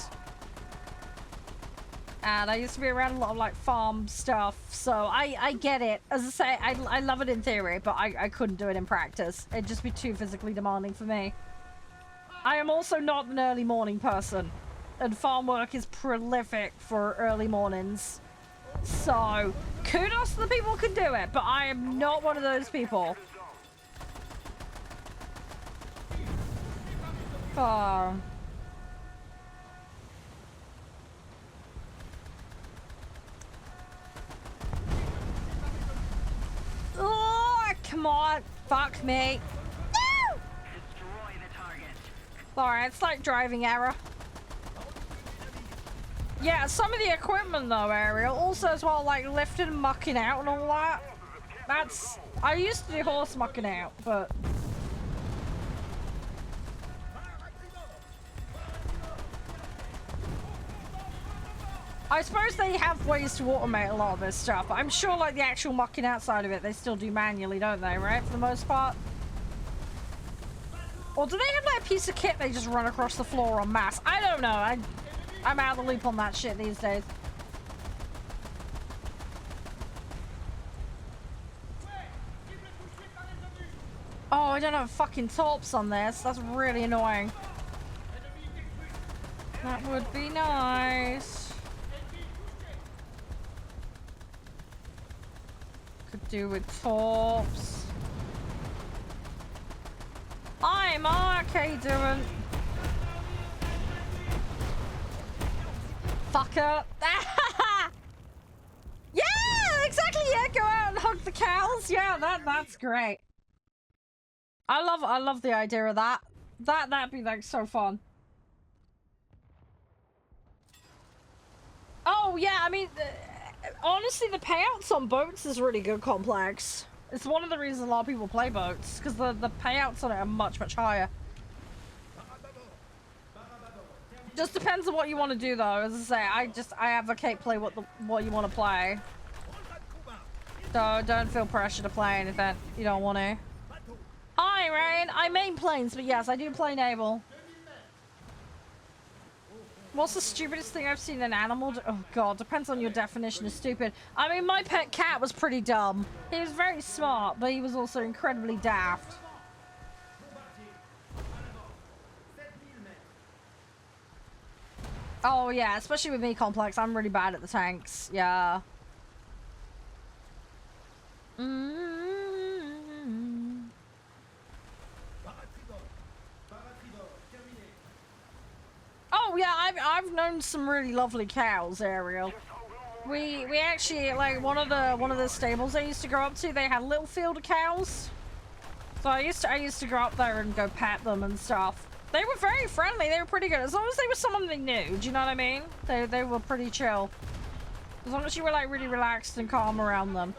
And I used to be around a lot of like farm stuff, so I get it. As I say, I love it in theory, but I couldn't do it in practice. It'd just be too physically demanding for me. I am also not an early morning person, and farm work is prolific for early mornings. So, kudos to the people who can do it, but I am not one of those people. Oh. Oh, come on. Fuck me. No! Destroy the target. Alright, it's like driving error. Yeah, some of the equipment though, Ariel, also as well, like lifting and mucking out and all that. That's... I used to do horse mucking out, but... I suppose they have ways to automate a lot of this stuff, but I'm sure like the actual mucking outside of it, they still do manually, don't they, right? For the most part. Or do they have like a piece of kit they just run across the floor en masse? I don't know. I'm out of the loop on that shit these days. Oh, I don't have fucking torps on this. That's really annoying. That would be nice. Could do with torps. Hi, Mark. How you doing? Fucker. Yeah, exactly. Yeah, go out and hug the cows. Yeah, that's great. I love the idea of that. That'd be like so fun. Oh yeah, I mean, honestly, the payouts on boats is really good. Complex. It's one of the reasons a lot of people play boats because the payouts on it are much higher. Just depends on what you want to do, though. As I say, I advocate play what you want to play. So don't feel pressure to play anything you don't want to. Hi, Rain. I main planes, but yes, I do play naval. What's the stupidest thing I've seen an animal do? Oh god, depends on your definition of stupid. I mean, my pet cat was pretty dumb. He was very smart, but he was also incredibly daft. Oh yeah, especially with me, Complex. I'm really bad at the tanks. Yeah. Oh yeah, I've known some really lovely cows, Ariel. We actually, like, one of the stables I used to go up to, they had a little field of cows. So I used to go up there and go pet them and stuff. They were very friendly. They were pretty good. As long as they were someone they knew, do you know what I mean? They were pretty chill. As long as you were like really relaxed and calm around them.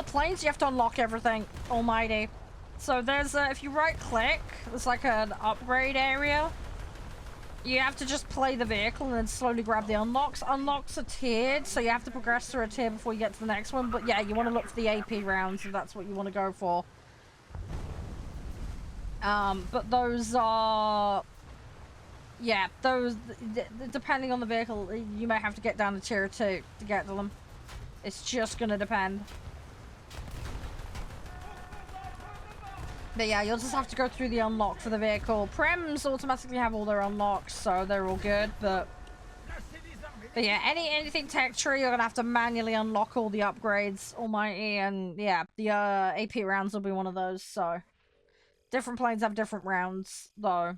Planes, you have to unlock everything. Almighty. So there's if you right click, there's like an upgrade area. You have to just play the vehicle and then slowly grab the unlocks. Unlocks are tiered, so you have to progress through a tier before you get to the next one. But yeah, you want to look for the AP rounds if that's what you want to go for. But those are... Yeah, those... Depending on the vehicle, you may have to get down to tier 2 to get to them. It's just gonna depend. But yeah, you'll just have to go through the unlock for the vehicle. Prems automatically have all their unlocks, so they're all good, but yeah, anything tech tree, you're gonna have to manually unlock all the upgrades, almighty, and yeah, the AP rounds will be one of those, so Different planes have different rounds, though.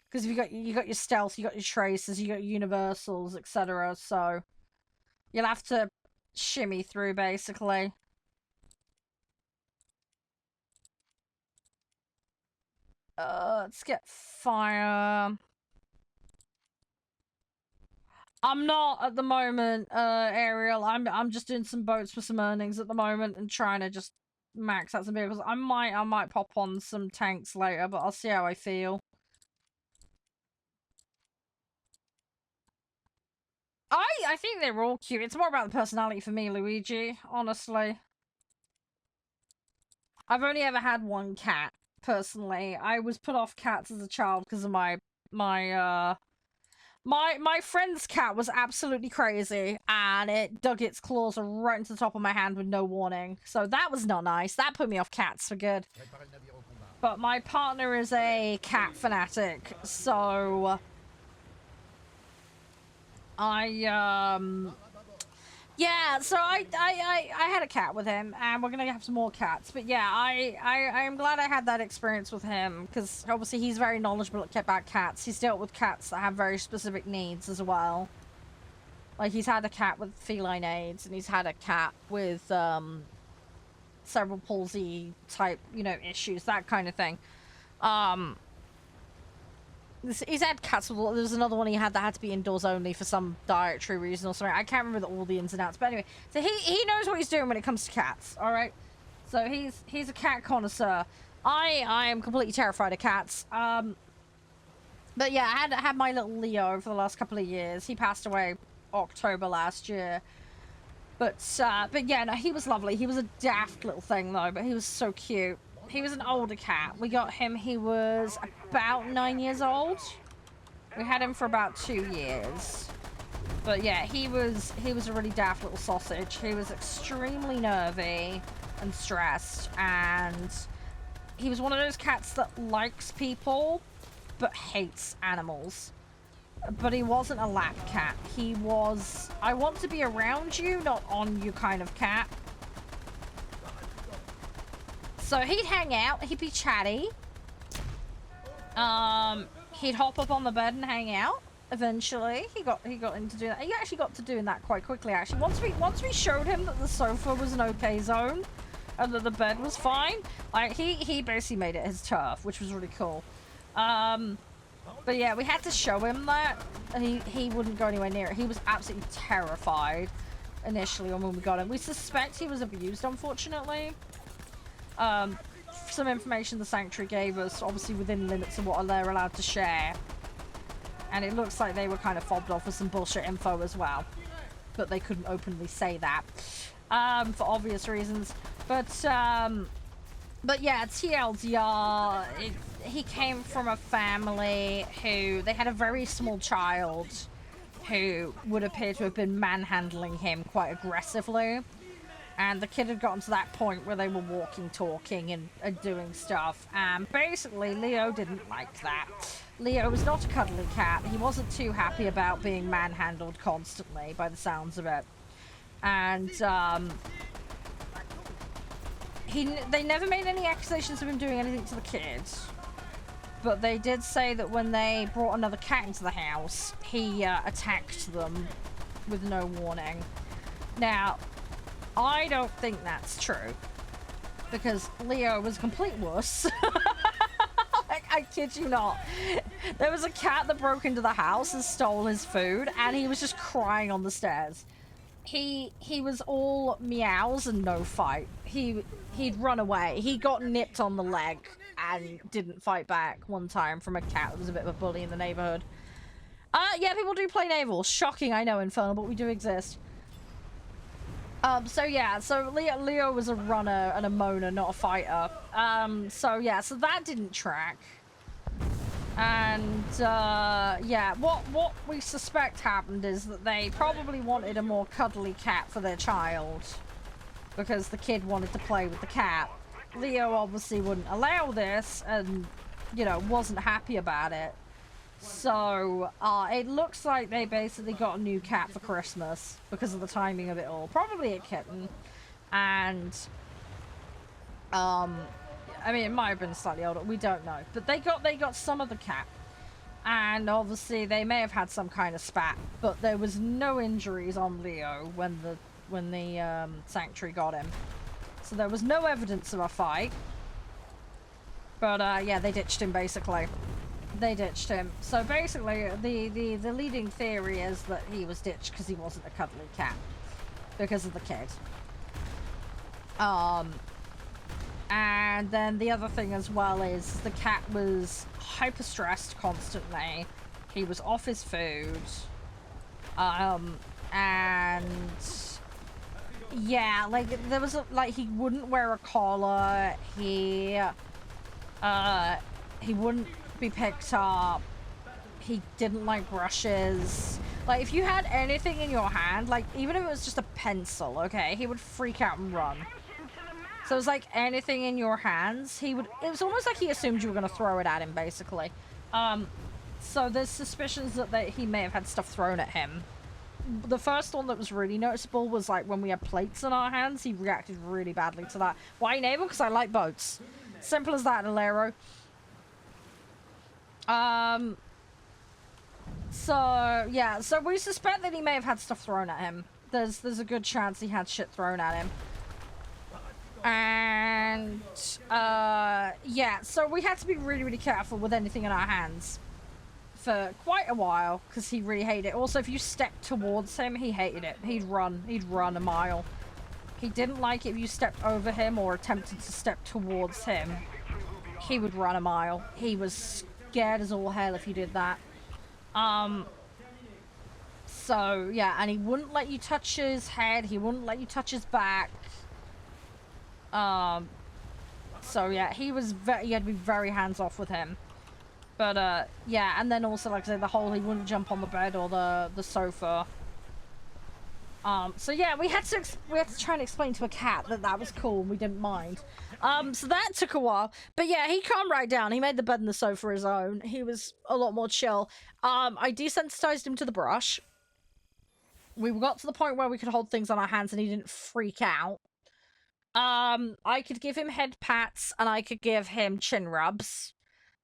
Because you got your stealth, you got your traces, you got your universals, etc. So you'll have to shimmy through, basically. Let's get fire. I'm not at the moment, Ariel. I'm just doing some boats for some earnings at the moment and trying to just max out some vehicles. I might pop on some tanks later, but I'll see how I feel. I think they're all cute. It's more about the personality for me, Luigi, honestly. I've only ever had one cat, personally. I was put off cats as a child because of my friend's cat was absolutely crazy, and it dug its claws right into the top of my hand with no warning. So that was not nice. That put me off cats for good. But my partner is a cat fanatic, so yeah, so I had a cat with him, and we're gonna have some more cats. But yeah, I am glad I had that experience with him, because obviously he's very knowledgeable about cats. He's dealt with cats that have very specific needs as well. Like, he's had a cat with feline aids, and he's had a cat with cerebral palsy type, you know, issues, that kind of thing. He's had cats with, there's another one he had that had to be indoors only for some dietary reason or something. I can't remember all the ins and outs, but anyway, so he knows what he's doing when it comes to cats, all right? So he's a cat connoisseur. I am completely terrified of cats. But yeah, I had my little Leo for the last couple of years. He passed away October last year. But yeah, no, he was lovely. He was a daft little thing though, but he was so cute. He was an older cat. We got him, he was about 9 years old. We had him for about 2 years. But yeah, he was a really daft little sausage. He was extremely nervy and stressed, and he was one of those cats that likes people but hates animals. But he wasn't a lap cat. He was, I want to be around you, not on you kind of cat. So he'd hang out, he'd be chatty. He'd hop up on the bed and hang out. Eventually, he got into doing that. He actually got to doing that quite quickly. Actually, once we showed him that the sofa was an okay zone, and that the bed was fine, like he basically made it his turf, which was really cool. But yeah, we had to show him that, and he wouldn't go anywhere near it. He was absolutely terrified initially when we got him. We suspect he was abused, unfortunately. Some information the Sanctuary gave us, obviously within limits of what they're allowed to share. And it looks like they were kind of fobbed off with some bullshit info as well. But they couldn't openly say that, for obvious reasons. But yeah, TLDR, he came from a family who, they had a very small child who would appear to have been manhandling him quite aggressively. And the kid had gotten to that point where they were walking, talking, and doing stuff. And basically, Leo didn't like that. Leo was not a cuddly cat. He wasn't too happy about being manhandled constantly, by the sounds of it. And, they never made any accusations of him doing anything to the kids. But they did say that when they brought another cat into the house, he attacked them with no warning. Now, I don't think that's true, because Leo was a complete wuss. I kid you not. There was a cat that broke into the house and stole his food, and he was just crying on the stairs. He was all meows and no fight. He'd run away. He got nipped on the leg and didn't fight back one time from a cat that was a bit of a bully in the neighborhood. Yeah, people do play naval. Shocking, I know, Infernal, but we do exist. So yeah, so Leo was a runner and a moaner, not a fighter. So yeah, so that didn't track. And, yeah, what we suspect happened is that they probably wanted a more cuddly cat for their child, because the kid wanted to play with the cat. Leo obviously wouldn't allow this, and, you know, wasn't happy about it. So, it looks like they basically got a new cat for Christmas because of the timing of it all. Probably a kitten. And, I mean, it might have been slightly older. We don't know. But they got some of the cat. And obviously they may have had some kind of spat, but there was no injuries on Leo when the sanctuary got him. So there was no evidence of a fight. But yeah, they ditched him basically. They ditched him. So basically the leading theory is that he was ditched because he wasn't a cuddly cat. Because of the kid. And then the other thing as well is the cat was hyper stressed constantly. He was off his food. And yeah, like there was like he wouldn't wear a collar. He wouldn't be picked up. He didn't like brushes. Like if you had anything in your hand, like even if it was just a pencil, okay, he would freak out and run. So it was like anything in your hands, it was almost like he assumed you were going to throw it at him, basically. So there's suspicions that he may have had stuff thrown at him. The first one that was really noticeable was like when we had plates in our hands, he reacted really badly to that. Why enable? Because I like boats. Simple as that, Alero. So yeah, so we suspect that he may have had stuff thrown at him. There's a good chance he had shit thrown at him. And yeah, so we had to be really, really careful with anything in our hands for quite a while because he really hated it. Also, if you stepped towards him, he hated it. He'd run a mile. He didn't like it if you stepped over him or attempted to step towards him. He would run a mile. He was scared as all hell if you did that. So yeah, and he wouldn't let you touch his head. He wouldn't let you touch his back. So yeah, you had to be very hands-off with him. But yeah, and then also, like I said, he wouldn't jump on the bed or the sofa. So yeah, we had to try and explain to a cat that was cool and we didn't mind. So that took a while. But yeah, he calmed right down. He made the bed and the sofa his own. He was a lot more chill. I desensitized him to the brush. We got to the point where we could hold things on our hands and he didn't freak out. I could give him head pats and I could give him chin rubs.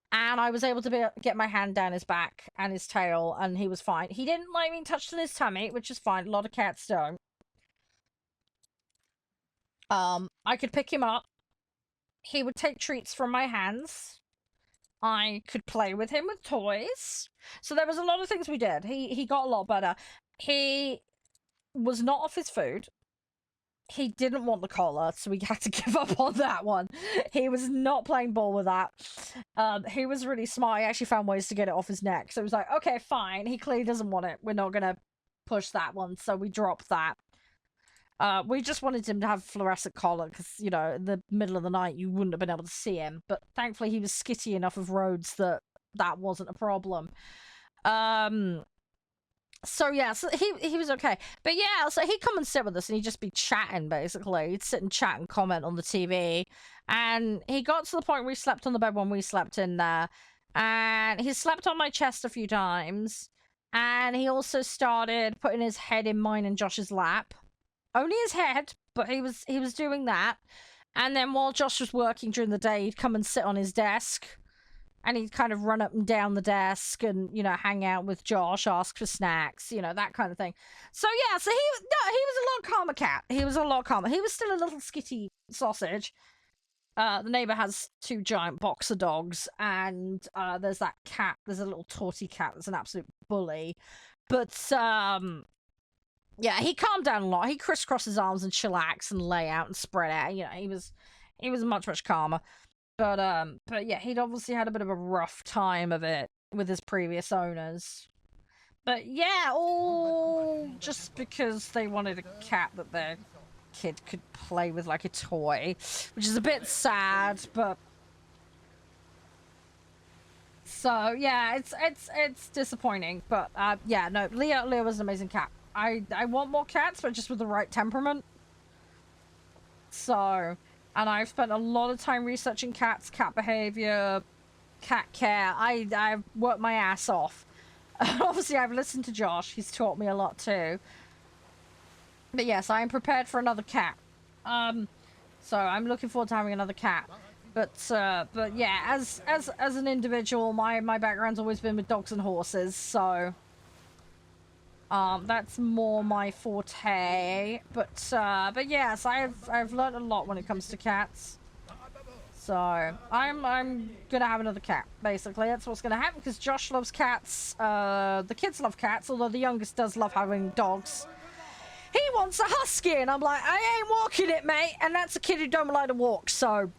And I was able to get my hand down his back and his tail, and he was fine. He didn't like being touched on his tummy, which is fine. A lot of cats don't. I could pick him up. He would take treats from my hands. I could play with him with toys. So there was a lot of things we did. He got a lot better. He was not off his food. He didn't want the collar, so we had to give up on that one. He was not playing ball with that. He was really smart. He actually found ways to get it off his neck. So it was like, okay, fine. He clearly doesn't want it. We're not going to push that one. So we dropped that. We just wanted him to have a fluorescent collar because, you know, in the middle of the night, you wouldn't have been able to see him. But thankfully, he was skitty enough of roads that wasn't a problem. So yeah, so he was okay. But yeah, so he'd come and sit with us and he'd just be chatting, basically. He'd sit and chat and comment on the TV. And he got to the point where he slept on the bed when we slept in there. And he slept on my chest a few times. And he also started putting his head in mine and Josh's lap. Only his head, but he was doing that. And then while Josh was working during the day, he'd come and sit on his desk. And he'd kind of run up and down the desk and, you know, hang out with Josh, ask for snacks, you know, that kind of thing. So, yeah, so he was a lot calmer cat. He was a lot calmer. He was still a little skitty sausage. The neighbor has 2 giant boxer dogs, and there's that cat. There's a little torty cat that's an absolute bully. But, yeah, he calmed down a lot. He crisscrossed his arms and chillax and lay out and spread out. You know, he was much, much calmer. But yeah, he'd obviously had a bit of a rough time of it with his previous owners. But yeah, all just because they wanted a cat that their kid could play with like a toy, which is a bit sad, but so yeah, it's disappointing. But yeah, no, Leo was an amazing cat. I want more cats, but just with the right temperament. So. And I've spent a lot of time researching cats, cat behavior, cat care. I've worked my ass off. Obviously, I've listened to Josh. He's taught me a lot too. But yes, I am prepared for another cat. So I'm looking forward to having another cat. But yeah, as an individual, my background's always been with dogs and horses, so that's more my forte. But yes, I've learned a lot when it comes to cats. So I'm gonna have another cat. Basically, that's what's gonna happen because Josh loves cats. The kids love cats, although the youngest does love having dogs. He wants a husky, and I'm like, I ain't walking it, mate. And that's a kid who don't like to walk, so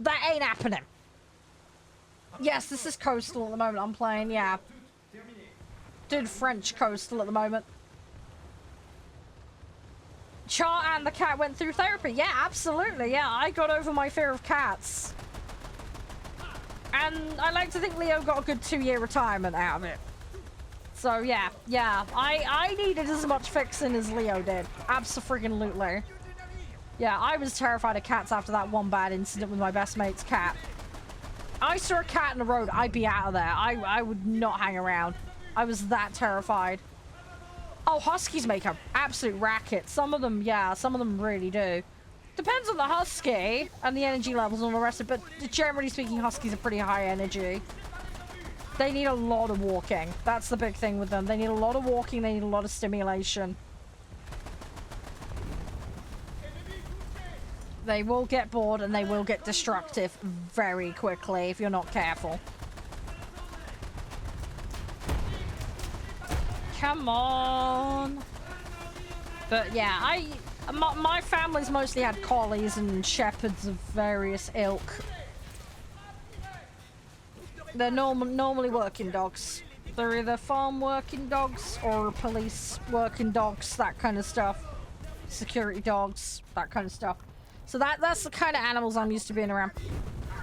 that ain't happening. Yes, this is coastal at the moment. I'm playing, yeah. Did French coastal at the moment. Char and the cat went through therapy. Yeah, absolutely. Yeah, I got over my fear of cats. And I like to think Leo got a good 2-year retirement out of it. So yeah, I needed as much fixing as Leo did. Abso-freaking-lutely. Yeah, I was terrified of cats after that one bad incident with my best mate's cat. I saw a cat in the road, I'd be out of there. I would not hang around. I was that terrified. Oh, huskies make an absolute racket. Some of them, yeah, some of them really do. Depends on the husky and the energy levels and all the rest of it, but generally speaking, huskies are pretty high energy. They need a lot of walking. That's the big thing with them. They need a lot of walking, they need a lot of stimulation. They will get bored and they will get destructive very quickly if you're not careful. Come on. But yeah, my family's mostly had collies and shepherds of various ilk. They're normally working dogs. They're either farm working dogs or police working dogs, that kind of stuff. Security dogs, that kind of stuff. So that's the kind of animals I'm used to being around.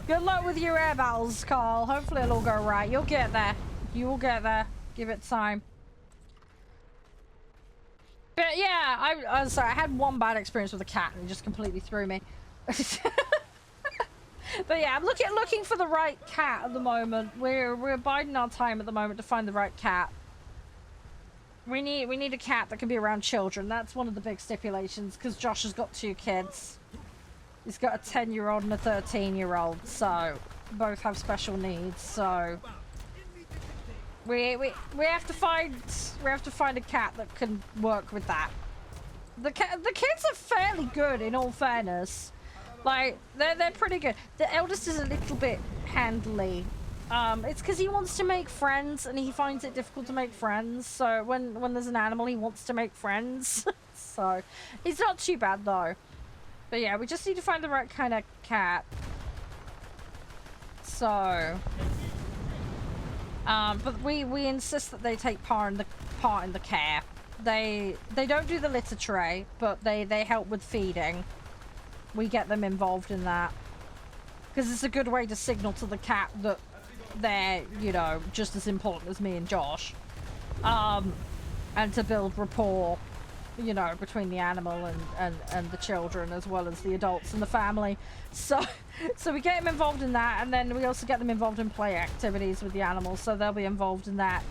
Good luck with your air battles, Carl. Hopefully it'll all go right. You'll get there. You will get there. Give it time. But yeah, I'm sorry. I had one bad experience with a cat and it just completely threw me. But yeah, I'm looking for the right cat at the moment. We're biding our time at the moment to find the right cat. We need a cat that can be around children. That's one of the big stipulations because Josh has got 2 kids. He's got a 10-year-old and a 13-year-old, so both have special needs. So we have to find a cat that can work with that. The kids are fairly good, in all fairness. Like they're pretty good. The eldest is a little bit handly. It's because he wants to make friends and he finds it difficult to make friends. So when there's an animal, he wants to make friends. So he's not too bad though. But yeah, we just need to find the right kind of cat. So, but we insist that they take part in the care. They don't do the litter tray, but they help with feeding. We get them involved in that because it's a good way to signal to the cat that they're, you know, just as important as me and Josh, and to build rapport, you know, between the animal and the children as well as the adults and the family. So we get them involved in that, and then we also get them involved in play activities with the animals, so they'll be involved in that.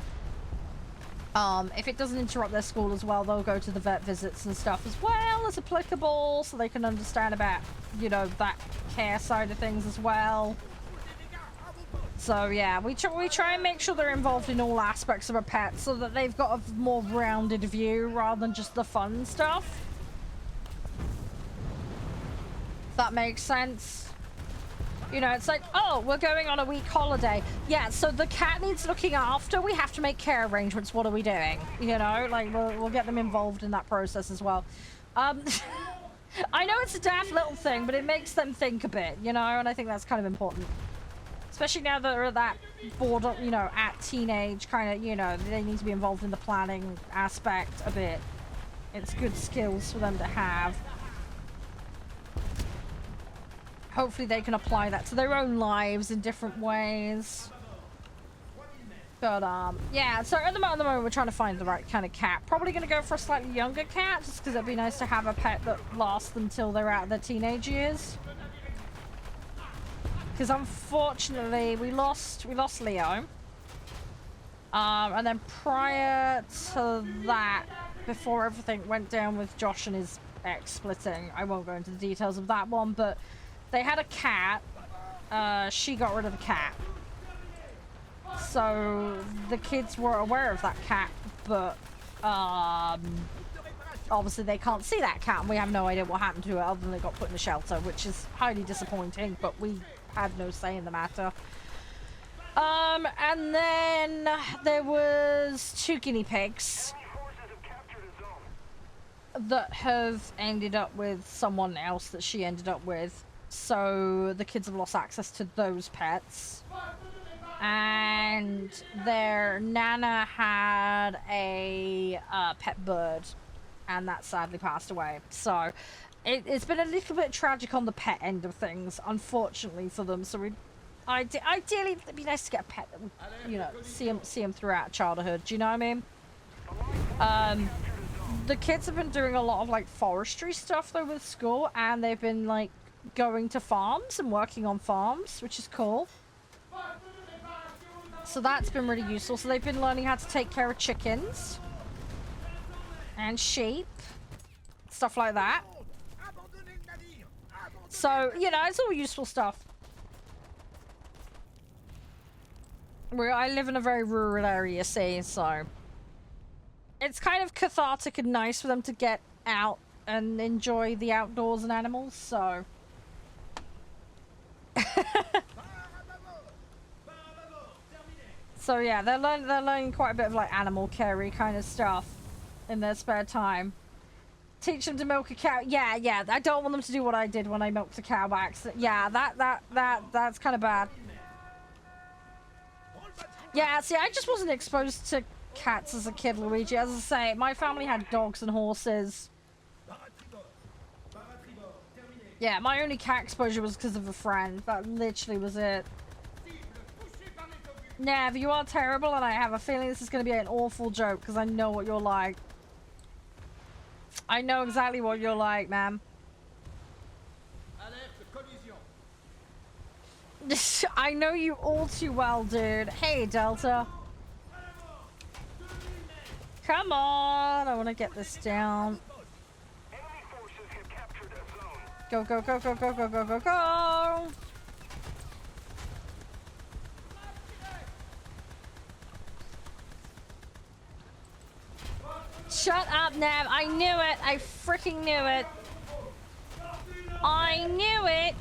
If it doesn't interrupt their school as well, they'll go to the vet visits and stuff as well as applicable, so they can understand about, you know, that care side of things as well. So yeah, we try and make sure they're involved in all aspects of a pet so that they've got a more rounded view rather than just the fun stuff. If that makes sense. You know, it's like, oh, we're going on a week holiday. Yeah, so the cat needs looking after. We have to make care arrangements. What are we doing? You know, like we'll get them involved in that process as well. I know it's a daft little thing, but it makes them think a bit, you know, and I think that's kind of important. Especially now that they're at that border, you know, at teenage kind of, you know, they need to be involved in the planning aspect a bit. It's good skills for them to have. Hopefully they can apply that to their own lives in different ways. But, yeah, so at the moment we're trying to find the right kind of cat. Probably going to go for a slightly younger cat, just because it'd be nice to have a pet that lasts them till they're out of their teenage years. Because unfortunately we lost Leo. And then prior to that, before everything went down with Josh and his ex splitting, I won't go into the details of that one, but they had a cat she got rid of the cat. So the kids were aware of that cat, but obviously they can't see that cat, and we have no idea what happened to it other than it got put in a shelter, which is highly disappointing, but we had no say in the matter. And then there was 2 guinea pigs that have ended up with someone else that she ended up with. So the kids have lost access to those pets. And their nana had a pet bird, and that sadly passed away. So it's been a little bit tragic on the pet end of things, unfortunately for them. So ideally, it'd be nice to get a pet that would, you know, see them throughout childhood. Do you know what I mean? The kids have been doing a lot of like forestry stuff though with school, and they've been like going to farms and working on farms, which is cool. So that's been really useful. So they've been learning how to take care of chickens and sheep, stuff like that. So, you know, it's all useful stuff. I live in a very rural area, see, so it's kind of cathartic and nice for them to get out and enjoy the outdoors and animals, so so yeah, they're learning quite a bit of like animal care-y kind of stuff in their spare time. Teach them to milk a cow. Yeah, I don't want them to do what I did when I milked a cow by accident. Yeah, that's kind of bad. Yeah, see, I just wasn't exposed to cats as a kid, Luigi. As I say, my family had dogs and horses. Yeah, my only cat exposure was because of a friend. That literally was it. Nav, you are terrible, and I have a feeling this is going to be an awful joke, because I know what you're like. I know exactly what you're like, ma'am. I know you all too well, dude. Hey, Delta. Come on, I want to get this down. Go, go, go, go, go, go, go, go, go. Shut up, Nav. I knew it. I freaking knew it. I knew it.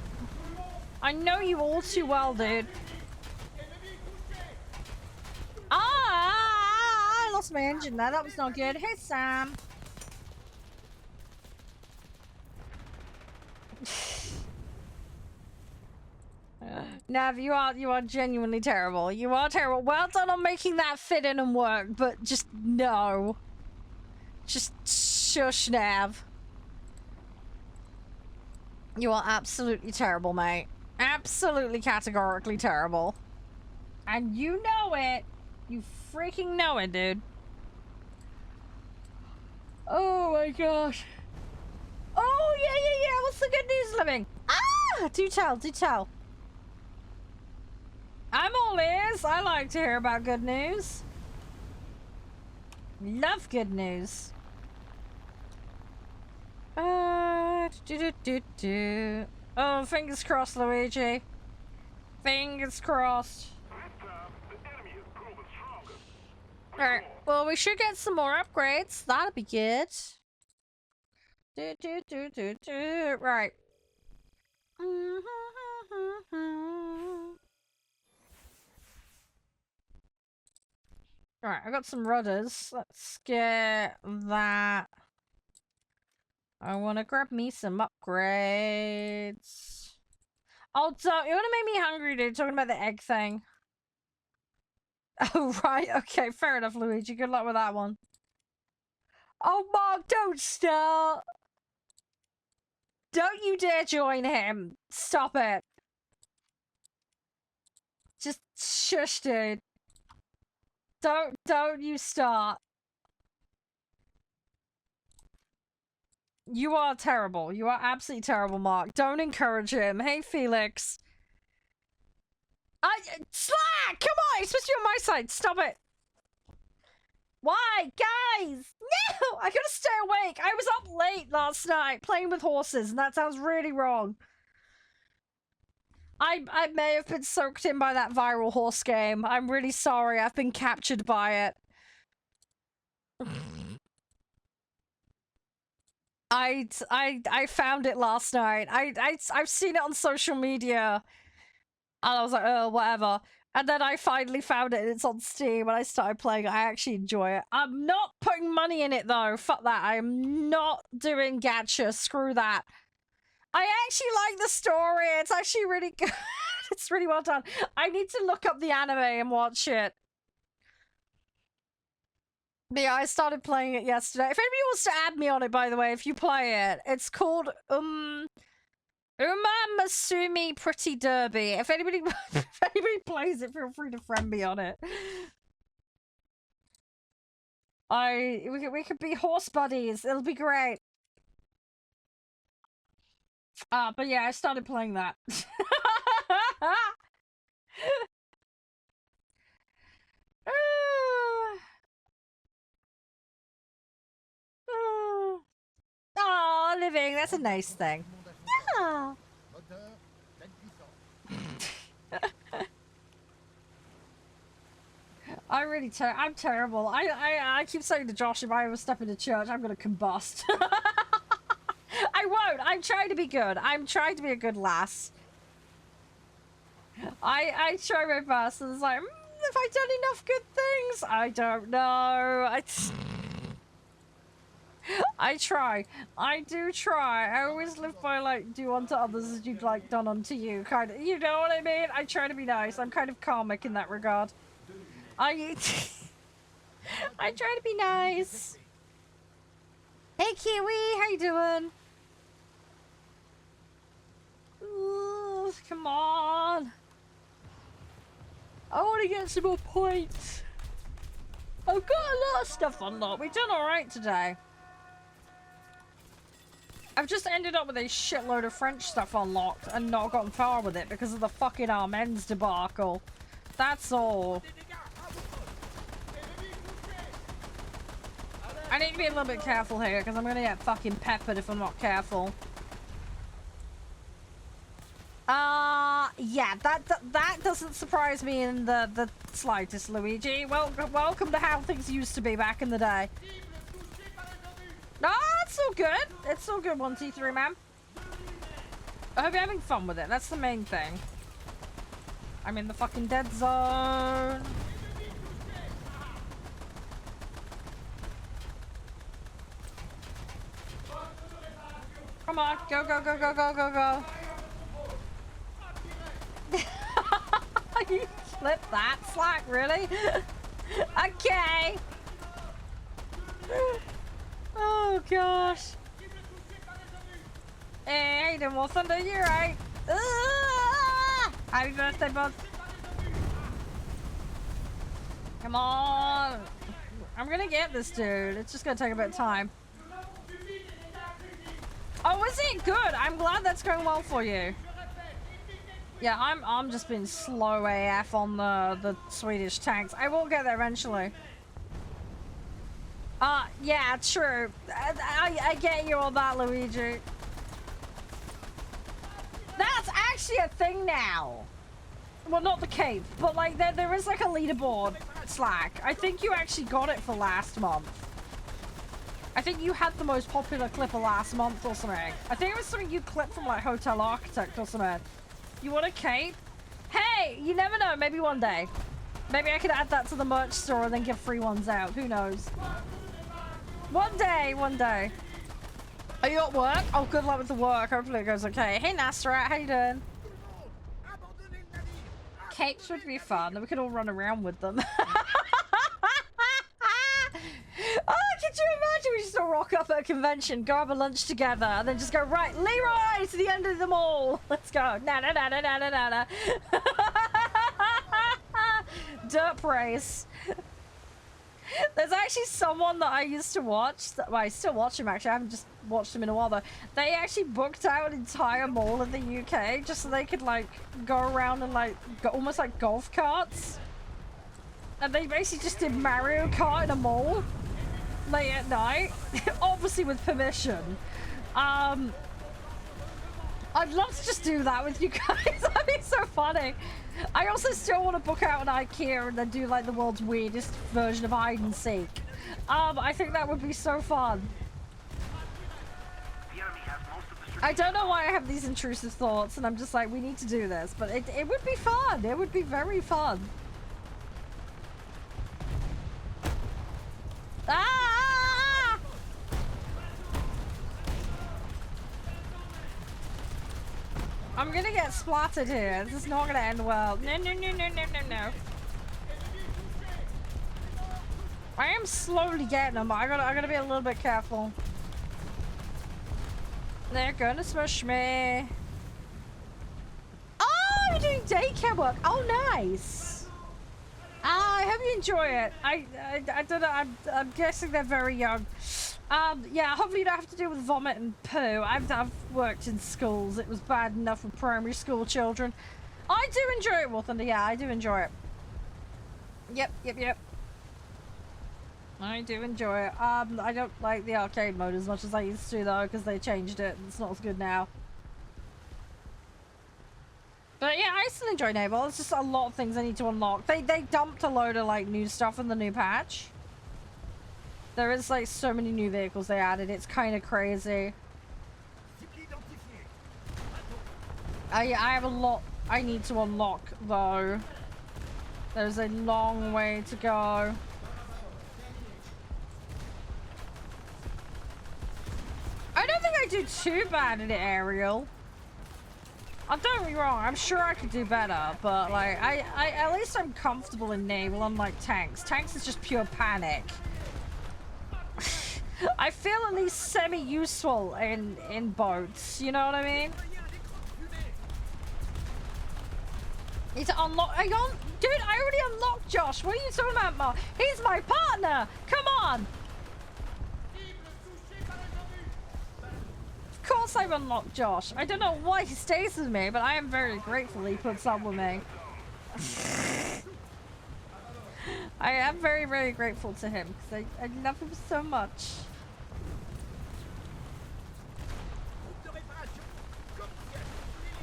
I know you all too well, dude. I lost my engine there. That was not good. Hey, Sam. Nav, you are genuinely terrible. You are terrible. Well done on making that fit in and work, but just no. Just shush, Nav. You are absolutely terrible, mate. Absolutely categorically terrible. And you know it. You freaking know it, dude. Oh my gosh. Oh, yeah. What's the good news, Living? Ah! Do tell, do tell. I'm all ears. I like to hear about good news. Love good news. Oh, fingers crossed, Luigi. Fingers crossed. Alright, well, we should get some more upgrades. That'll be good. Right. Alright, I got some rudders. Let's get that. I want to grab me some upgrades. Oh, don't, you want to make me hungry, dude? Talking about the egg thing. Oh, right. Okay, fair enough, Luigi. Good luck with that one. Oh, Mark, don't start. Don't you dare join him. Stop it. Just shush, dude. Don't you start. You are terrible. You are absolutely terrible, Mark. Don't encourage him. Hey, Felix. Slack! Come on! You're supposed to be on my side. Stop it. Why? Guys! No! I gotta stay awake. I was up late last night playing with horses, and that sounds really wrong. I may have been soaked in by that viral horse game. I'm really sorry. I've been captured by it. I found it last night. I've seen it on social media. And I was like, oh, whatever. And then I finally found it and it's on Steam and I started playing it. I actually enjoy it. I'm not putting money in it though. Fuck that. I am not doing gacha. Screw that. I actually like the story. It's actually really good. It's really well done. I need to look up the anime and watch it. But yeah, I started playing it yesterday. If anybody wants to add me on it, by the way, if you play it, it's called Uma Masumi Pretty Derby. If anybody plays it, feel free to friend me on it. We could be horse buddies. It'll be great. But yeah, I started playing that. Oh, living, that's a nice thing. Yeah. I'm terrible. I keep saying to Josh, if I ever step into church, I'm gonna combust. I won't. I'm trying to be good. I'm trying to be a good lass. I try my best, and it's like, have I done enough good things? I don't know. I try. I do try. I always live by, like, do unto others as you'd like done unto you, kind of. You know what I mean? I try to be nice. I'm kind of comic in that regard. I try to be nice. Hey, Kiwi, how you doing? Ooh, come on. I want to get some more points. I've got a lot of stuff unlocked. We've done alright today. I've just ended up with a shitload of French stuff unlocked and not gotten far with it because of the fucking Armen's debacle. That's all. I need to be a little bit careful here because I'm gonna get fucking peppered if I'm not careful. Yeah, that doesn't surprise me in the slightest, Luigi. Welcome to how things used to be back in the day. No, it's all good. It's all good, 1T3, man. I hope you're having fun with it. That's the main thing. I'm in the fucking dead zone. Come on, go, go, go, go, go, go, go. You flipped that slack, really? Okay. Oh gosh. Hey, how you doing, warthunder? You're right. Happy birthday, bud. Come on. I'm gonna get this dude. It's just gonna take a bit of time. Oh, is it good? I'm glad that's going well for you. Yeah, I'm just being slow AF on the Swedish tanks. I will get there eventually. Yeah, true. I get you on that, Luigi. That's actually a thing now. Well, not the cape, but like there is like a leaderboard Slack. I think you actually got it for last month. I think you had the most popular clip of last month or something. I think it was something you clipped from like Hotel Architect or something. You want a cape? Hey, you never know. Maybe one day. Maybe I could add that to the merch store and then give free ones out. Who knows? One day, one day. Are you at work? Oh, good luck with the work. Hopefully it goes okay. Hey, Nasrat, how you doing? Capes would be fun. We could all run around with them. Oh, could you imagine we just all rock up at a convention, grab a lunch together, and then just go, right, Leroy, to the end of the mall. Let's go. Na na na na na na na na. Dirt race. There's actually someone that I used to watch. Well, I still watch him, actually. I haven't just watched him in a while, though. They actually booked out an entire mall in the UK just so they could, like, go around and, like, go almost like golf carts. And they basically just did Mario Kart in a mall late at night. Obviously with permission. I'd love to just do that with you guys. That'd be so funny. I also still want to book out an IKEA and then do like the world's weirdest version of hide and seek. I think that would be so fun. The enemy has most of the I don't know why I have these intrusive thoughts and I'm just like, we need to do this, but it would be fun. It would be very fun. Ah! I'm gonna get splattered here. This is not gonna end well. No, no, no, no, no, no, no. I am slowly getting them. I gotta be a little bit careful. They're gonna smush me. Oh, you're doing daycare work. Oh, nice. Ah, I hope you enjoy it. I don't know. I'm guessing they're very young. Yeah, hopefully you don't have to deal with vomit and poo. I've worked in schools. It was bad enough with primary school children. I do enjoy it, warthunder. Yeah, I do enjoy it. Yep, yep, yep. I do enjoy it. I don't like the arcade mode as much as I used to though, because they changed it and it's not as good now. But yeah, I still enjoy Naval. It's just a lot of things I need to unlock. They dumped a load of like new stuff in the new patch. There is like so many new vehicles they added. It's kind of crazy. I have a lot I need to unlock though. There's a long way to go. I don't think I do too bad at it, Ariel. Don't get me wrong, I'm sure I could do better, but like I at least I'm comfortable in naval, unlike tanks. Tanks is just pure panic. I feel at least semi-useful in boats, you know what I mean? Need to unlock. Dude, I already unlocked Josh. What are you talking about, Mark? He's my partner. Come on. Of course I've unlocked Josh. I don't know why he stays with me, but I am very grateful he puts up with me. I am very, very grateful to him because I love him so much.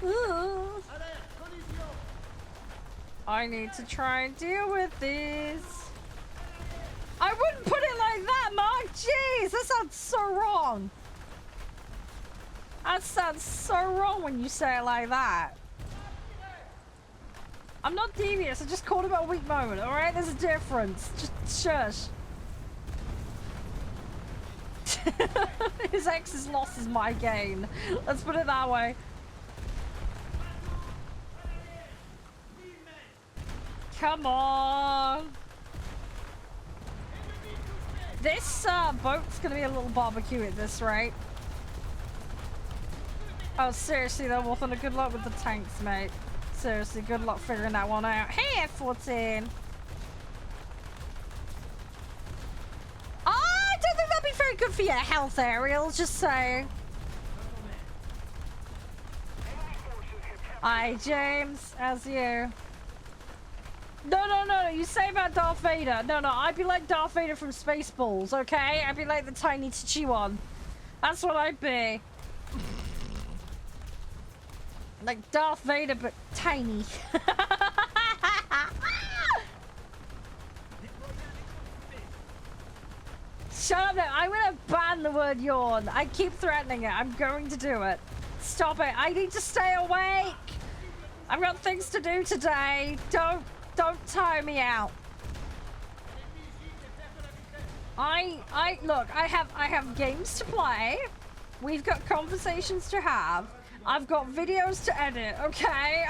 Ooh. I need to try and deal with these. I wouldn't put it like that, Mark. Jeez, that sounds so wrong. That sounds so wrong when you say it like that. I'm not devious. I just called him at a weak moment, all right? There's a difference. Just shush. His ex's loss is my gain. Let's put it that way. Come on. This boat's gonna be a little barbecue at this rate. Oh, seriously though, warthunder, good luck with the tanks, mate. Seriously, good luck figuring that one out. Hey, F-14. I don't think that'd be very good for your health, Ariel, just saying. Hi, James. How's you? No, you say about Darth Vader. No, I'd be like Darth Vader from Spaceballs, okay? I'd be like the tiny Chichi one. That's what I'd be. Like Darth Vader, but tiny. Shut up now. I'm gonna ban the word yawn. I keep threatening it. I'm going to do it. Stop it. I need to stay awake. I've got things to do today. Don't tire me out. Look, I have games to play. We've got conversations to have. I've got videos to edit, okay?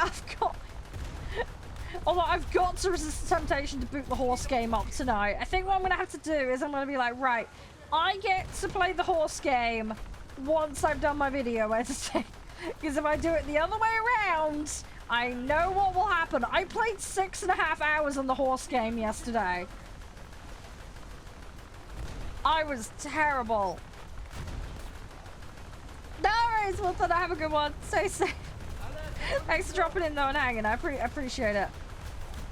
Although I've got to resist the temptation to boot the horse game up tonight. I think what I'm gonna have to do is I'm gonna be like, right, I get to play the horse game once I've done my video editing. Because if I do it the other way around, I know what will happen. I played 6.5 hours on the horse game yesterday. I was terrible. No worries, warthunder, have a good one. Stay safe. Thanks for dropping in though and hanging. I appreciate it.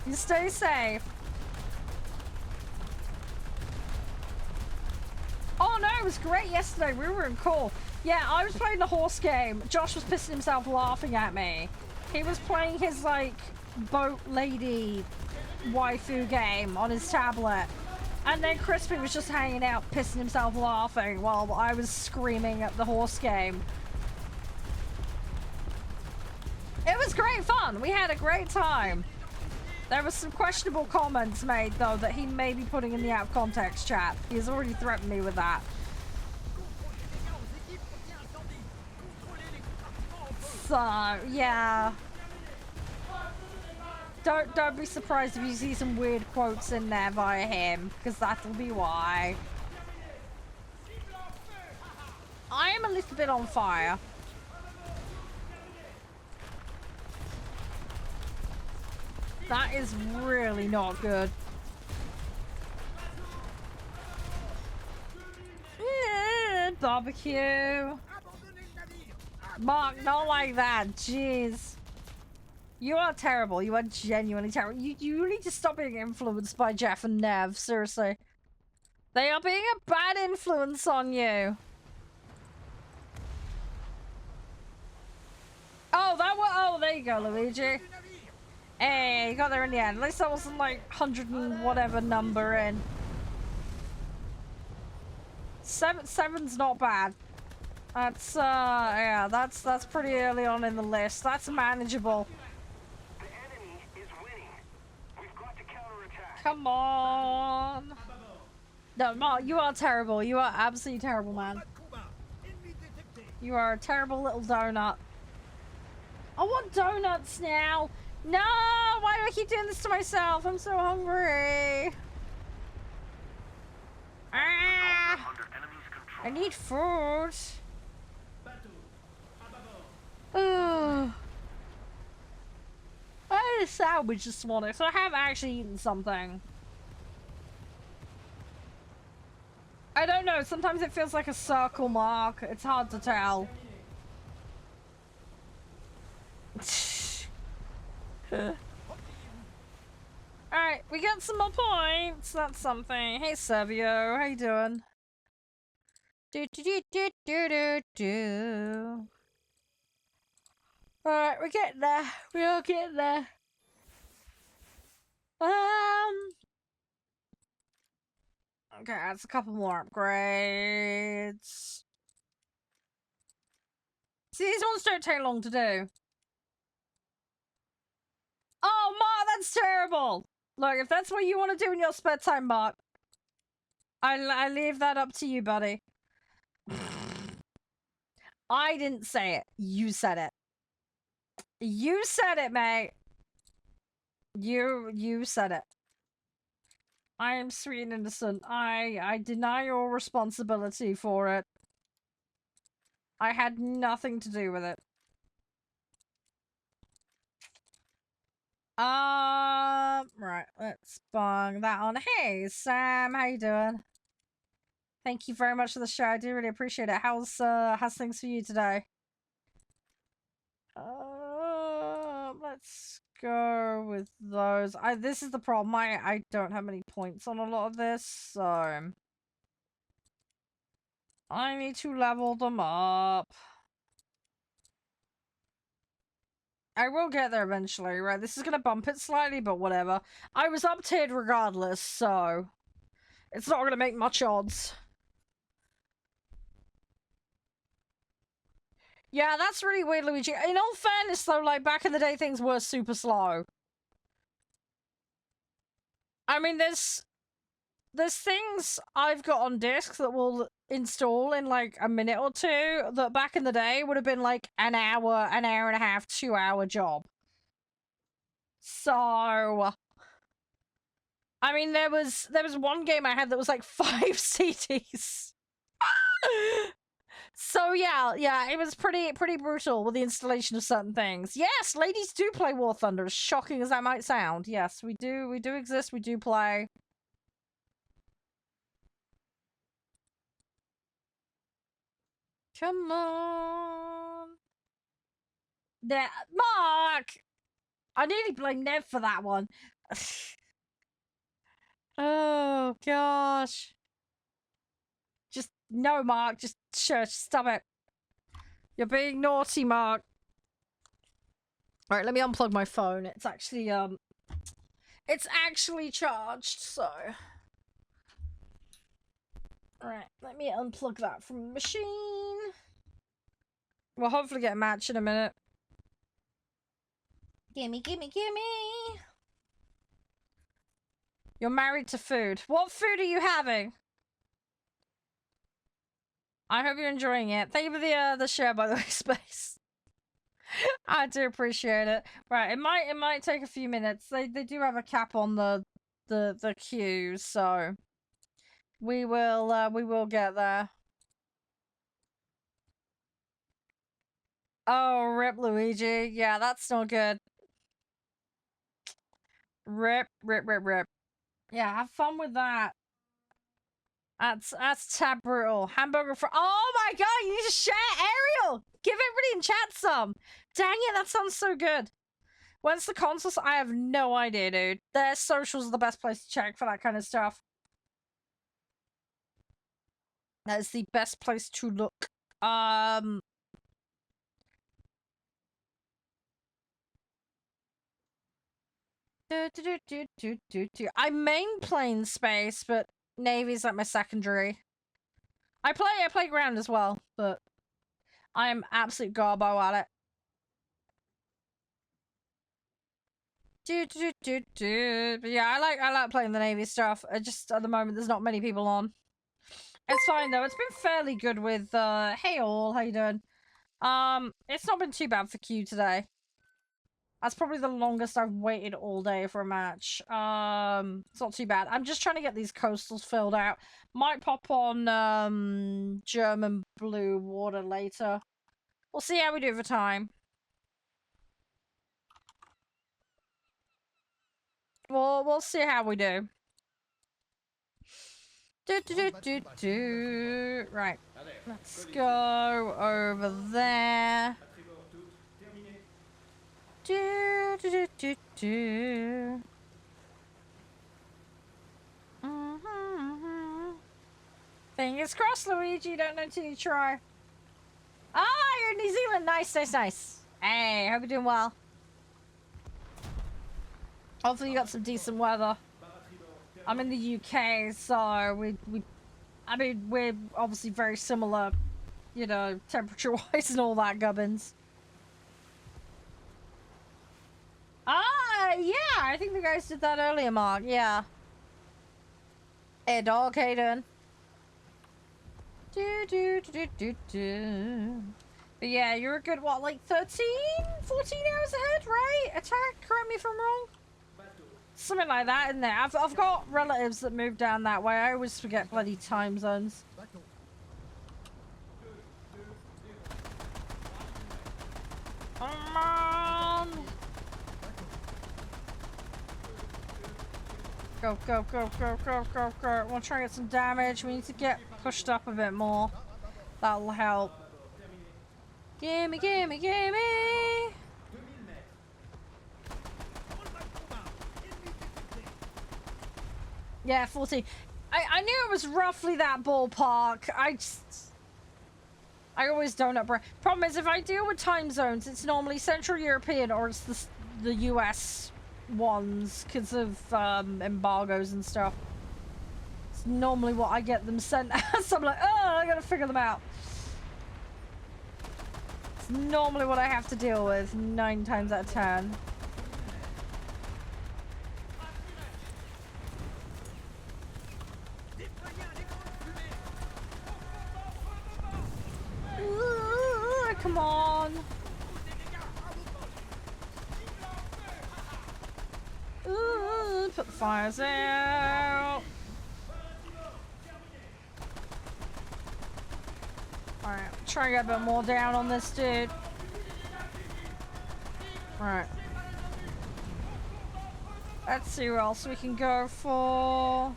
You stay safe. Oh no, it was great yesterday. We were in call. Yeah, I was playing the horse game. Josh was pissing himself laughing at me. He was playing his, like, boat lady waifu game on his tablet. And then Crispy was just hanging out, pissing himself laughing while I was screaming at the horse game. It was great fun. We had a great time. There was some questionable comments made, though, that he may be putting in the out of context chat. He has already threatened me with that. So, yeah. Don't be surprised if you see some weird quotes in there via him, because that'll be why. I am a little bit on fire. That is really not good. Barbecue. Mark, not like that. Jeez. You are terrible. You are genuinely terrible. You need to stop being influenced by Jeff and Nev. Seriously. They are being a bad influence on you. Oh, there you go, Luigi. Hey, you got there in the end. At least that wasn't like 100 and whatever number in. Seven's not bad. That's yeah, that's pretty early on in the list. That's manageable. The enemy is winning. We've got to counterattack. Come on. No, Mark, you are terrible. You are absolutely terrible, man. You are a terrible little donut. I want donuts now. No, why do I keep doing this to myself? I'm so hungry. Ah, I need food. Ugh. I had a sandwich this morning, so I have actually eaten something. I don't know, sometimes it feels like a circle mark. It's hard to tell. Alright, we got some more points. That's something. Hey, Servio, how you doing? Do. Alright, we're getting there. We are getting there. Okay, that's a couple more upgrades. See, these ones don't take long to do. Oh, Mark, that's terrible. Look, if that's what you want to do in your spare time, Mark, I leave that up to you, buddy. I didn't say it. You said it. You said it, mate. You said it. I am sweet and innocent. I deny your responsibility for it. I had nothing to do with it. Right, let's bung that on. Hey, Sam, how you doing? Thank you very much for the show. I do really appreciate it. How's things for you today? Let's go with those. This is the problem. I don't have many points on a lot of this, so I need to level them up. I will get there eventually, right? This is gonna bump it slightly, but whatever. I was up-tiered regardless, so it's not gonna make much odds. Yeah, that's really weird, Luigi. In all fairness, though, like, back in the day, things were super slow. I mean, there's things I've got on disc that will install in, like, a minute or two that back in the day would have been, like, an hour and a half, 2-hour job. So... I mean, there was one game I had that was, like, 5 CDs. So yeah, it was pretty brutal with the installation of certain things. Yes, ladies do play War Thunder, as shocking as that might sound. Yes, we do exist, we do play. Come on. Mark! I nearly blamed Nev for that one. Oh, gosh. Just, no, Mark, just shush, stop it. You're being naughty, Mark. Alright, let me unplug my phone. It's actually charged, so. Alright, let me unplug that from the machine. We'll hopefully get a match in a minute. Gimme, gimme, gimme! You're married to food. What food are you having? I hope you're enjoying it. Thank you for the share, by the way, Space. I do appreciate it. Right, it might take a few minutes. They do have a cap on the queue, so we will get there. Oh, rip Luigi. Yeah, that's not good. Rip. Yeah, have fun with that. That's tab brutal. Hamburger for— oh my god, you need to share, Ariel! Give everybody in chat some! Dang it, that sounds so good. When's the consoles? I have no idea, dude. Their socials are the best place to check for that kind of stuff. That is the best place to look. I main plane Space, but Navy's like my secondary. I play ground as well, but I am absolute garbo at it. But yeah, I like playing the Navy stuff. Just at the moment there's not many people on. It's fine though. It's been fairly good with hey all, how you doing? It's not been too bad for Q today. That's probably the longest I've waited all day for a match. It's not too bad. I'm just trying to get these coastals filled out. Might pop on German blue water later. We'll see how we do for time. We'll see how we do. Right. Let's go over there. Fingers crossed, Luigi. Don't know till you try. Ah, you're in New Zealand. Nice. Hey, hope you're doing well. Hopefully you got some decent weather. I'm in the UK, so I mean, we're obviously very similar, you know, temperature-wise and all that gubbins. Ah, yeah, I think the guys did that earlier, Mark. Yeah. Hey, dog, how you doing? But yeah, you're a good, what, like 13, 14 hours ahead, right? Attack, correct me if I'm wrong. Something like that, isn't there? I've got relatives that move down that way. I always forget bloody time zones. Come on! Go. We'll try and get some damage. We need to get pushed up a bit more. That'll help. Gimme! Yeah, 14. I knew it was roughly that ballpark. I always don't upbreak. Problem is, if I deal with time zones, it's normally Central European or it's the US ones because of embargoes and stuff. It's normally what I get them sent as. So I'm like, oh, I gotta figure them out. It's normally what I have to deal with 9 times out of 10. Come on. Ooh, put the fires out. Alright, try to get a bit more down on this dude. Alright. Let's see what else we can go for.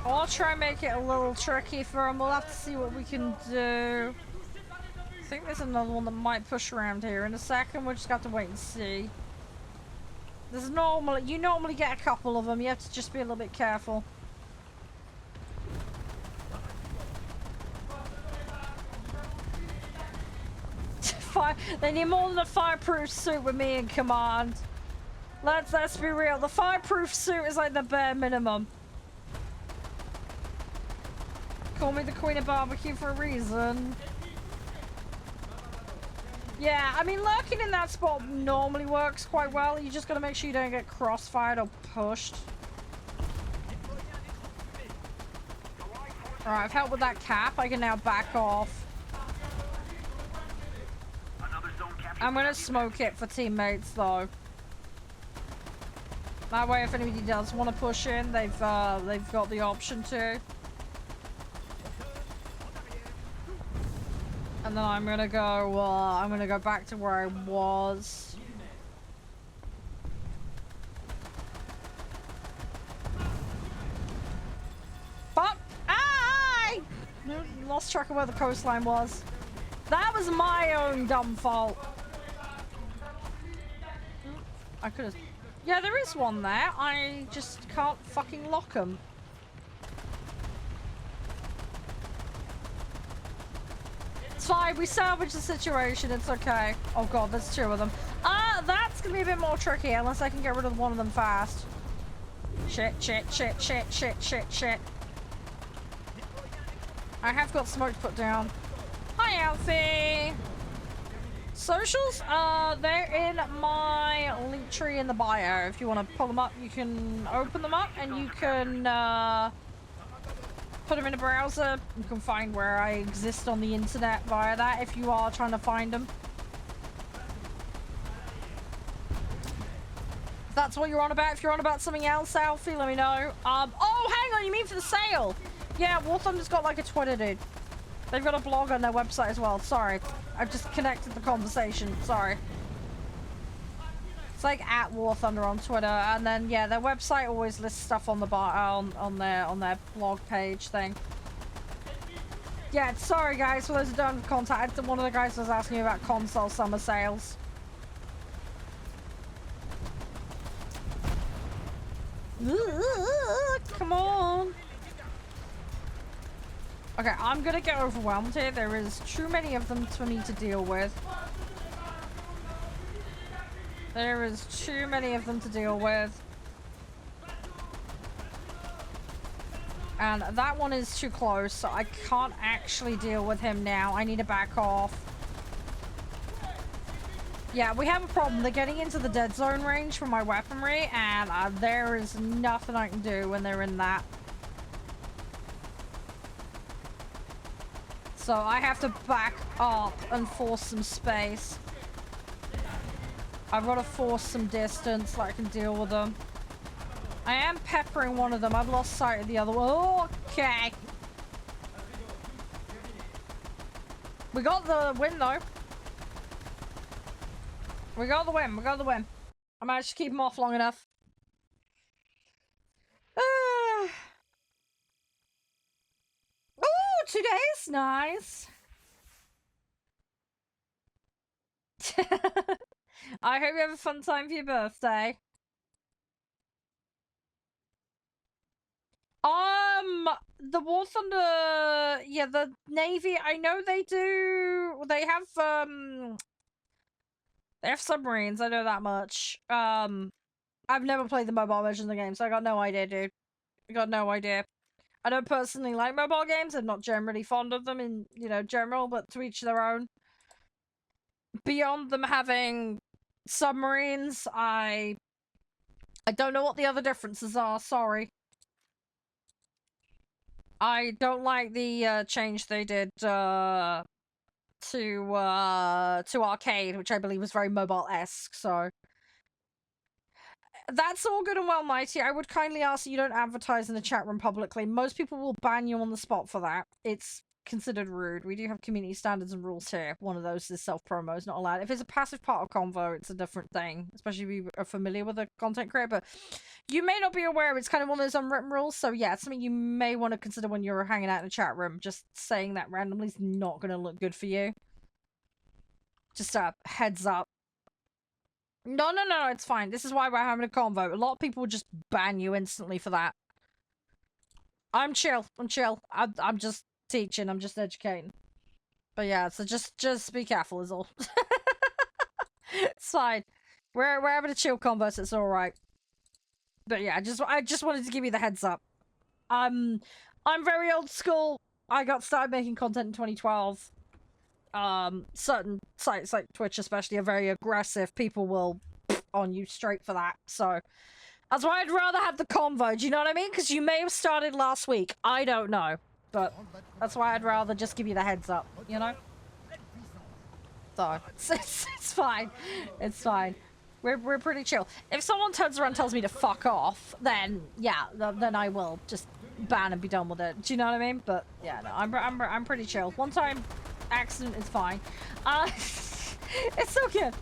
I'll try and make it a little tricky for him. We'll have to see what we can do. I think there's another one that might push around here in a second. We'll just have to wait and see. There's you normally get a couple of them. You have to just be a little bit careful. They need more than a fireproof suit with me in command. Let's be real. The fireproof suit is like the bare minimum. Call me the queen of barbecue for a reason. Yeah, I mean, lurking in that spot normally works quite well. You just gotta make sure you don't get crossfired or pushed. Alright, I've helped with that cap. I can now back off. I'm gonna smoke it for teammates, though. That way, if anybody does want to push in, they've got the option to. And then I'm gonna go back to where I was. But I lost track of where the coastline was. That was my own dumb fault. I could have. Yeah, there is one there. I just can't fucking lock them. It's fine. We salvaged the situation. It's okay. Oh god, there's two of them. That's gonna be a bit more tricky unless I can get rid of one of them fast. Shit, shit, shit, shit, shit, shit, shit. I have got smoke to put down. Hi, Alfie. Socials? They're in my link tree in the bio. If you want to pull them up, you can open them up and you can put them in a browser. You can find where I exist on the internet via that if you are trying to find them. If that's what you're on about. If you're on about something else, Alfie, let me know. Oh, hang on, you mean for the sale? Yeah, warthunder's got like a Twitter, dude. They've got a blog on their website as well. Sorry. I've just connected the conversation. Sorry. It's like at warthunder on Twitter, and then yeah, their website always lists stuff on the on their blog page thing. Yeah, sorry guys for those who don't have contact. One of the guys was asking me about console summer sales. Come on. Okay, I'm gonna get overwhelmed here. There is too many of them for me to deal with. There is too many of them to deal with. And that one is too close, so I can't actually deal with him now. I need to back off. Yeah, we have a problem. They're getting into the dead zone range for my weaponry, and there is nothing I can do when they're in that. So I have to back up and force some space. I've got to force some distance so I can deal with them. I am peppering one of them. I've lost sight of the other one. Okay. We got the win though. We got the win. We got the win. I managed to keep him off long enough. Oh, 2 days? Nice. I hope you have a fun time for your birthday. The War Thunder, yeah, the Navy, I know they do, they have submarines, I know that much. I've never played the mobile version of the game, so I got no idea, dude. I got no idea. I don't personally like mobile games. I'm not generally fond of them in, you know, general, but to each their own. Beyond them having submarines, I don't know what the other differences are, sorry. I don't like the change they did to arcade, which I believe was very mobile-esque, so that's all good and well, Mighty. I would kindly ask that you don't advertise in the chat room publicly. Most people will ban you on the spot for that. It's considered rude. We do have community standards and rules here. One of those is self-promo is not allowed. If it's a passive part of convo, it's a different thing, especially if you are familiar with the content creator. But you may not be aware. It's kind of one of those unwritten rules. So yeah, it's something you may want to consider when you're hanging out in a chat room. Just saying that randomly is not going to look good for you. Just a heads up. No, it's fine. This is why we're having a convo. A lot of people would just ban you instantly for that. I'm chill. I'm chill. I'm just teaching. I'm just educating. But yeah, so just be careful is all. It's fine. We're having a chill converse, it's alright. But yeah, I just wanted to give you the heads up. I'm very old school. I got started making content in 2012. Certain sites like Twitch especially are very aggressive. People will on you straight for that. So that's why I'd rather have the convo, do you know what I mean? Because you may have started last week. I don't know. But that's why I'd rather just give you the heads up, you know? So, it's fine. It's fine. We're pretty chill. If someone turns around and tells me to fuck off, then, yeah, then I will just ban and be done with it. Do you know what I mean? But, yeah, no, I'm pretty chill. One time accident is fine. It's so good.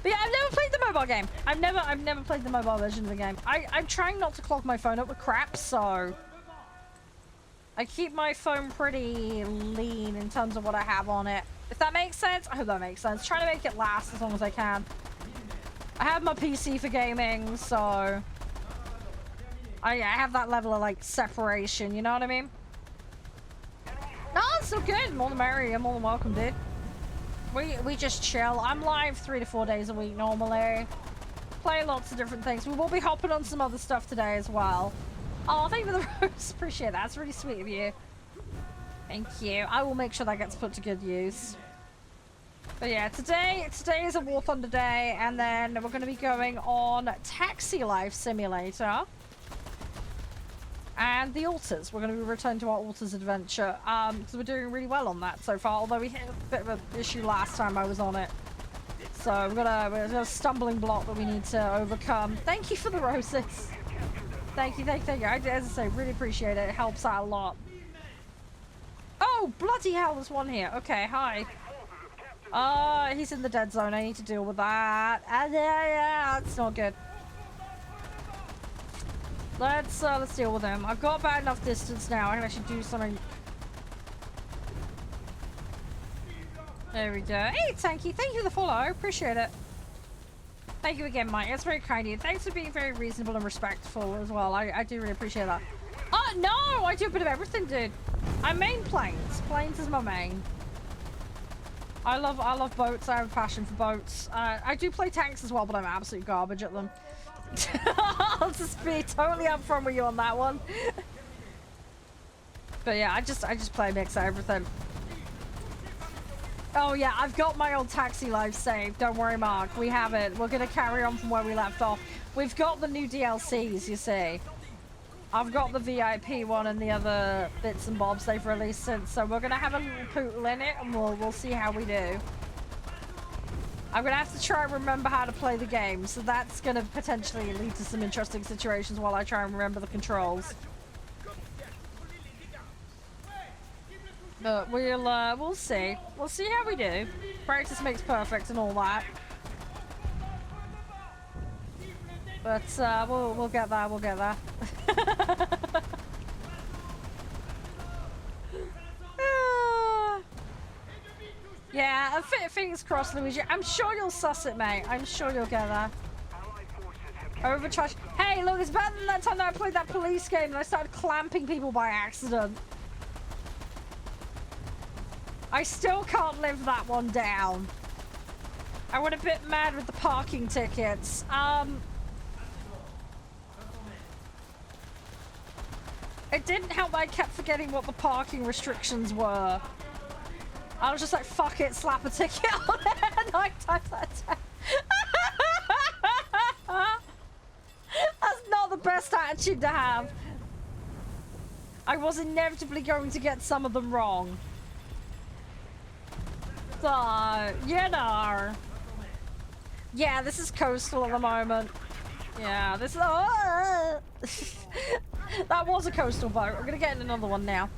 But yeah, I've never played the mobile game. I've never played the mobile version of the game. I'm trying not to clog my phone up with crap, so I keep my phone pretty lean in terms of what I have on it. If that makes sense, I hope that makes sense. Trying to make it last as long as I can. I have my PC for gaming, so I have that level of like separation. You know what I mean? No, it's still good. More than merry. You're more than welcome, dude. We just chill. I'm live 3 to 4 days a week normally. Play lots of different things. We will be hopping on some other stuff today as well. Oh, thank you for the rose. Appreciate that. That's really sweet of you. Thank you. I will make sure that gets put to good use. But yeah, today is a War Thunder day, and then we're going to be going on Taxi Life Simulator. And the Altars. We're going to be returning to our Altars adventure. So we're doing really well on that so far, although we hit a bit of an issue last time I was on it. So we've got a stumbling block that we need to overcome. Thank you for the roses. Thank you. As I say, really appreciate it. It helps out a lot. Oh, bloody hell, there's one here. Okay, hi. He's in the dead zone. I need to deal with that. Yeah, it's not good. Let's deal with him. I've got about enough distance now. I can actually do something. There we go. Hey, Tanky, thank you for the follow. Appreciate it. Thank you again, Mike. That's very kind of you. Thanks for being very reasonable and respectful as well. I do really appreciate that. Oh, no! I do a bit of everything, dude. I main planes. Planes is my main. I love boats. I have a passion for boats. I do play tanks as well, but I'm absolute garbage at them. I'll just be totally upfront with you on that one. But yeah, I just play a mix of everything. Oh yeah, I've got my old Taxi Life saved. Don't worry, Mark. We have it. We're gonna carry on from where we left off. We've got the new DLCs, you see. I've got the VIP one and the other bits and bobs they've released since, so we're gonna have a little poodle in it, and we'll see how we do. I'm gonna have to try and remember how to play the game, so that's gonna potentially lead to some interesting situations while I try and remember the controls. But we'll see. We'll see how we do. Practice makes perfect and all that. But we'll get there. We'll get there. Yeah, fingers crossed, Luigi. I'm sure you'll suss it, mate. I'm sure you'll get there. Overcharge. Hey, look, it's better than that time that I played that police game and I started clamping people by accident. I still can't live that one down. I went a bit mad with the parking tickets. It didn't help that I kept forgetting what the parking restrictions were. I was just like, fuck it, slap a ticket on it, and I typed that down. That's not the best attitude to have. I was inevitably going to get some of them wrong. So, you know. Yeah, this is coastal at the moment. Yeah, this is... Oh! That was a coastal boat. I'm gonna get in another one now.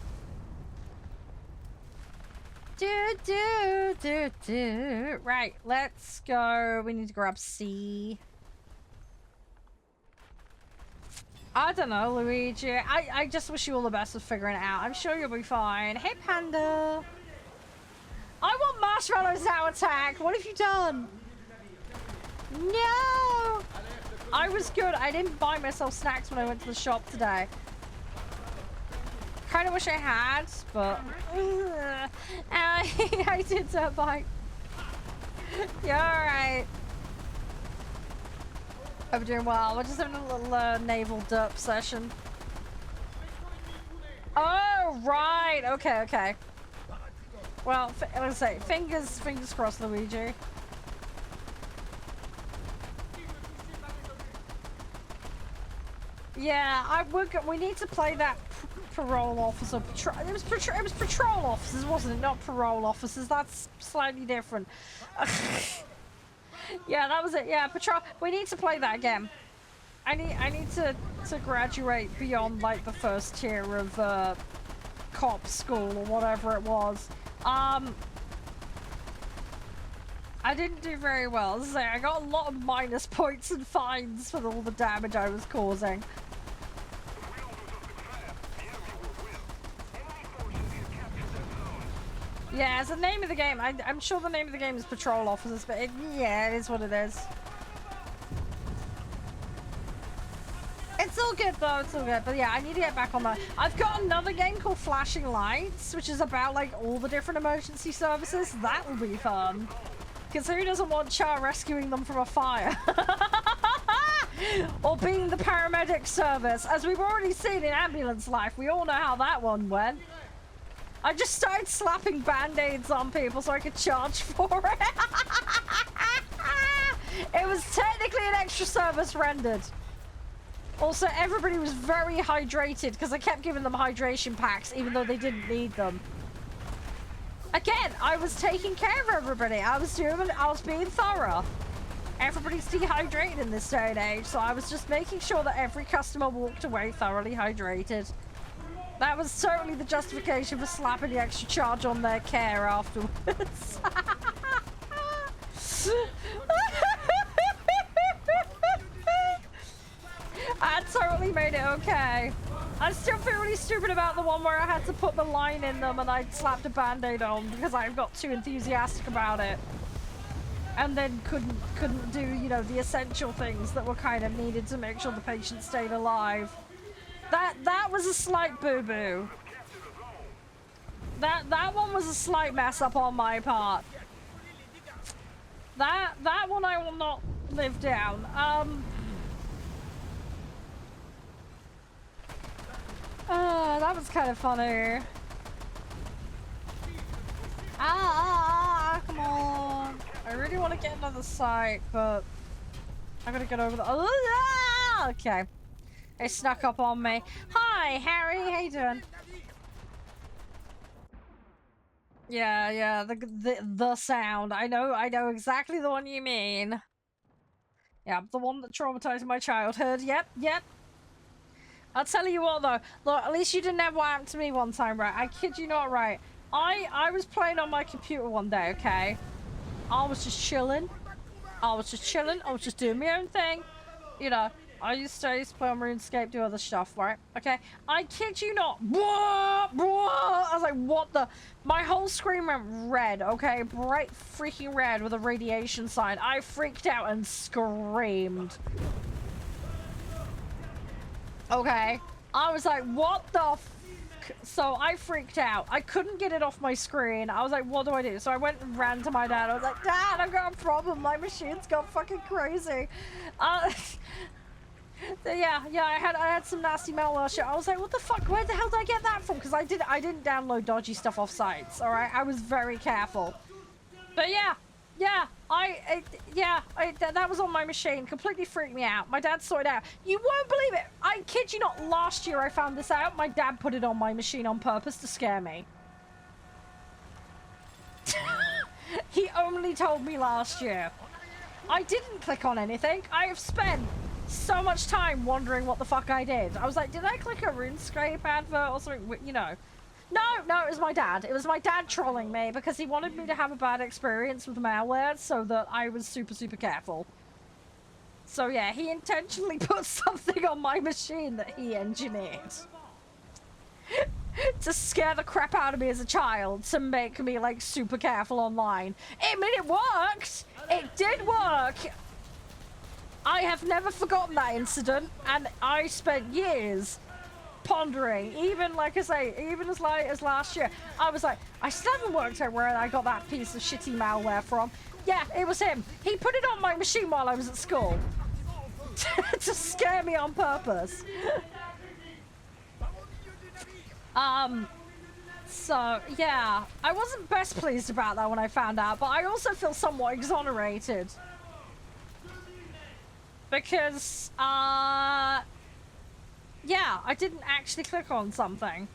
Right, let's go. We need to grab C. I don't know, Luigi. I just wish you all the best with figuring it out. I'm sure you'll be fine. Hey, Panda. I want marshmallows now, Attack. What have you done? No. I was good. I didn't buy myself snacks when I went to the shop today. kind of wish I had, but I did that bike. Yeah, all right. I'm doing well. We're just having a little naval derp session. Oh, right. Okay, okay. Well, let's say fingers crossed, Luigi. Yeah, we need to play that parole officer. It was patrol officers, wasn't it? Not parole officers. That's slightly different. Yeah, that was it. Yeah, patrol. We need to play that again. I need to graduate beyond like the first tier of cop school or whatever it was. I didn't do very well. As I say, I got a lot of minus points and fines for all the damage I was causing. Yeah, it's the name of the game. I'm sure the name of the game is Patrol Officers, but yeah, it is what it is. It's all good though, it's all good. But yeah, I need to get back on that. I've got another game called Flashing Lights, which is about like all the different emergency services. That will be fun. Because who doesn't want Char rescuing them from a fire? Or being the paramedic service. As we've already seen in Ambulance Life, we all know how that one went. I just started slapping band-aids on people so I could charge for it. It was technically an extra service rendered. Also, everybody was very hydrated because I kept giving them hydration packs even though they didn't need them. Again, I was taking care of everybody. I was being thorough. Everybody's dehydrated in this day and age, so I was just making sure that every customer walked away thoroughly hydrated. That was certainly the justification for slapping the extra charge on their care afterwards. I totally made it okay. I still feel really stupid about the one where I had to put the line in them and I slapped a band-aid on because I got too enthusiastic about it. And then couldn't do, you know, the essential things that were kind of needed to make sure the patient stayed alive. That was a slight boo-boo. That one was a slight mess up on my part. That one I will not live down. That was kind of funny. Come on. I really want to get another site, but I'm gonna get over the. Okay. They snuck up on me. Hi, Harry. How you doing? Yeah. The sound. I know exactly the one you mean. Yeah, the one that traumatized my childhood. Yep. I'll tell you what though. Look, at least you didn't have what happened to me one time, right? I kid you not, right? I was playing on my computer one day, okay? I was just chilling. I was just doing my own thing. You know, I used to play on RuneScape, do other stuff, right? Okay, I kid you not. I was like, what the? My whole screen went red, okay? Bright freaking red with a radiation sign. I freaked out and screamed. Okay, I was like, what the f? So I freaked out. I couldn't get it off my screen. I was like, what do I do? So I went and ran to my dad. I was like, Dad, I've got a problem. My machine's gone fucking crazy. Yeah, I had some nasty malware shit. I was like, what the fuck? Where the hell did I get that from? Because I didn't download dodgy stuff off sites. All right, I was very careful. But yeah, that was on my machine. Completely freaked me out. My dad sorted it out. You won't believe it. I kid you not. Last year I found this out. My dad put it on my machine on purpose to scare me. He only told me last year. I didn't click on anything. I have spent so much time wondering what the fuck I did. I was like, did I click a RuneScape advert or something? You know. No, it was my dad. It was my dad trolling me because he wanted me to have a bad experience with malware so that I was super, super careful. So yeah, he intentionally put something on my machine that he engineered. To scare the crap out of me as a child, to make me like super careful online. I mean, it worked! It did work! I have never forgotten that incident, and I spent years pondering, even like I say, even as late as last year, I was like, I still haven't worked out where I got that piece of shitty malware from. Yeah, it was him. He put it on my machine while I was at school. To scare me on purpose. So, yeah. I wasn't best pleased about that when I found out, but I also feel somewhat exonerated. Because, yeah, I didn't actually click on something.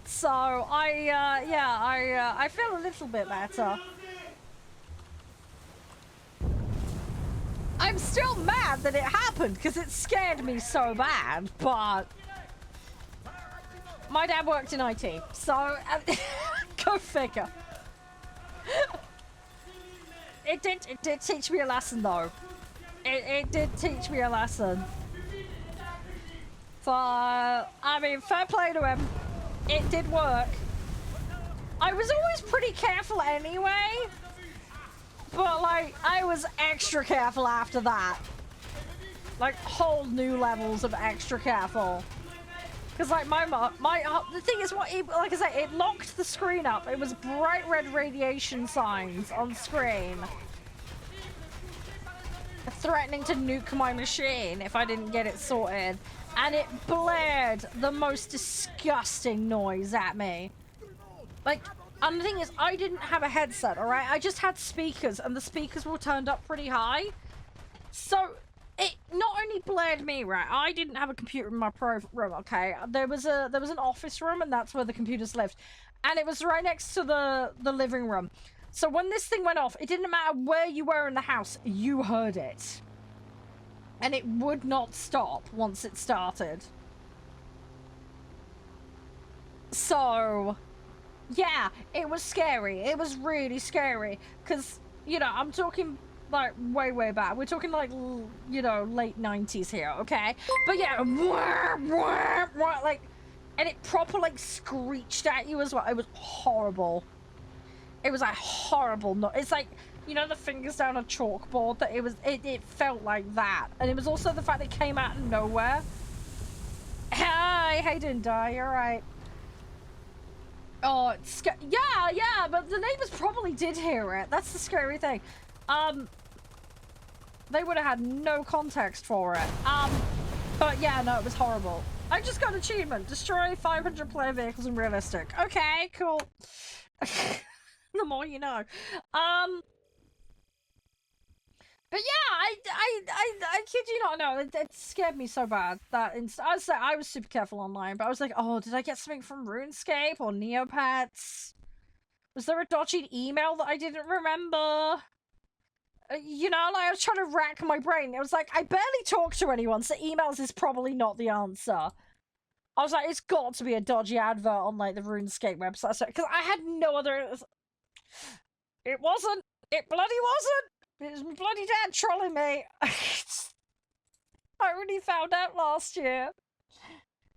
So, I feel a little bit better. I'm still mad that it happened because it scared me so bad, but my dad worked in IT, so go figure. It did teach me a lesson though. It did teach me a lesson. So, I mean, fair play to him. It did work. I was always pretty careful anyway. But, like, I was extra careful after that. Like, whole new levels of extra careful. Because, like, the thing is, like I say, it locked the screen up. It was bright red radiation signs on screen. Threatening to nuke my machine if I didn't get it sorted. And it blared the most disgusting noise at me. Like... And the thing is, I didn't have a headset, alright? I just had speakers, and the speakers were turned up pretty high. So, it not only blared me, right? I didn't have a computer in my room, okay? There was an office room, and that's where the computers lived. And it was right next to the living room. So when this thing went off, it didn't matter where you were in the house, you heard it. And it would not stop once it started. So... yeah, it was scary. It was really scary. Because, you know, I'm talking, like, way back. We're talking, like, you know, late 90s here, okay? But, yeah, like, and it proper, like, screeched at you as well. It was horrible. It was, like, horrible. It's like, you know, the fingers down a chalkboard? That it felt like that. And it was also the fact that it came out of nowhere. Hi, I didn't die. You're right. Oh, it's yeah, but the neighbors probably did hear it. That's the scary thing. They would have had no context for it. But yeah, no, it was horrible. I just got an achievement. Destroy 500 player vehicles in realistic. Okay, cool. The more you know. But yeah, I kid you not, no, it scared me so bad that I was super careful online, but I was like, oh, did I get something from RuneScape or Neopets? Was there a dodgy email that I didn't remember? You know, like I was trying to rack my brain. It was like, I barely talk to anyone, so emails is probably not the answer. I was like, it's got to be a dodgy advert on like the RuneScape website, because I had no other... It wasn't. It bloody wasn't. It was my bloody dad trolling me. I already found out last year.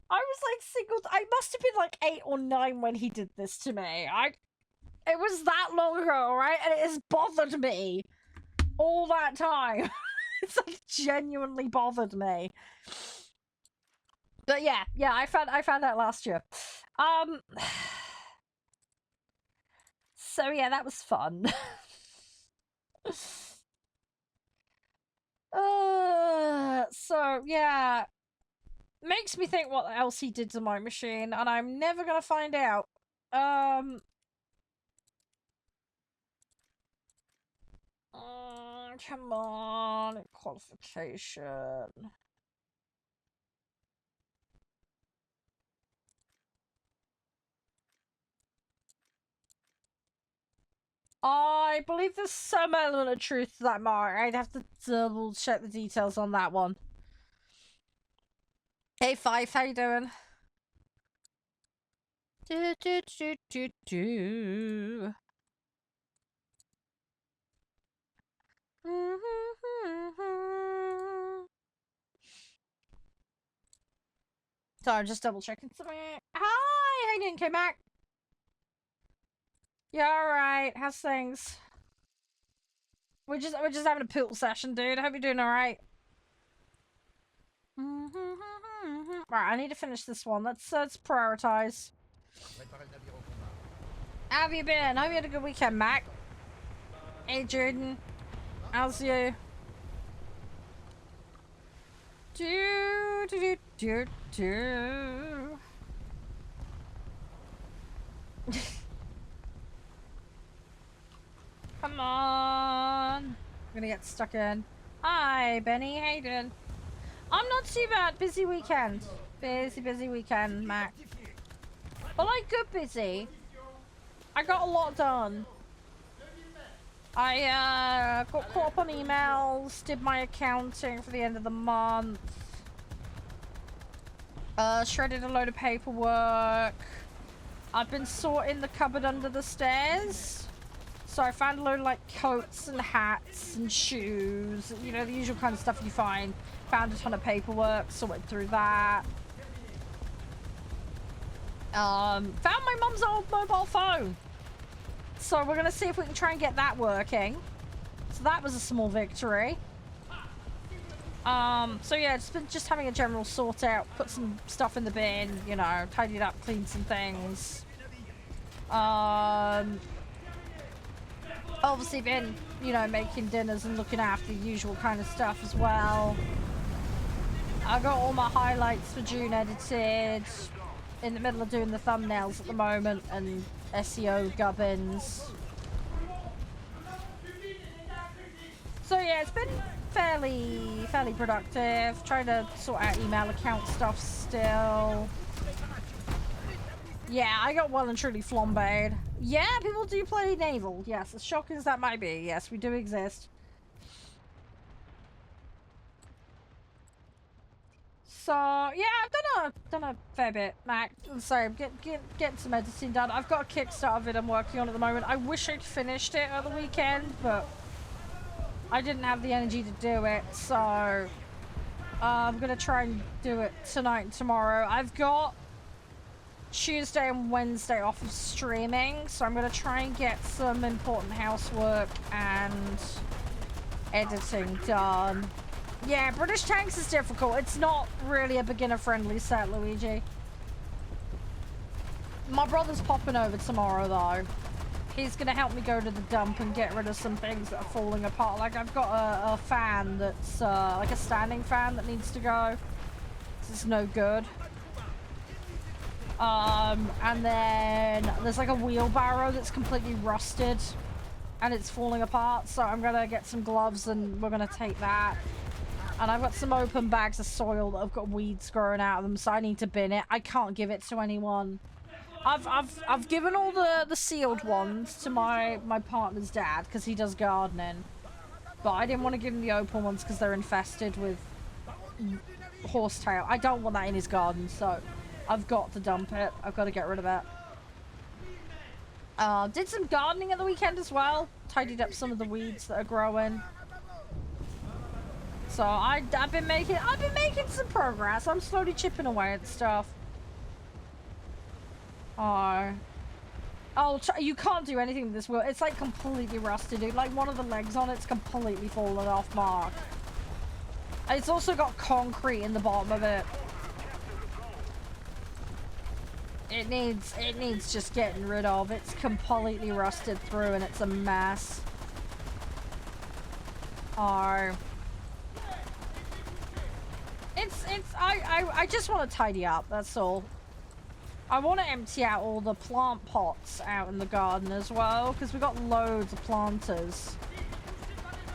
I was like single. I must have been like 8 or 9 when he did this to me. It was that long ago, right? And it has bothered me all that time. It's like genuinely bothered me. But yeah, I found out last year. So yeah, that was fun. So yeah, makes me think what else he did to my machine, and I'm never gonna find out. Come on, qualification. I believe there's some element of truth to that, Mark. I'd have to double check the details on that one. Hey, Fife, how you doing? Do. Sorry, just double checking something. Hi, how you doing, K-Mac? Yeah, alright. How's things? We're just having a pool session, dude. I hope you're doing alright. Right, I need to finish this one. Let's prioritize. How have you been? Hope you had a good weekend, Mac. Hey, Jordan. How's you? Do do do do do. Come on. I'm gonna get stuck in. Hi, Benny. How you doing? I'm not too bad. Busy weekend. Busy weekend, Mac. But like good busy. I got a lot done. I got caught up on emails, did my accounting for the end of the month. Shredded a load of paperwork. I've been sorting the cupboard under the stairs. So I found a load of like coats and hats and shoes, you know, the usual kind of stuff you find. Found a ton of paperwork, sorted through that. Found my mum's old mobile phone. So we're gonna see if we can try and get that working. So that was a small victory. So yeah, it's been just having a general sort out, put some stuff in the bin, you know, tidied up, cleaned some things. Obviously been, you know, making dinners and looking after the usual kind of stuff as well. I got all my highlights for June edited. In the middle of doing the thumbnails at the moment and SEO gubbins. So yeah, it's been fairly productive. Trying to sort out email account stuff still. Yeah, I got well and truly flambéed. Yeah, people do play naval. Yes, as shocking as that might be. Yes, we do exist. So yeah, I've done a fair bit, Mac. So I'm getting some editing done. I've got a Kickstarter vid I'm working on at the moment. I wish I'd finished it at the weekend, but I didn't have the energy to do it. So I'm gonna try and do it tonight and tomorrow. I've got Tuesday and Wednesday off of streaming, so I'm gonna try and get some important housework and editing done. Yeah, British Tanks is difficult. It's not really a beginner-friendly set, Luigi. My brother's popping over tomorrow, though. He's gonna help me go to the dump and get rid of some things that are falling apart. Like, I've got a fan that's, like a standing fan that needs to go. This is no good. And then there's like a wheelbarrow that's completely rusted and it's falling apart. So I'm gonna get some gloves and we're gonna take that. And I've got some open bags of soil that have got weeds growing out of them, so I need to bin it. I can't give it to anyone. I've given all the sealed ones to my partner's dad because he does gardening, but I didn't want to give him the open ones because they're infested with horsetail. I don't want that in his garden, so I've got to dump it. I've got to get rid of it. Did some gardening at the weekend as well. Tidied up some of the weeds that are growing. So I've been making some progress. I'm slowly chipping away at stuff. Oh, you can't do anything with this wheel. It's like completely rusted, dude. Like one of the legs on it's completely fallen off, Mark. It's also got concrete in the bottom of it. It needs just getting rid of. It's completely rusted through and it's a mess. Oh. I just want to tidy up, that's all. I want to empty out all the plant pots out in the garden as well, because we got loads of planters.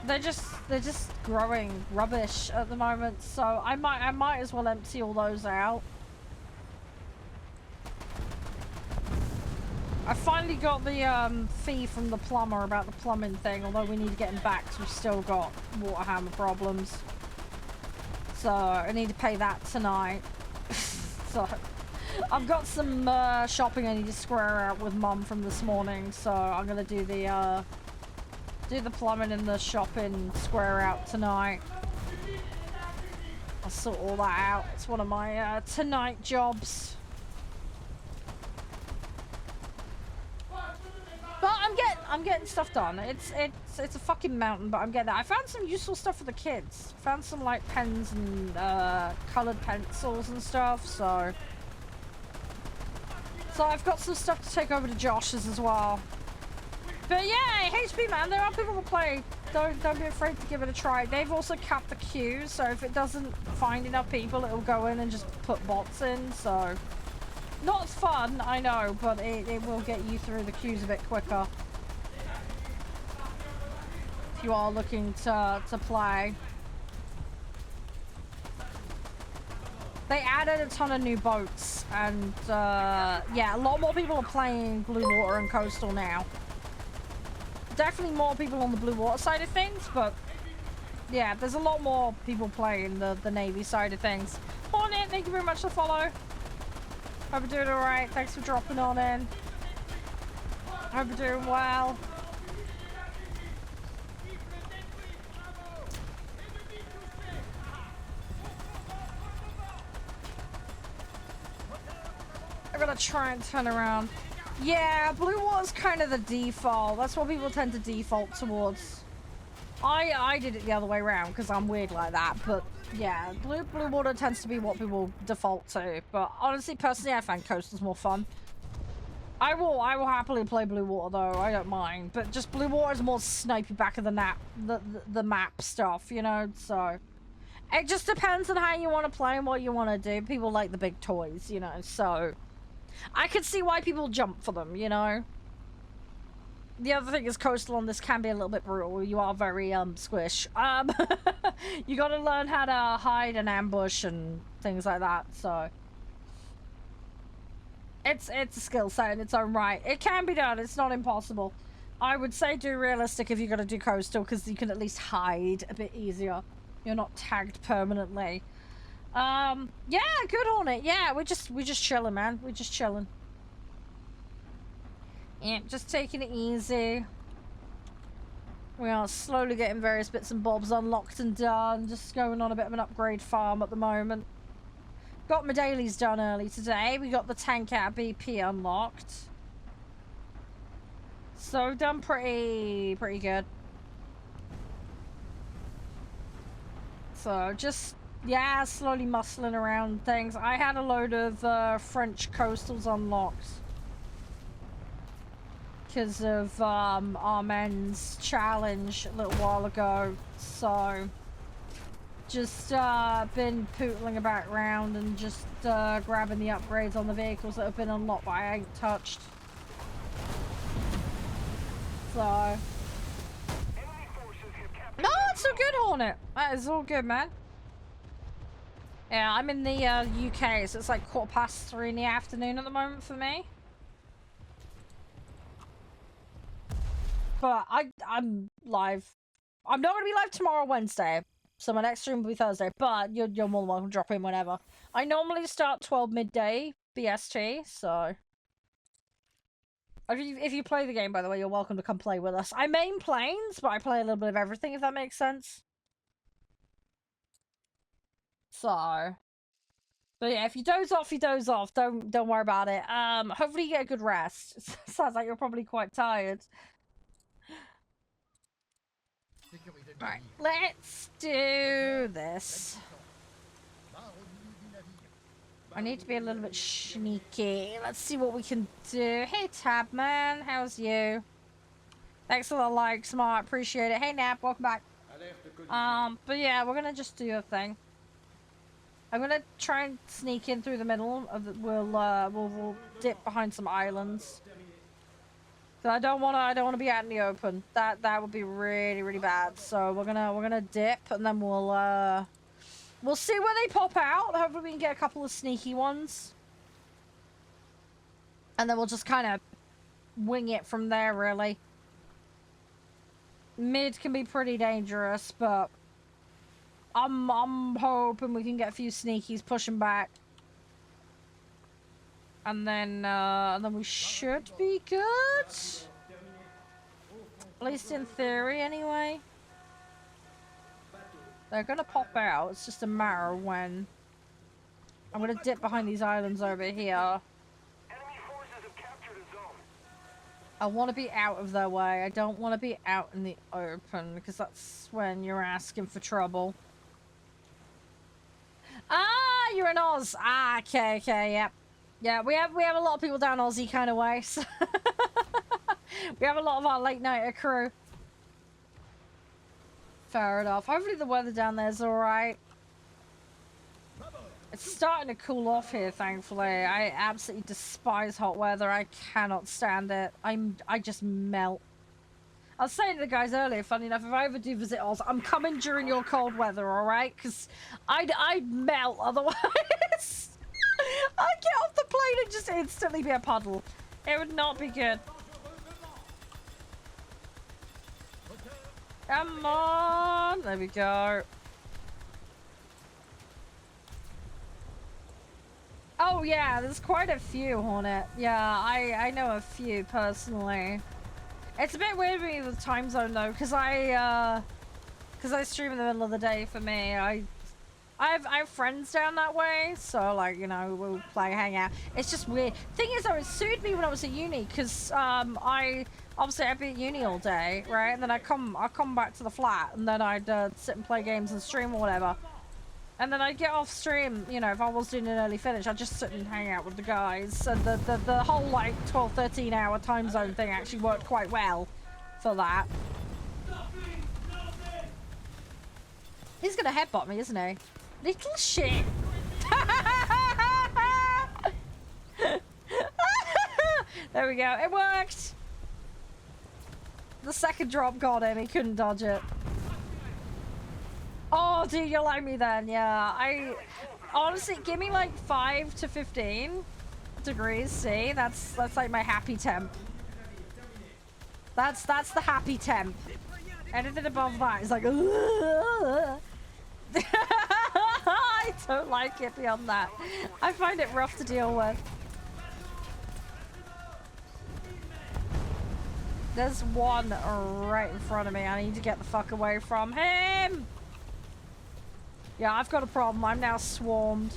They're just growing rubbish at the moment, so I might as well empty all those out. I finally got the fee from the plumber about the plumbing thing, although we need to get him back because we've still got water hammer problems. So I need to pay that tonight. So I've got some shopping I need to square out with Mum from this morning, so I'm gonna do the plumbing and the shopping square out tonight. I'll sort all that out. It's one of my tonight jobs. But I'm getting stuff done. It's a fucking mountain, but I'm getting there. I found some useful stuff for the kids. Found some like pens and colored pencils and stuff. So I've got some stuff to take over to Josh's as well. But yeah, HP man, there are people that play. Don't be afraid to give it a try. They've also capped the queue, so if it doesn't find enough people, it'll go in and just put bots in. So not as fun, I know, but it will get you through the queues a bit quicker. If you are looking to play. They added a ton of new boats, and yeah, a lot more people are playing Blue Water and Coastal now. Definitely more people on the Blue Water side of things, but yeah, there's a lot more people playing the Navy side of things. Morning, thank you very much for the follow. Hope you're doing alright. Thanks for dropping on in. Hope you're doing well. I'm gonna try and turn around. Yeah, Blue Water's kind of the default. That's what people tend to default towards. I did it the other way around because I'm weird like that, but yeah, Blue Water tends to be what people default to. But honestly, personally, I find Coastal's more fun. I will happily play Blue Water though. I don't mind, but just Blue Water is more snipey back of the map stuff, you know. So it just depends on how you want to play and what you want to do. People like the big toys, you know. So I could see why people jump for them, you know. The other thing is Coastal on this can be a little bit brutal. You are very squish. You got to learn how to hide and ambush and things like that. So it's a skill set in its own right. It can be done. It's not impossible. I would say do realistic if you're gonna do Coastal, because you can at least hide a bit easier. You're not tagged permanently. Yeah, good on it. Yeah, we're just chilling, man. We're just chilling. Yeah, just taking it easy. We are slowly getting various bits and bobs unlocked and done. Just going on a bit of an upgrade farm at the moment. Got my dailies done early today. We got the tank out BP unlocked. So done pretty good. So just, yeah, slowly muscling around things. I had a load of French coastals unlocked because of Armen's challenge a little while ago. So just been pootling about around and just grabbing the upgrades on the vehicles that have been unlocked but I ain't touched. So no, it's so good, Hornet. That is all good, man. Yeah, I'm in the UK, so it's like 3:15 in the afternoon at the moment for me. But I'm live. I'm not gonna be live tomorrow, Wednesday. So my next stream will be Thursday. But you're more than welcome to drop in whenever. I normally start 12 midday BST, so if you play the game, by the way, you're welcome to come play with us. I main planes, but I play a little bit of everything, if that makes sense. So, but yeah, if you doze off, you doze off. Don't worry about it. Hopefully you get a good rest. Sounds like you're probably quite tired. Right, let's do this. I need to be a little bit sneaky. Let's see what we can do. Hey, Tab Man, how's you? Thanks for the like, Smart. Appreciate it. Hey, Nap, welcome back. But yeah, we're gonna just do a thing. I'm gonna try and sneak in through the middle of the. We'll dip behind some islands. So I don't wanna be out in the open. That would be really bad. So we're gonna dip and then we'll see where they pop out. Hopefully we can get a couple of sneaky ones. And then we'll just kind of wing it from there, really. Mid can be pretty dangerous, but I'm hoping we can get a few sneakies pushing back. And then we should be good. At least in theory, anyway. They're gonna pop out. It's just a matter of when. I'm gonna dip behind these islands over here. Enemy forces have captured a zone. I want to be out of their way. I don't want to be out in the open because that's when you're asking for trouble. Ah, you're in Oz. Ah, okay, yep. Yeah, we have a lot of people down Aussie kind of way. So we have a lot of our late nighter crew. Fair enough. Hopefully the weather down there's alright. It's starting to cool off here, thankfully. I absolutely despise hot weather. I cannot stand it. I just melt. I was saying to the guys earlier, funny enough, if I ever do visit Oz, I'm coming during your cold weather, alright? Because I'd melt otherwise. I'd get off the plane and just instantly be a puddle. It would not be good. Come on! There we go. Oh yeah, there's quite a few, Hornet. Yeah, I know a few personally. It's a bit weird with me with time zone though, because I stream in the middle of the day. For me, I have friends down that way, so like, you know, we'll play, hang out. It's just weird. Thing is though, it suited me when I was at uni, because I'd be at uni all day, right? And then I'd come back to the flat, and then I'd sit and play games and stream or whatever. And then I'd get off stream, you know, if I was doing an early finish, I'd just sit and hang out with the guys. And the whole, like, 12, 13 hour time zone thing actually worked quite well for that. He's gonna headbutt me, isn't he? Little shit. There we go. It worked. The second drop got him. He couldn't dodge it. Oh, dude, you're like me then. Yeah, I honestly give me like 5 to 15 degrees. See, that's like my happy temp. That's the happy temp. Anything above that is like. I don't like it beyond that. I find it rough to deal with. There's one right in front of me. I need to get the fuck away from him. Yeah, I've got a problem. I'm now swarmed.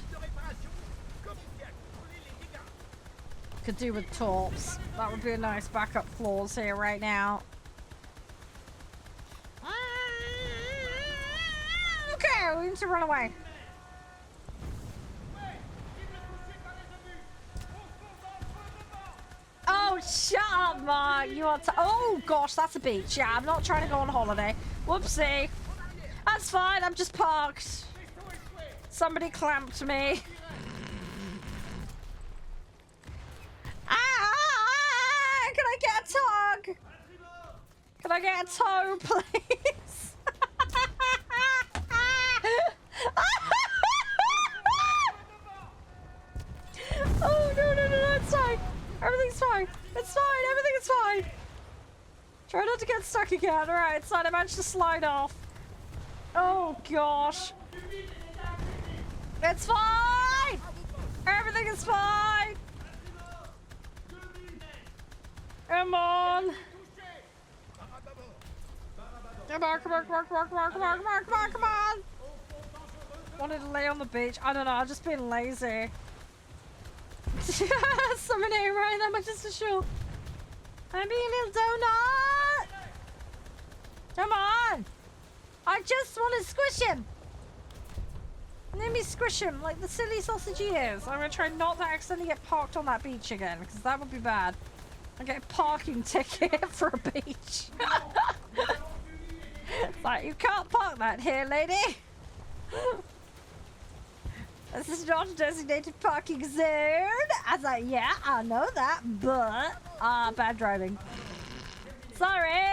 Could do with torps. That would be a nice backup clause here right now. Okay, we need to run away. Oh, shut up, Mark. You are oh, gosh, that's a beach. Yeah, I'm not trying to go on holiday. Whoopsie. That's fine. I'm just parked. Somebody clamped me. Can I get a tug? Can I get a tow, please? Oh, no, it's fine. Everything's fine. It's fine. Everything is fine. Try not to get stuck again. Alright, it's fine. I managed to slide off. Oh, gosh. It's fine! Everything is fine! Come on! Come on! Wanted to lay on the beach. I don't know, I've just been lazy. Summon air right, that much is for sure. I'm being a little donut! Come on! I just want to squish him! Let me squish him like the silly sausage he is. I'm gonna try not to accidentally get parked on that beach again, because that would be bad. I get a parking ticket for a beach. Like, you can't park that here, lady. This is not a designated parking zone. I was like, yeah, I know that, but bad driving. Sorry.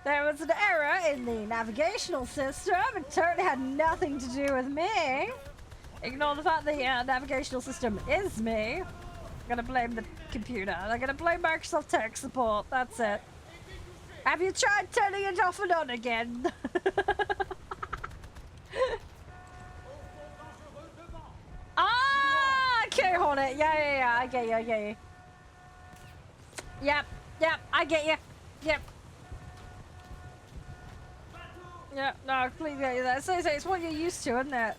There was an error in the navigational system. It totally had nothing to do with me. Ignore the fact the navigational system is me. I'm gonna blame the computer. I'm gonna blame Microsoft Tech Support. That's it. Have you tried turning it off and on again? Okay, Hornet. Yeah. I get you. Yep. I get you. Yep. Yeah, no, I completely get you there. It's what you're used to, isn't it?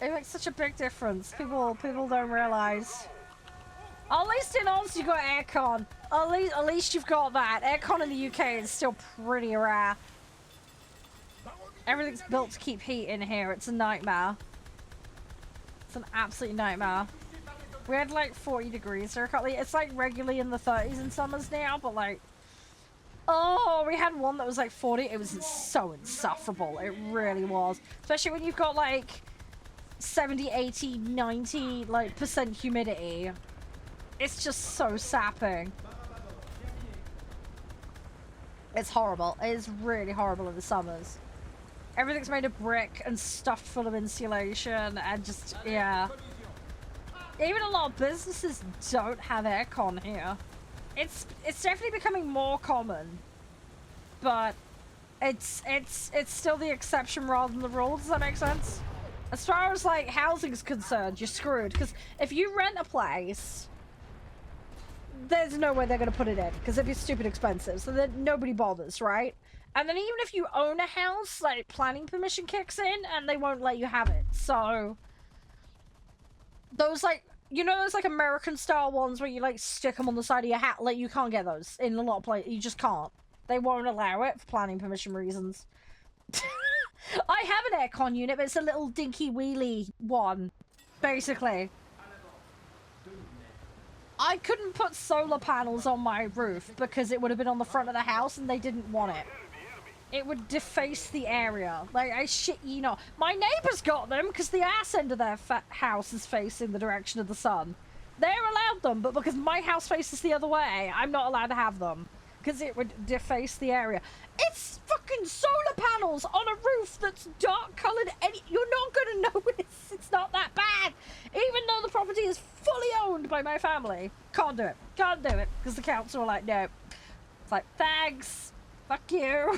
It makes such a big difference. People don't realize. At least in Oz you got aircon. At least you've got that. Aircon in the UK is still pretty rare. Everything's built to keep heat in here. It's a nightmare. It's an absolute nightmare. We had like 40 degrees there. It's like regularly in the 30s in summers now, but like... Oh, we had one that was like 40. It was so insufferable. It really was. Especially when you've got like 70, 80, 90 like % humidity. It's just so sapping. It's horrible. It is really horrible in the summers. Everything's made of brick and stuffed full of insulation and just, yeah. Even a lot of businesses don't have aircon here. It's definitely becoming more common, but it's still the exception rather than the rule. Does that make sense? As far as like housing's concerned, you're screwed because if you rent a place, there's no way they're gonna put it in because it'd be stupid expensive. So then nobody bothers, right? And then even if you own a house, like planning permission kicks in and they won't let you have it. So those like, you know, those like American style ones where you like stick them on the side of your hat, like you can't get those in a lot of places. You just can't. They won't allow it for planning permission reasons. I have an aircon unit, but it's a little dinky wheelie one, basically. I couldn't put solar panels on my roof because it would have been on the front of the house and they didn't want it. It would deface the area. Like, I shit you not. My neighbours got them because the ass end of their house is facing the direction of the sun. They're allowed them, but because my house faces the other way, I'm not allowed to have them. Because it would deface the area. It's fucking solar panels on a roof that's dark coloured. You're not going to notice. It's not that bad. Even though the property is fully owned by my family. Can't do it. Can't do it. Because the council are like, no. It's like, thanks. Fuck you.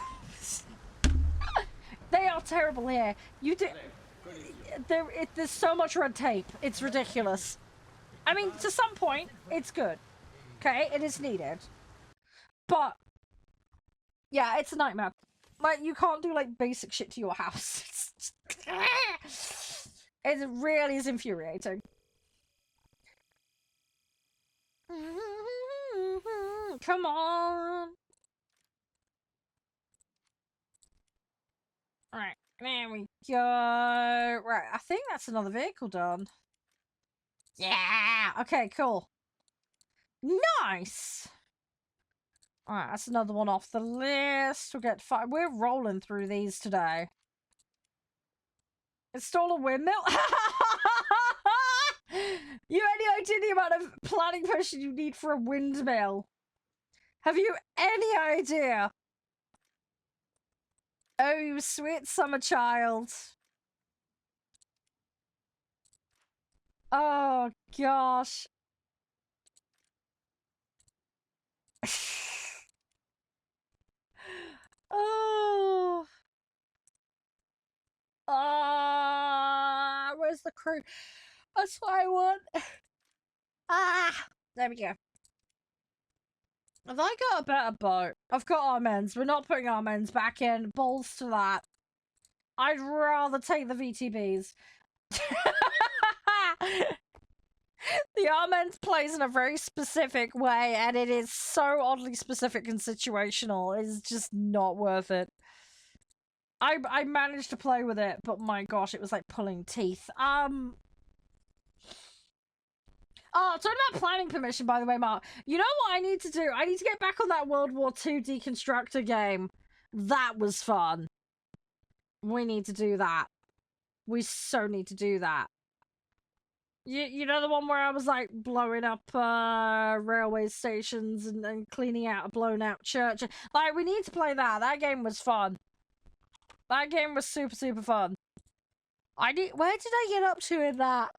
They are terrible here. There's so much red tape. It's ridiculous. I mean, to some point, it's good. Okay? It is needed. But, yeah, it's a nightmare. Like, you can't do, like, basic shit to your house. It really is infuriating. Come on. Alright, there we go. Right, I think that's another vehicle done. Yeah! Okay, cool. Nice! Alright, that's another one off the list. We'll get five. We're rolling through these today. Install a windmill? You any idea the amount of planning permission you need for a windmill? Have you any idea? Oh, you sweet summer child. Oh, gosh. Oh. Where's the crew? That's what I want. There we go. Have I got a better boat? I've got arm ends. We're not putting arm ends back in. Balls to that. I'd rather take the VTBs. The arm end plays in a very specific way, and it is so oddly specific and situational. It's just not worth it. I managed to play with it, but my gosh, it was like pulling teeth. Oh, talking about planning permission, by the way, Mark. You know what I need to do? I need to get back on that World War II Deconstructor game. That was fun. We need to do that. We so need to do that. You know the one where I was like blowing up railway stations and cleaning out a blown out church? Like, we need to play that. That game was fun. That game was super, super fun. Where did I get up to in that?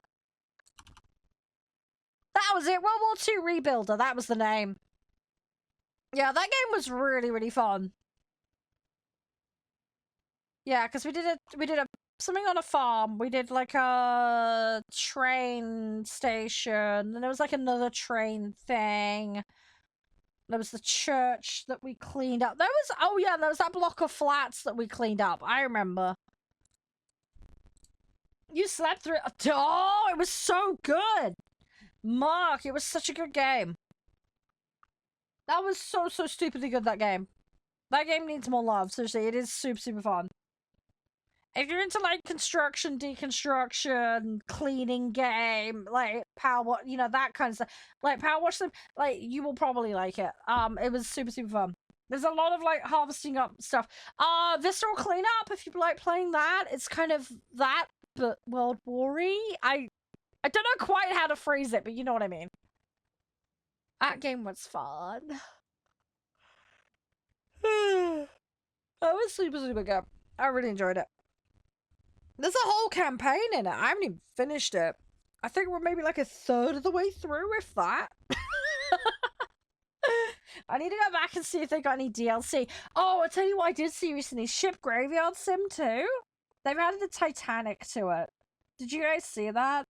That was it. World War II Rebuilder. That was the name. Yeah, that game was really, really fun. Yeah, because we did something on a farm. We did like a train station, and there was like another train thing. There was the church that we cleaned up. There was that block of flats that we cleaned up. I remember. You slept through it. Oh, it was so good. Mark, it was such a good game. That was so stupidly good, that game. That game needs more love. Seriously, it is super fun. If you're into like construction, deconstruction, cleaning game, like power, you know, that kind of stuff, like Power Wash them, like you will probably like it. It was super fun. There's a lot of like harvesting up stuff. Visceral Cleanup, if you like playing that, it's kind of that, but World War-y. I don't know quite how to phrase it, but you know what I mean. That game was fun. That was super good. I really enjoyed it. There's a whole campaign in it. I haven't even finished it. I think we're maybe like a third of the way through, if that. I need to go back and see if they got any DLC. Oh, I'll tell you what I did see recently. Ship Graveyard Sim 2. They've added the Titanic to it. Did you guys see that?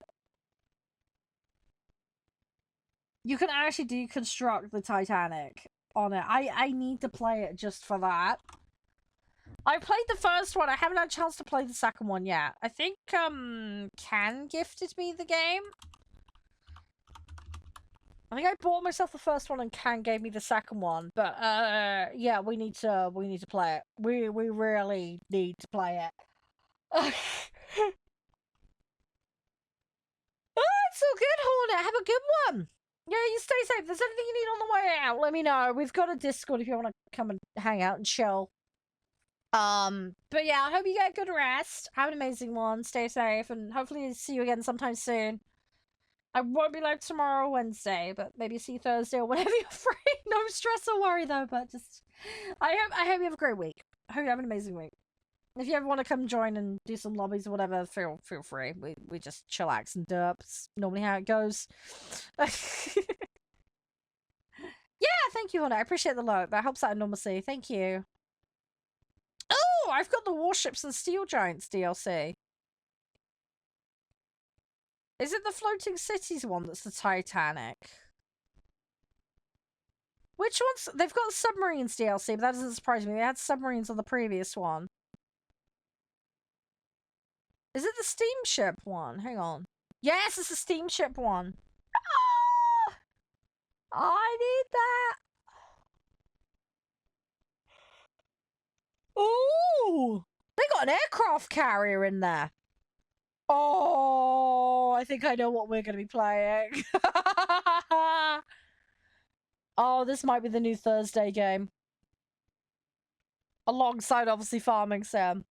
You can actually deconstruct the Titanic on it. I need to play it just for that. I played the first one. I haven't had a chance to play the second one yet. I think, Can gifted me the game. I think I bought myself the first one and Can gave me the second one. But, yeah, we need to play it. We really need to play it. Oh, it's so good, Hornet. Have a good one. Yeah, you stay safe. If there's anything you need on the way out, let me know. We've got a Discord if you want to come and hang out and chill. But yeah, I hope you get good rest. Have an amazing one. Stay safe, and hopefully see you again sometime soon. I won't be live tomorrow or Wednesday, but maybe see you Thursday or whenever you're free. No stress or worry though, but just I hope you have a great week. I hope you have an amazing week. If you ever want to come join and do some lobbies or whatever, feel free. We just chillax and derp. It's normally how it goes. Yeah, thank you, Hannah. I appreciate the load. That helps out enormously. Thank you. Oh, I've got the Warships and Steel Giants DLC. Is it the Floating Cities one that's the Titanic? Which ones? They've got Submarines DLC, but that doesn't surprise me. They had Submarines on the previous one. Is it the Steamship one? Hang on. Yes, it's the Steamship one. Oh, I need that. Ooh, they got an aircraft carrier in there. Oh, I think I know what we're going to be playing. Oh, this might be the new Thursday game. Alongside, obviously, Farming Sim.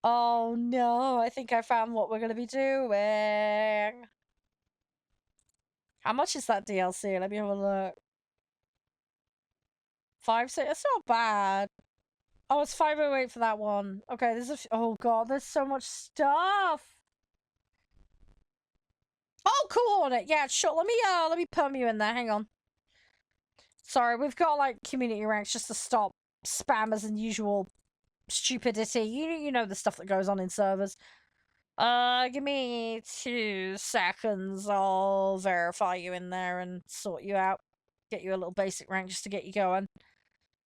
Oh, no. I think I found what we're going to be doing. How much is that DLC? Let me have a look. 5 cents? That's not bad. Oh, it's 508 for that one. Okay, there's oh god, there's so much stuff. Oh, cool on it. Yeah, sure. Let me perm you in there. Hang on. Sorry, we've got like community ranks just to stop spammers and usual stupidity. You know the stuff that goes on in servers. Give me 2 seconds. I'll verify you in there and sort you out. Get you a little basic rank just to get you going.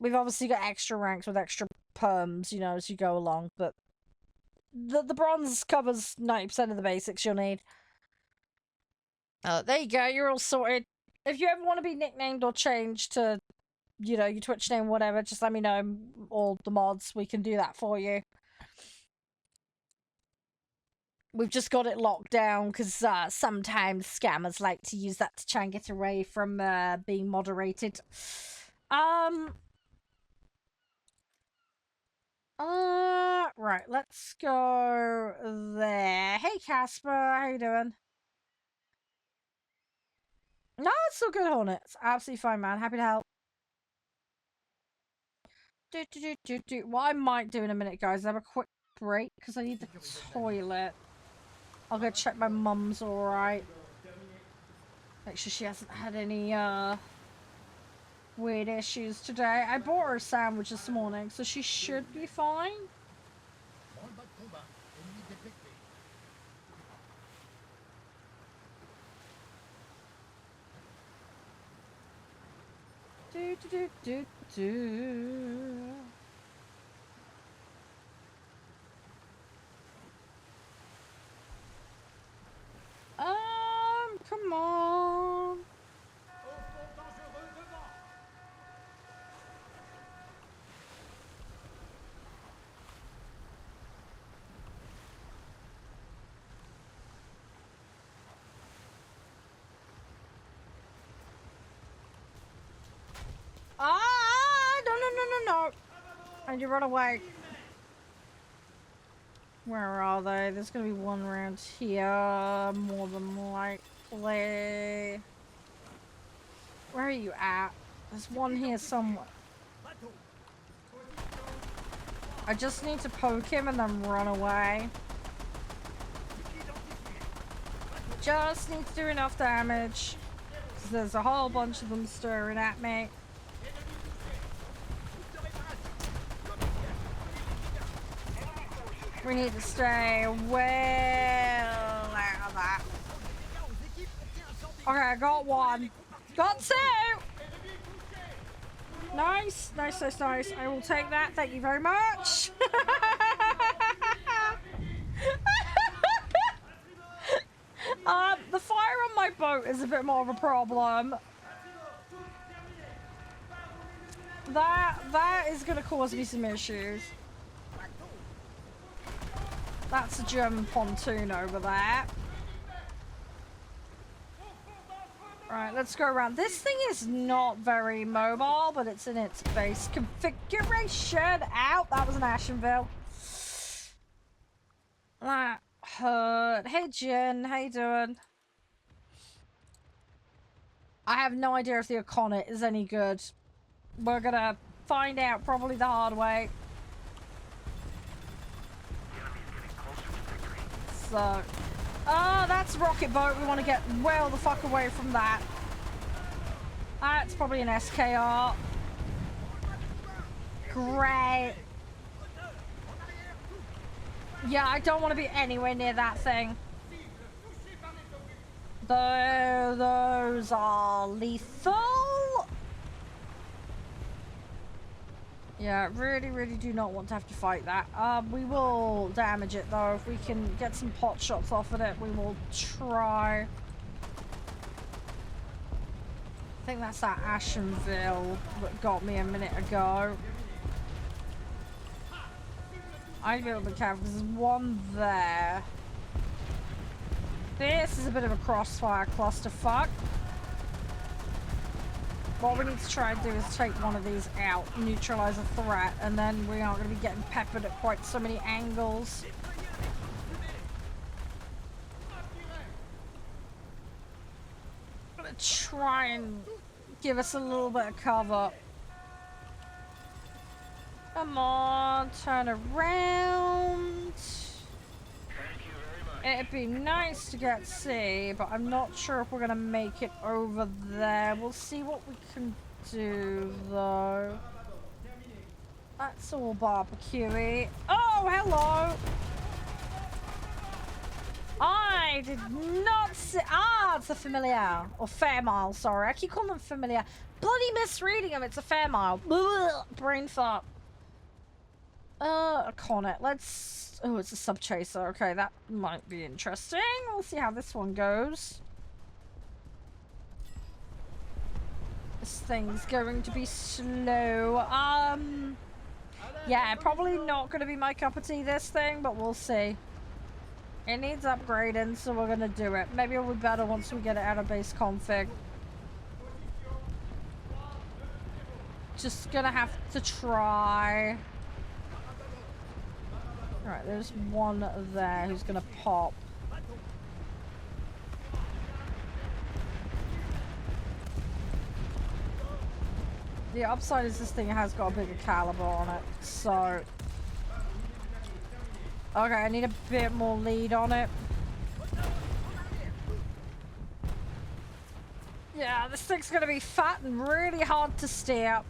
We've obviously got extra ranks with extra perms, you know, as you go along, but the bronze covers 90% of the basics you'll need. There you go, you're all sorted. If you ever want to be nicknamed or changed to, you know, your Twitch name, whatever, just let me know. All the mods, we can do that for you. We've just got it locked down because sometimes scammers like to use that to try and get away from being moderated. Right, let's go there. Hey, Casper, how you doing? No, it's still good, Hornet. It's absolutely fine, man. Happy to help. What I might do in a minute, guys, is have a quick break because I need the toilet. I'll go check my mum's alright. Make sure she hasn't had any, weird issues today. I bought her a sandwich this morning, so she should be fine. Come on. Ah! No, no, no, no, no! And you run away. Where are they? There's gonna be one around here, more than likely. Where are you at? There's one here somewhere. I just need to poke him and then run away. Just need to do enough damage. 'Cause there's a whole bunch of them staring at me. We need to stay well out of that. Okay, I got one. Got two! Nice, nice, nice, nice. I will take that. Thank you very much. The fire on my boat is a bit more of a problem. That is going to cause me some issues. That's a German pontoon over there. Right, let's go around. This thing is not very mobile, but it's in its base configuration. Ow, that was an Ashenville. That hurt. Hey, Jen, how you doing? I have no idea if the Oconnet is any good. We're gonna find out probably the hard way. So, oh, that's a rocket boat. We want to get well the fuck away from that. That's probably an SKR. Great. Yeah, I don't want to be anywhere near that thing. Those are lethal. Yeah, really do not want to have to fight that. We will damage it though. If we can get some pot shots off of it, we will try. I think that's that Ashenville that got me a minute ago. I'd be able to careful because there's one there. This is a bit of a crossfire clusterfuck. What we need to try and do is take one of these out, neutralize a threat, and then we aren't going to be getting peppered at quite so many angles. I'm going to try and give us a little bit of cover. Come on, turn around. It'd be nice to get C, but I'm not sure if we're gonna make it over there. We'll see what we can do, though. That's all barbecuey. Oh, hello! I did not see. Ah, it's a familiar. Or fair mile, sorry. I keep calling them familiar. Bloody misreading them. It's a fair mile. Blah, brain fart. Connet. Let's. Oh, it's a sub chaser. Okay, that might be interesting. We'll see how this one goes. This thing's going to be slow. Yeah, probably not going to be my cup of tea, this thing, but we'll see. It needs upgrading, so we're going to do it. Maybe it'll be better once we get it out of base config. Just gonna have to try. Alright, there's one there who's gonna pop. The upside is this thing has got a bigger caliber on it, so... Okay, I need a bit more lead on it. Yeah, this thing's gonna be fat and really hard to steer.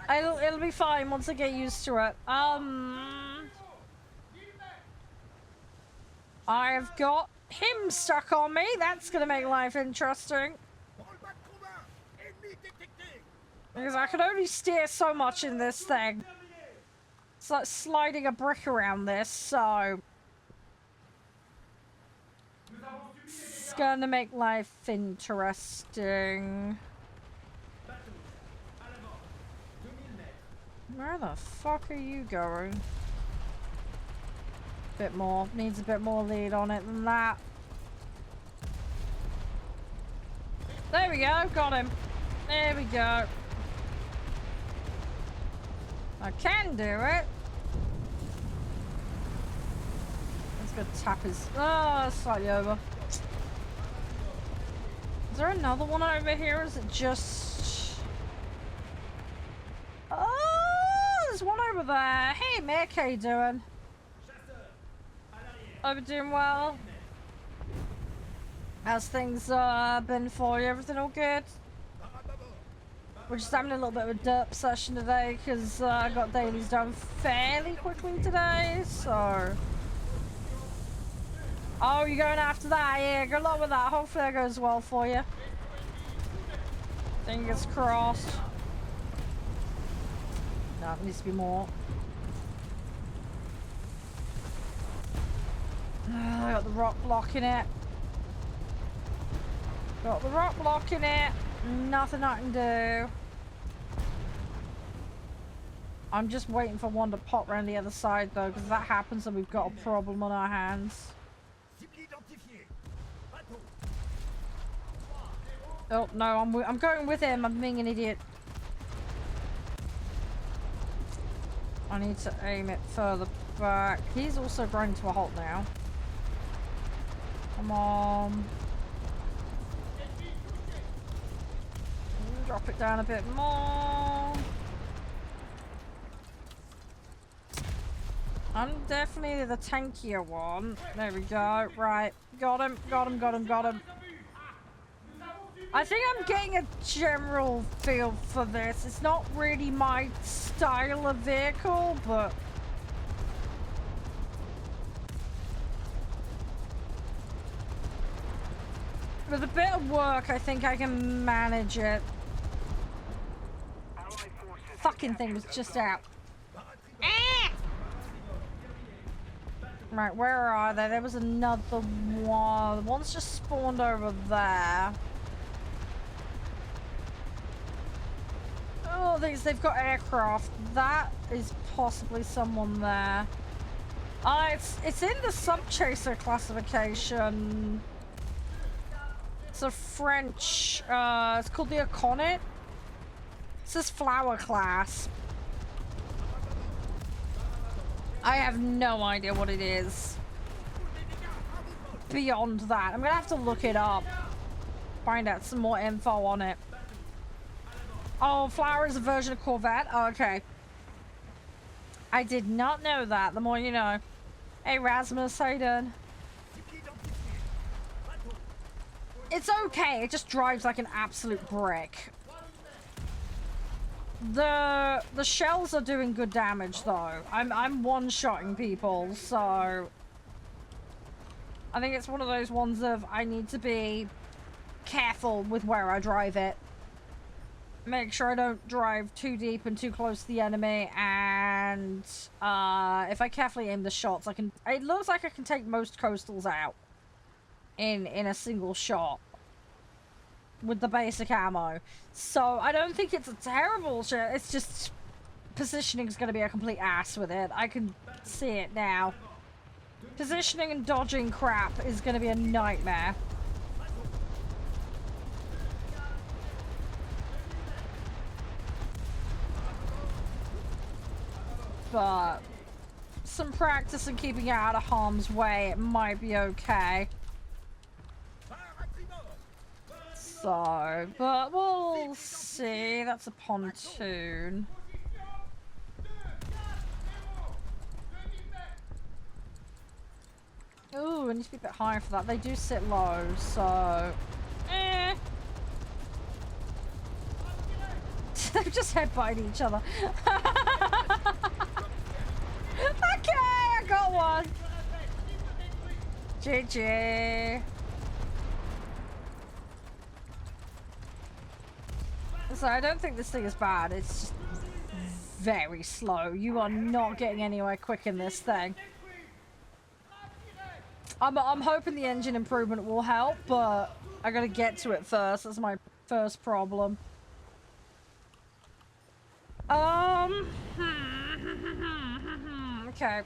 It'll be fine once I get used to it. I've got him stuck on me. That's gonna make life interesting. Because I can only steer so much in this thing. It's like sliding a brick around this, so... It's gonna make life interesting. Where the fuck are you going? Bit more. Needs a bit more lead on it than that. There we go, got him. There we go. I can do it. Let's go tap his... Oh, slightly over. Is there another one over here? Is it just... Oh, there's one over there. Hey, Mick, how you doing? Hope you're doing well. How's things been for you? Everything all good? We're just having a little bit of a derp session today because I got dailies done fairly quickly today, so... Oh, you're going after that? Yeah, good luck with that. Hopefully that goes well for you. Fingers crossed. No, it needs to be more. I got the rock blocking it. Got the rock blocking it. Nothing I can do. I'm just waiting for one to pop around the other side though, because if that happens then we've got a problem on our hands. Oh no, I'm going with him. I'm being an idiot. I need to aim it further back. He's also growing to a halt now. Come on. Drop it down a bit more. I'm definitely the tankier one. There we go. Right. Got him. Got him. Got him. Got him. I think I'm getting a general feel for this. It's not really my style of vehicle, but... with a bit of work, I think I can manage it. Fucking thing was just out. Ah! Right, where are they? There was another one. One's just spawned over there. Oh, they've got aircraft. That is possibly someone there. It's in the sub-chaser classification. It's a French, it's called the Iconet. It says flower class. I have no idea what it is. Beyond that, I'm gonna have to look it up. Find out some more info on it. Oh, flower is a version of Corvette? Oh, okay. I did not know that. The more you know. Hey, Rasmus, how you doing? It's okay. It just drives like an absolute brick. The shells are doing good damage though. I'm one-shotting people, so I think it's one of those ones of I need to be careful with where I drive it. Make sure I don't drive too deep and too close to the enemy, and if I carefully aim the shots, I can. It looks like I can take most coastals out in a single shot with the basic ammo. So I don't think it's a terrible shot. It's just positioning is going to be a complete ass with it. I can see it now. Positioning and dodging crap is going to be a nightmare. But some practice and keeping it out of harm's way, it might be okay. So, but we'll see. That's a pontoon. Ooh, I need to be a bit higher for that. They do sit low, so... Eh. They've just headbutted each other. Okay, I got one. GG. So I don't think this thing is bad. It's just very slow. You are not getting anywhere quick in this thing. I'm hoping the engine improvement will help, but I gotta get to it first. That's my first problem. Okay.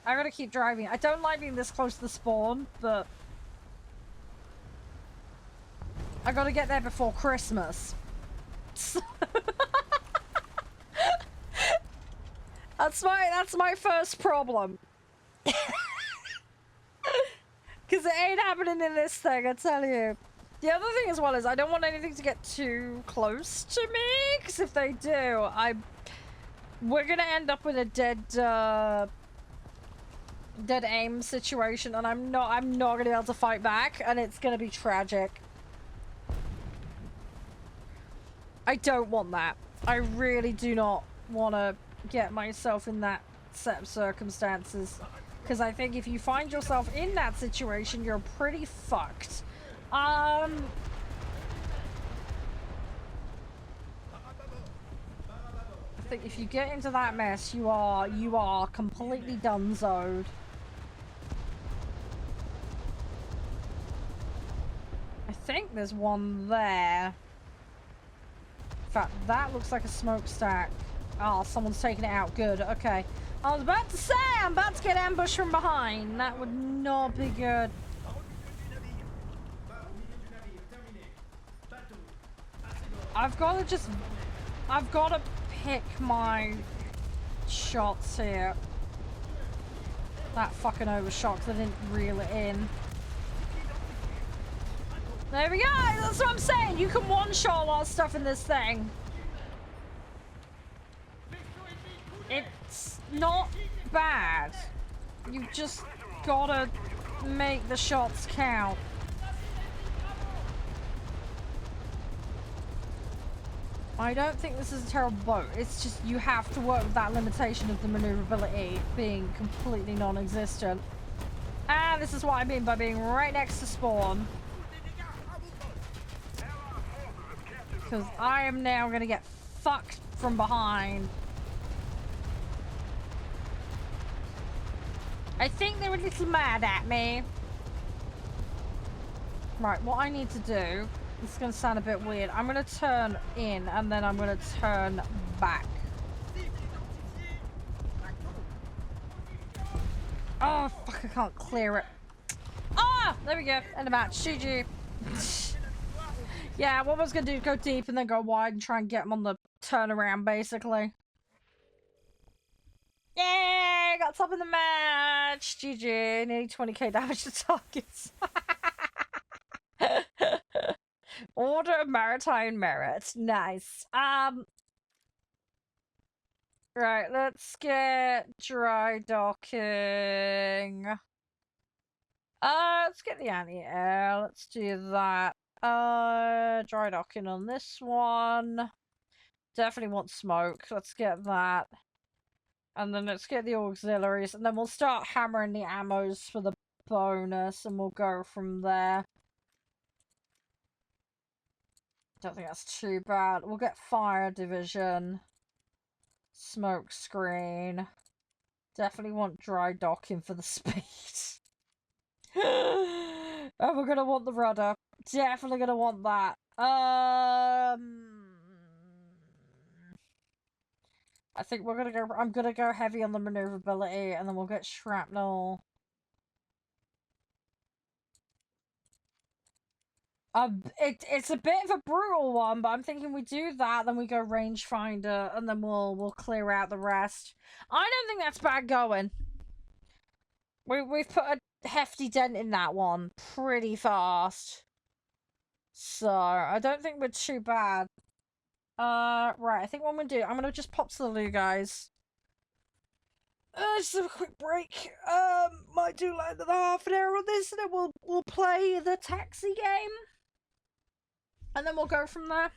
I gotta keep driving. I don't like being this close to the spawn, but I gotta get there before Christmas. That's my first problem. Because it ain't happening in this thing, I tell you. The other thing as well is I don't want anything to get too close to me, because if they do, we're gonna end up with a dead aim situation, and I'm not gonna be able to fight back, and it's gonna be tragic. I don't want that. I really do not want to get myself in that set of circumstances, because I think if you find yourself in that situation, you're pretty fucked. I think if you get into that mess, you are completely donezoed. I think there's one there. In fact, that looks like a smokestack. Oh, someone's taking it out. Good. Okay. I was about to say, I'm about to get ambushed from behind. That would not be good. I've got to pick my shots here. That fucking overshot, 'cause I didn't reel it in. There we go! That's what I'm saying! You can one-shot a lot of stuff in this thing. It's not bad. You just gotta make the shots count. I don't think this is a terrible boat. It's just you have to work with that limitation of the maneuverability being completely non-existent. And this is what I mean by being right next to spawn. Because I am now going to get fucked from behind. I think they're a little mad at me. Right, what I need to do... This is going to sound a bit weird. I'm going to turn in and then I'm going to turn back. Oh, fuck, I can't clear it. Ah! There we go. End of match. GG. Yeah, what I was going to do is go deep and then go wide and try and get him on the turnaround, basically. Yay! Got top in the match. GG. Nearly 20k damage to targets. Order of Maritime Merit. Nice. Right, let's get dry docking. Let's get the anti-air. Let's do that. Dry docking on this one. Definitely want smoke. Let's get that. And then let's get the auxiliaries. And then we'll start hammering the ammos for the bonus. And we'll go from there. Don't think that's too bad. We'll get fire division. Smoke screen. Definitely want dry docking for the speed. And we're gonna want the rudder. Definitely gonna want that. I think we're gonna go... I'm gonna go heavy on the maneuverability, and then we'll get shrapnel. It's a bit of a brutal one, but I'm thinking we do that, then we go rangefinder, and then we'll clear out the rest. I don't think that's bad going. We've put a hefty dent in that one pretty fast. So, I don't think we're too bad. Right, I think what I'm gonna do, I'm gonna just pop to the loo, guys. Just have a quick break. Might do like another half an hour on this, and then we'll play the taxi game. And then we'll go from there.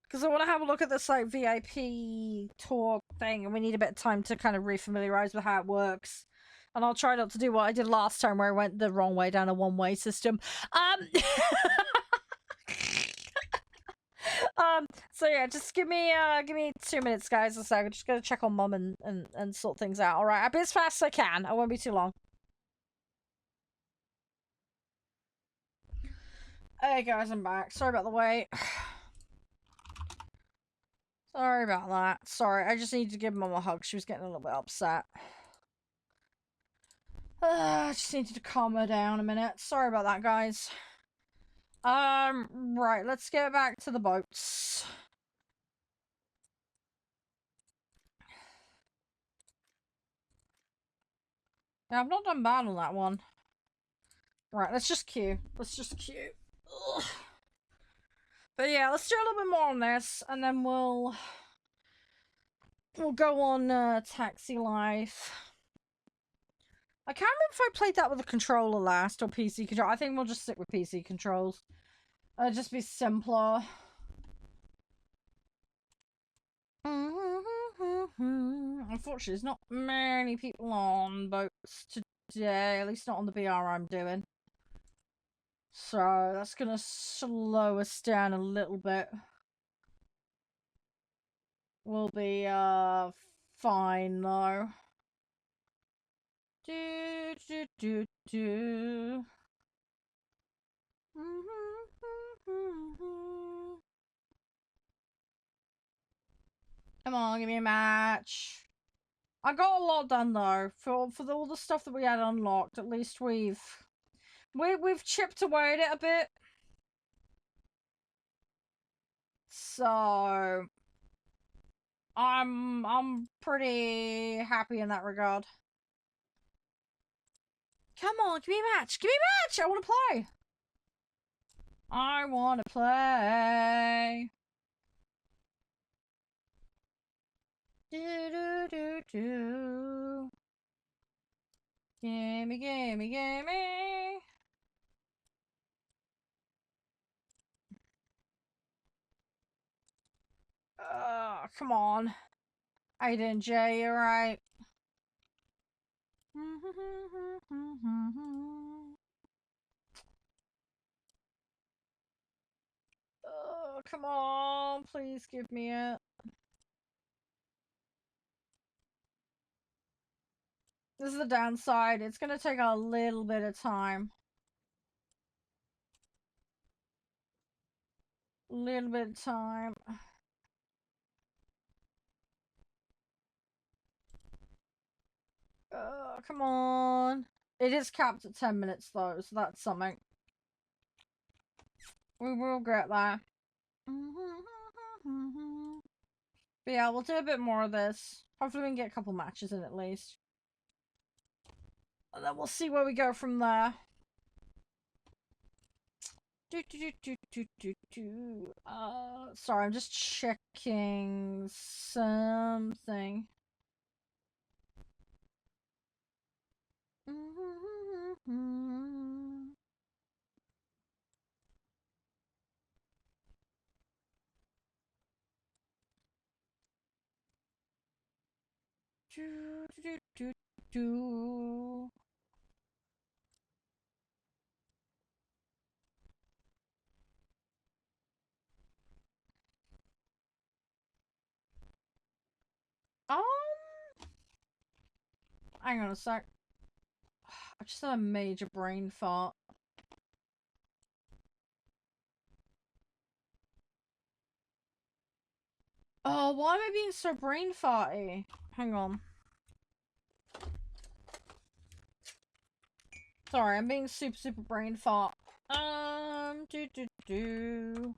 Because I want to have a look at this, like, VIP tour thing, and we need a bit of time to kind of refamiliarize with how it works. And I'll try not to do what I did last time, where I went the wrong way down a one-way system. So yeah, just give me 2 minutes, guys. So I'm just gonna check on Mum and sort things out. Alright, I'll be as fast as I can. I won't be too long. Hey guys, I'm back. Sorry about the wait. Sorry about that. Sorry, I just needed to give Mum a hug. She was getting a little bit upset. I just needed to calm her down a minute. Sorry about that, guys. Right, let's get back to the boats. Yeah, I've not done bad on that one. Right, let's just queue. Let's just queue. Ugh. But yeah, let's do a little bit more on this, and then we'll go on Taxi Life. I can't remember if I played that with a controller last or PC control. I think we'll just stick with PC controls. It'll just be simpler. Unfortunately, there's not many people on boats today, at least not on the BR I'm doing. So that's gonna slow us down a little bit. We'll be fine though. Do do do do. Come on, give me a match. I got a lot done though for all the stuff that we had unlocked. At least we've chipped away at it a bit. So I'm pretty happy in that regard. Come on, give me a match. Give me a match. I want to play. I want to play. Do do do do. Gimme, gimme, gimme. Come on. Aiden J, you're right. Oh, come on. Please give me it. This is the downside. It's gonna take a little bit of time. Little bit of time. Come on. It is capped at 10 minutes though, so that's something. We will get there. But yeah, we'll do a bit more of this. Hopefully we can get a couple matches in at least. And then we'll see where we go from there. Sorry, I'm just checking something. Um, hang on a sec. I just had a major brain fart. Oh, why am I being so brain farty? Hang on. Sorry, I'm being super brain fart. Do.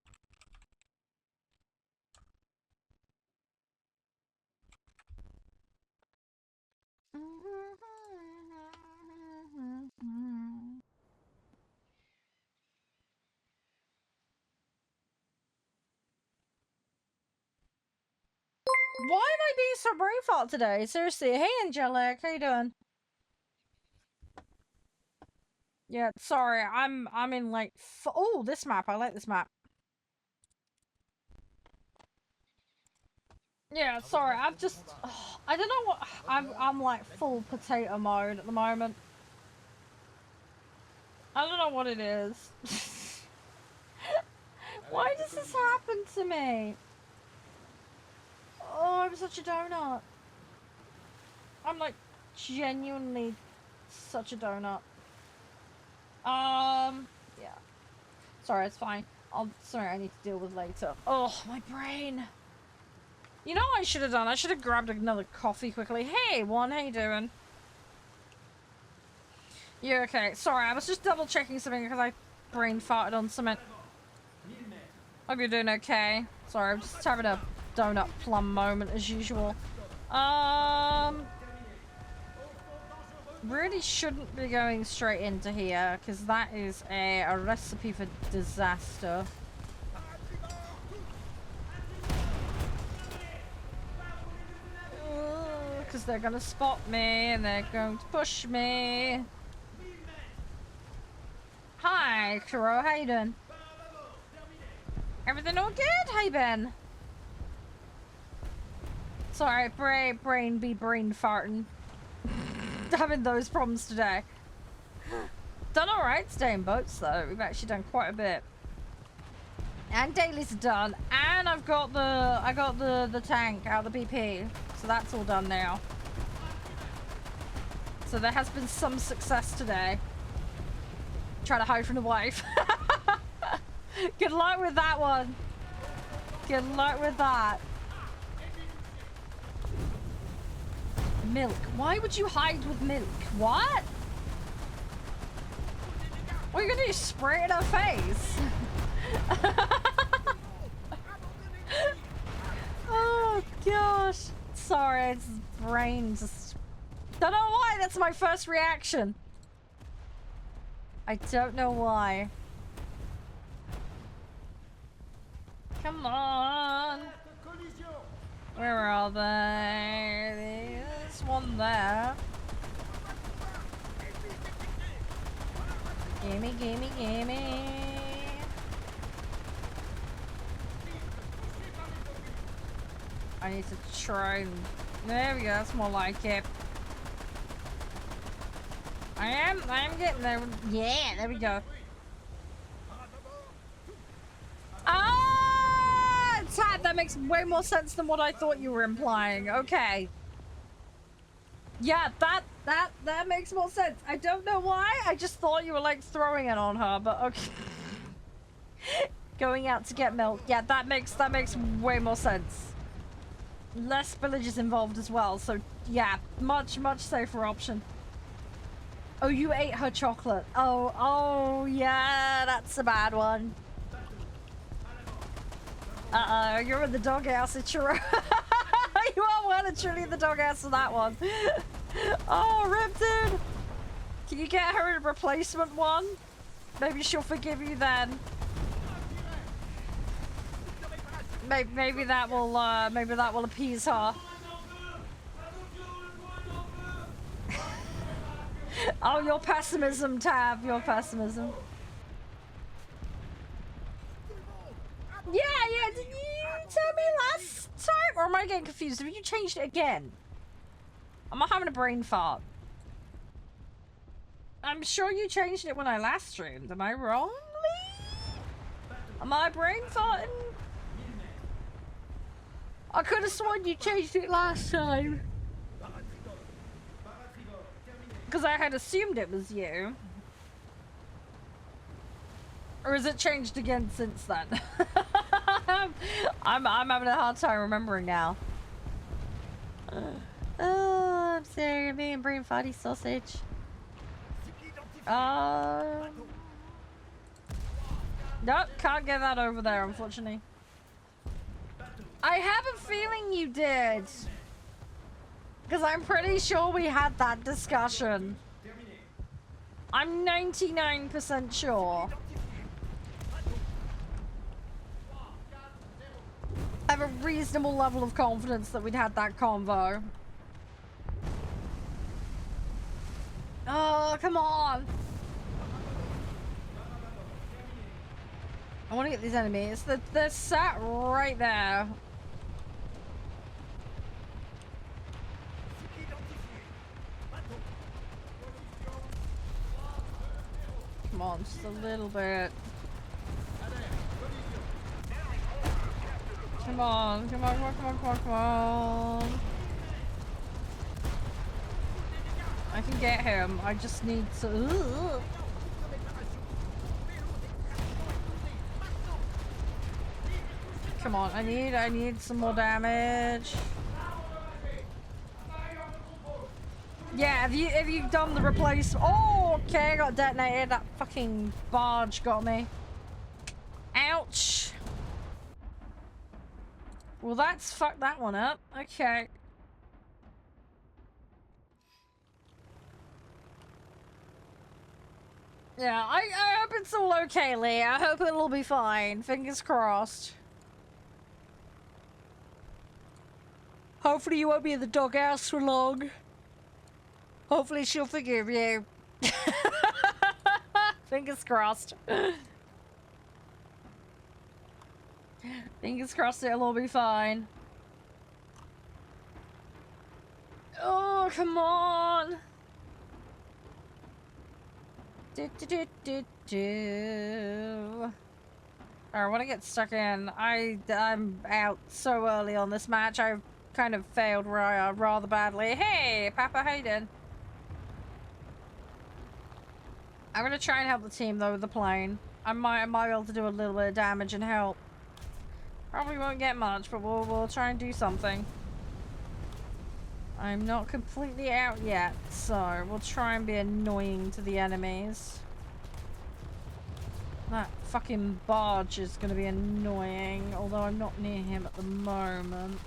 Why am I being so brain fart today? Seriously. Hey, Angelic. How you doing? Yeah, sorry. I'm in like... Oh, this map. I like this map. Yeah, sorry. I've just... I don't know what... I'm like full potato mode at the moment. I don't know what it is. Why does this happen to me? Oh, I'm such a donut. I'm like genuinely such a donut. Yeah. Sorry, it's fine. Sorry, I need to deal with later. Oh, my brain. You know what I should have done? I should have grabbed another coffee quickly. Hey, Juan, how you doing? You okay? Sorry, I was just double checking something because I brain farted on something. Hope you're doing okay. Sorry, I'm just having a donut plum moment as usual. Really shouldn't be going straight into here because that is a recipe for disaster. Because they're gonna spot me and they're going to push me. Hi, Kuro, how you doing? Everything all good? How you been? Sorry, brain be brain farting. Having those problems today. Done alright staying boats though. We've actually done quite a bit. And dailies are done. And I got the tank out of the BP. So that's all done now. So there has been some success today. Trying to hide from the wife. Good luck with that one. Good luck with that. Milk. Why would you hide with milk? What? What are you gonna do? Spray it in her face? Oh gosh. Sorry, it's brain just... Don't know why, that's my first reaction. I don't know why. Come on. Where are they? There's one there. Gimme, gimme, gimme. I need to try and... There we go, that's more like it. I am getting there. Yeah, there we go. Ah! Tad, that makes way more sense than what I thought you were implying. Okay. Yeah, that makes more sense. I don't know why. I just thought you were like throwing it on her, but okay. Going out to get milk. Yeah, that makes way more sense. Less villages involved as well, so yeah, much safer option. Oh, you ate her chocolate. Oh yeah, that's a bad one. Uh-oh, you're in the doghouse at Chiro. You are well and truly in the doghouse for that one. Oh, rip, dude. Can you get her a replacement one? Maybe she'll forgive you then. Maybe that will appease her. Oh, your pessimism, Tab. Your pessimism. Yeah. Did you tell me last time? Or am I getting confused? Have you changed it again? Am I having a brain fart? I'm sure you changed it when I last streamed. Am I wrong, Lee? Am I brain farting? I could have sworn you changed it last time. Because I had assumed it was you. Or has it changed again since then? I'm having a hard time remembering now. Oh, I'm sorry, I'm being brain fatty sausage. Nope, can't get that over there, unfortunately. I have a feeling you did. Because I'm pretty sure we had that discussion. I'm 99% sure. I have a reasonable level of confidence that we'd had that convo. Oh, come on. I want to get these enemies. They're sat right there. Come on, just a little bit. Come on. I can get him. I just need to... Ugh. Come on, I need some more damage. Yeah, have you done the replace? Oh, okay, I got detonated. That fucking barge got me. Ouch. Well, that's fucked that one up. Okay. Yeah, I hope it's all okay, Lee. I hope it'll be fine. Fingers crossed. Hopefully you won't be in the doghouse for long. Hopefully she'll forgive you. Fingers crossed. Fingers crossed it'll all be fine. Oh, come on. I want to get stuck in. I'm out so early on this match. I've kind of failed rather badly. Hey, Papa, how you doing? I'm gonna try and help the team though with the plane. I might be able to do a little bit of damage and help. Probably won't get much, but we'll try and do something. I'm not completely out yet, so we'll try and be annoying to the enemies. That fucking barge is gonna be annoying, although I'm not near him at the moment.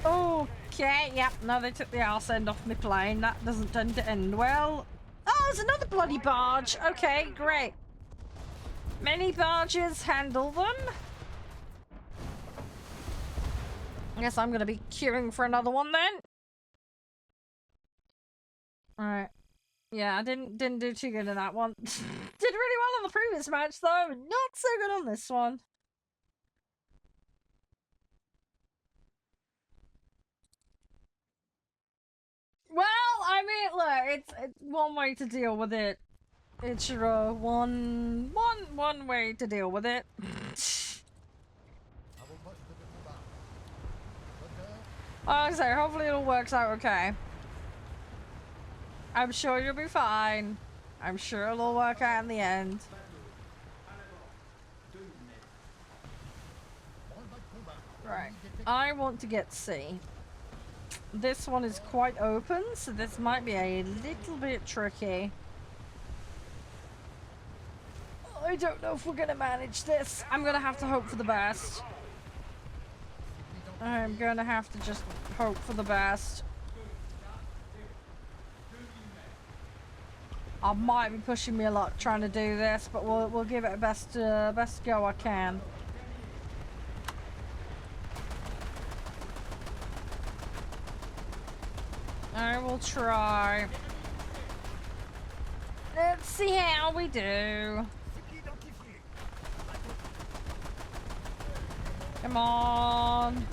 Okay, yep, no, they took the arse end off my plane. That doesn't tend to end well. Oh, there's another bloody barge. Okay, great. Many barges, handle them. I guess I'm gonna be queuing for another one then. Alright. Yeah, I didn't do too good in that one. Did really well on the previous match though, not so good on this one. Well, I mean, look, it's one way to deal with it. It's your one way to deal with it. Like I say, hopefully it all works out okay. I'm sure you'll be fine. I'm sure it'll all work out in the end. Right. I want to get C. This one is quite open, so this might be a little bit tricky. I don't know if we're gonna manage this. I'm gonna have to hope for the best. I'm gonna have to just hope for the best. I might be pushing me a lot trying to do this, but we'll give it a best go I can. I will try. Let's see how we do. Come on.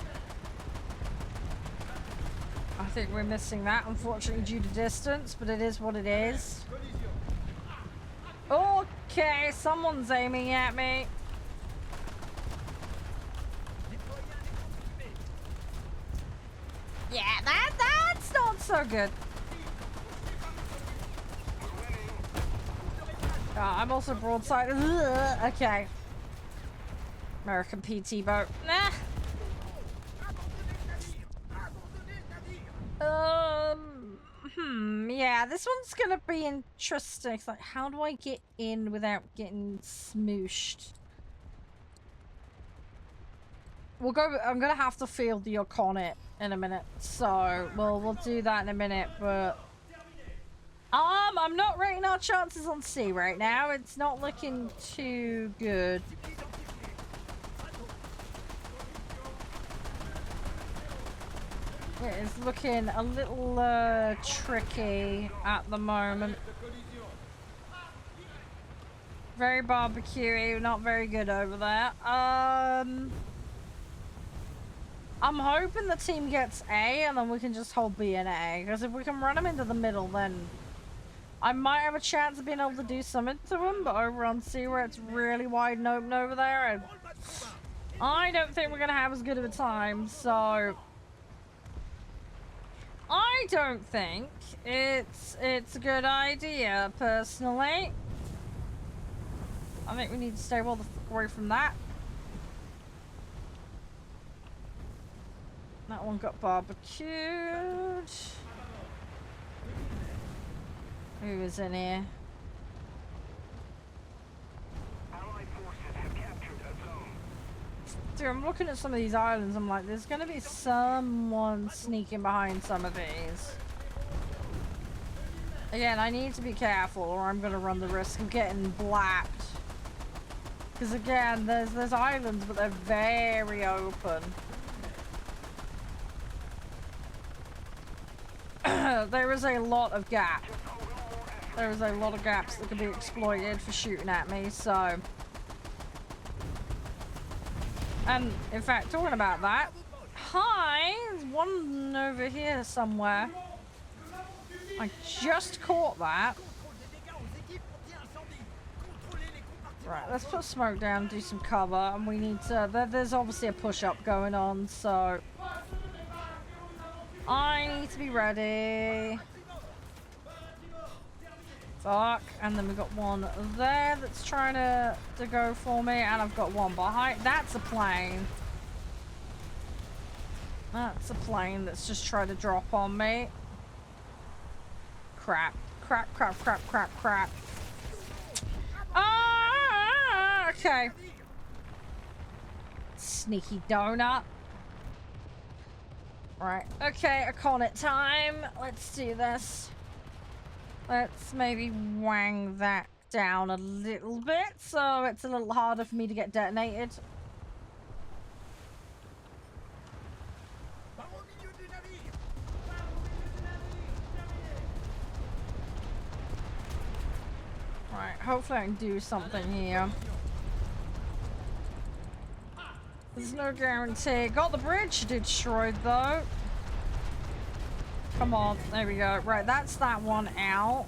I think we're missing that, unfortunately, due to distance, but it is what it is. Okay, someone's aiming at me. Yeah, that's not so good. I'm also broadside. Ugh, okay. American PT boat. Nah. Yeah, this one's gonna be interesting. It's like, how do I get in without getting smooshed? We'll go. I'm gonna have to field the Oconit in a minute, so we'll do that in a minute. But I'm not rating our chances on C right now. It's not looking too good. It is looking a little tricky at the moment. Very barbecuey, not very good over there. I'm hoping the team gets A and then we can just hold B and A. Because if we can run them into the middle, then I might have a chance of being able to do something to them. But over on C, where it's really wide and open over there, I don't think we're going to have as good of a time. So I don't think it's a good idea, personally. I think we need to stay well the fuck away from that. That one got barbecued. Who was in here? Allied forces have captured a zone. Dude, I'm looking at some of these islands, I'm like, there's gonna be someone sneaking behind some of these. Again, I need to be careful or I'm gonna run the risk of getting blacked. Because again, there's islands, but they're very open. There is a lot of gap. There is a lot of gaps that can be exploited for shooting at me, so... And, in fact, talking about that... Hi! There's one over here somewhere. I just caught that. Right, let's put smoke down, do some cover, and we need to... There's obviously a push-up going on, so... I need to be ready. Fuck. And then we've got one there that's trying to go for me, and I've got one behind. That's a plane. That's a plane that's just trying to drop on me. Crap. Crap, crap, crap, crap, crap. Ah, okay. Sneaky donut. Right, okay, Iconic time. Let's do this. Let's maybe wang that down a little bit so it's a little harder for me to get detonated. Right, hopefully I can do something here. There's no guarantee. Got the bridge destroyed though. Come on, there we go. Right, that's that one out.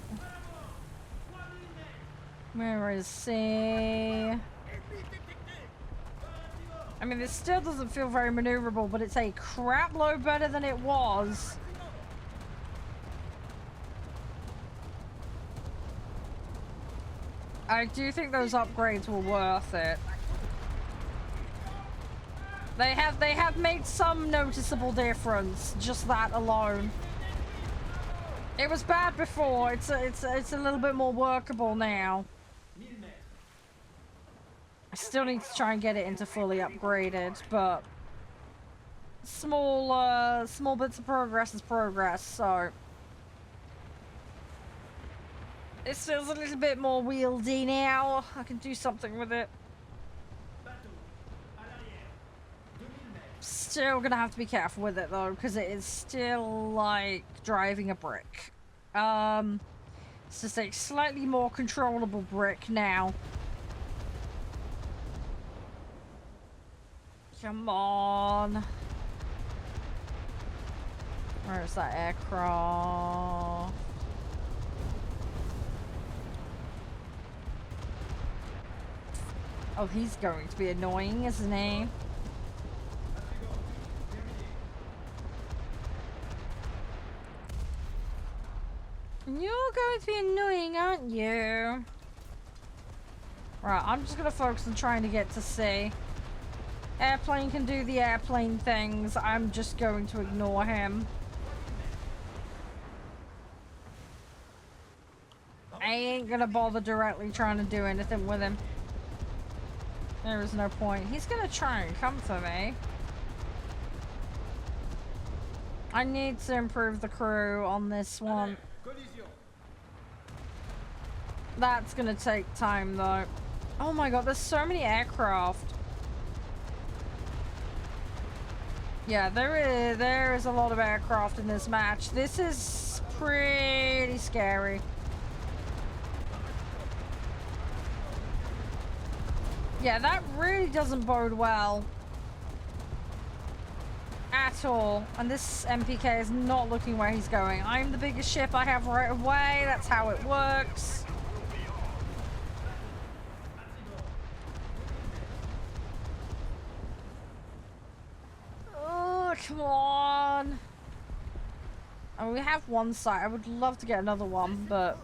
Where is he? I mean, this still doesn't feel very maneuverable, but it's a crap load better than it was. I do think those upgrades were worth it. They have made some noticeable difference, just that alone. It was bad before. It's a little bit more workable now. I still need to try and get it into fully upgraded, but small bits of progress is progress, so it feels a little bit more wieldy now. I can do something with it. Still gonna have to be careful with it though, because it is still like driving a brick. It's just a slightly more controllable brick now. Come on. Where's that aircraft? Oh, he's going to be annoying, isn't he? You're going to be annoying, aren't you? Right, I'm just going to focus on trying to get to sea. Airplane can do the airplane things. I'm just going to ignore him. I ain't going to bother directly trying to do anything with him. There is no point. He's going to try and come for me. I need to improve the crew on this one. That's gonna take time though. Oh my god, there's so many aircraft. Yeah, there is a lot of aircraft in this match. This is pretty scary. Yeah, that really doesn't bode well. At all. And this MPK is not looking where he's going. I'm the biggest ship I have right away. That's how it works. Oh, come on. And we have one site. I would love to get another one, but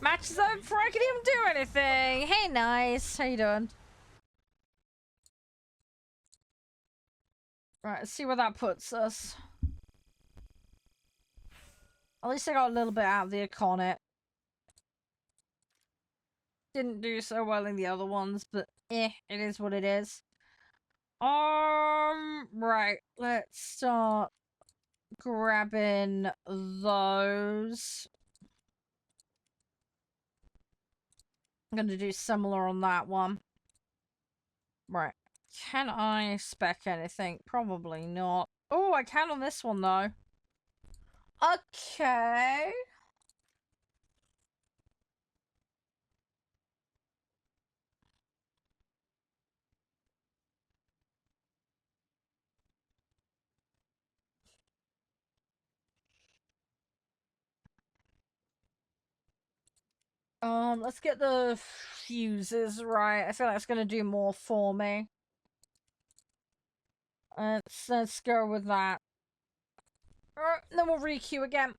match is over before I can even do anything. Hey, nice. How you doing? Right, let's see where that puts us. At least I got a little bit out of the Iconic. Didn't do so well in the other ones, but it is what it is. Right. Let's start grabbing those. I'm gonna do similar on that one. Right. Can I spec anything? Probably not. Oh, I can on this one, though. Okay. Let's get the fuses right. I feel like it's gonna do more for me. Let's go with that. Then we'll re-queue again.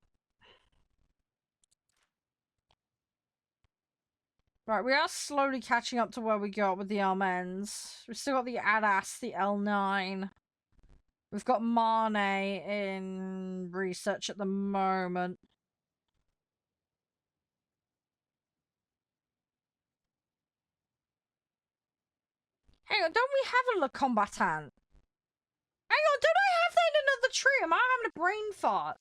Right, we are slowly catching up to where we got with the Armens. We've still got the ADAS, the L9. We've got Mane in research at the moment. Hang on, don't we have a Le Combattant? Hang on, don't I have that in another tree? Am I having a brain fart?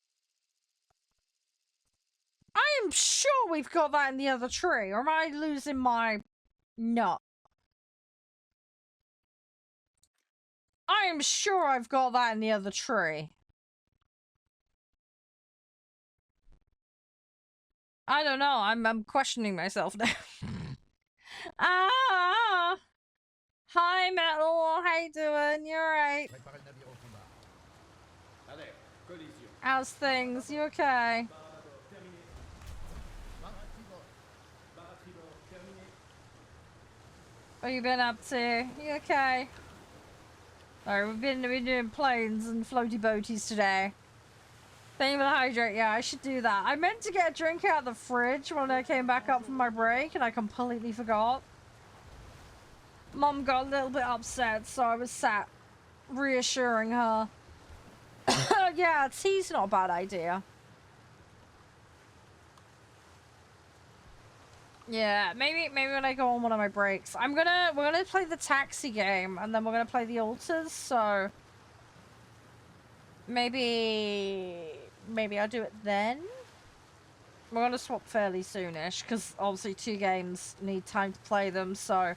I am sure we've got that in the other tree, or am I losing my nut? I am sure I've got that in the other tree. I don't know, I'm questioning myself now. Ah! Hi, Metal, how you doing? You alright? How's things? You okay? What you been up to? You okay? Alright, we've been doing planes and floaty boaties today. Thank you for the hydrate. Yeah, I should do that. I meant to get a drink out of the fridge when I came back up from my break, and I completely forgot. Mom got a little bit upset, so I was sat reassuring her. Yeah, tea's not a bad idea. Yeah, maybe when I go on one of my breaks. we're gonna play the taxi game, and then we're gonna play the altars, so maybe I'll do it then. We're gonna swap fairly soonish, because obviously 2 games need time to play them, so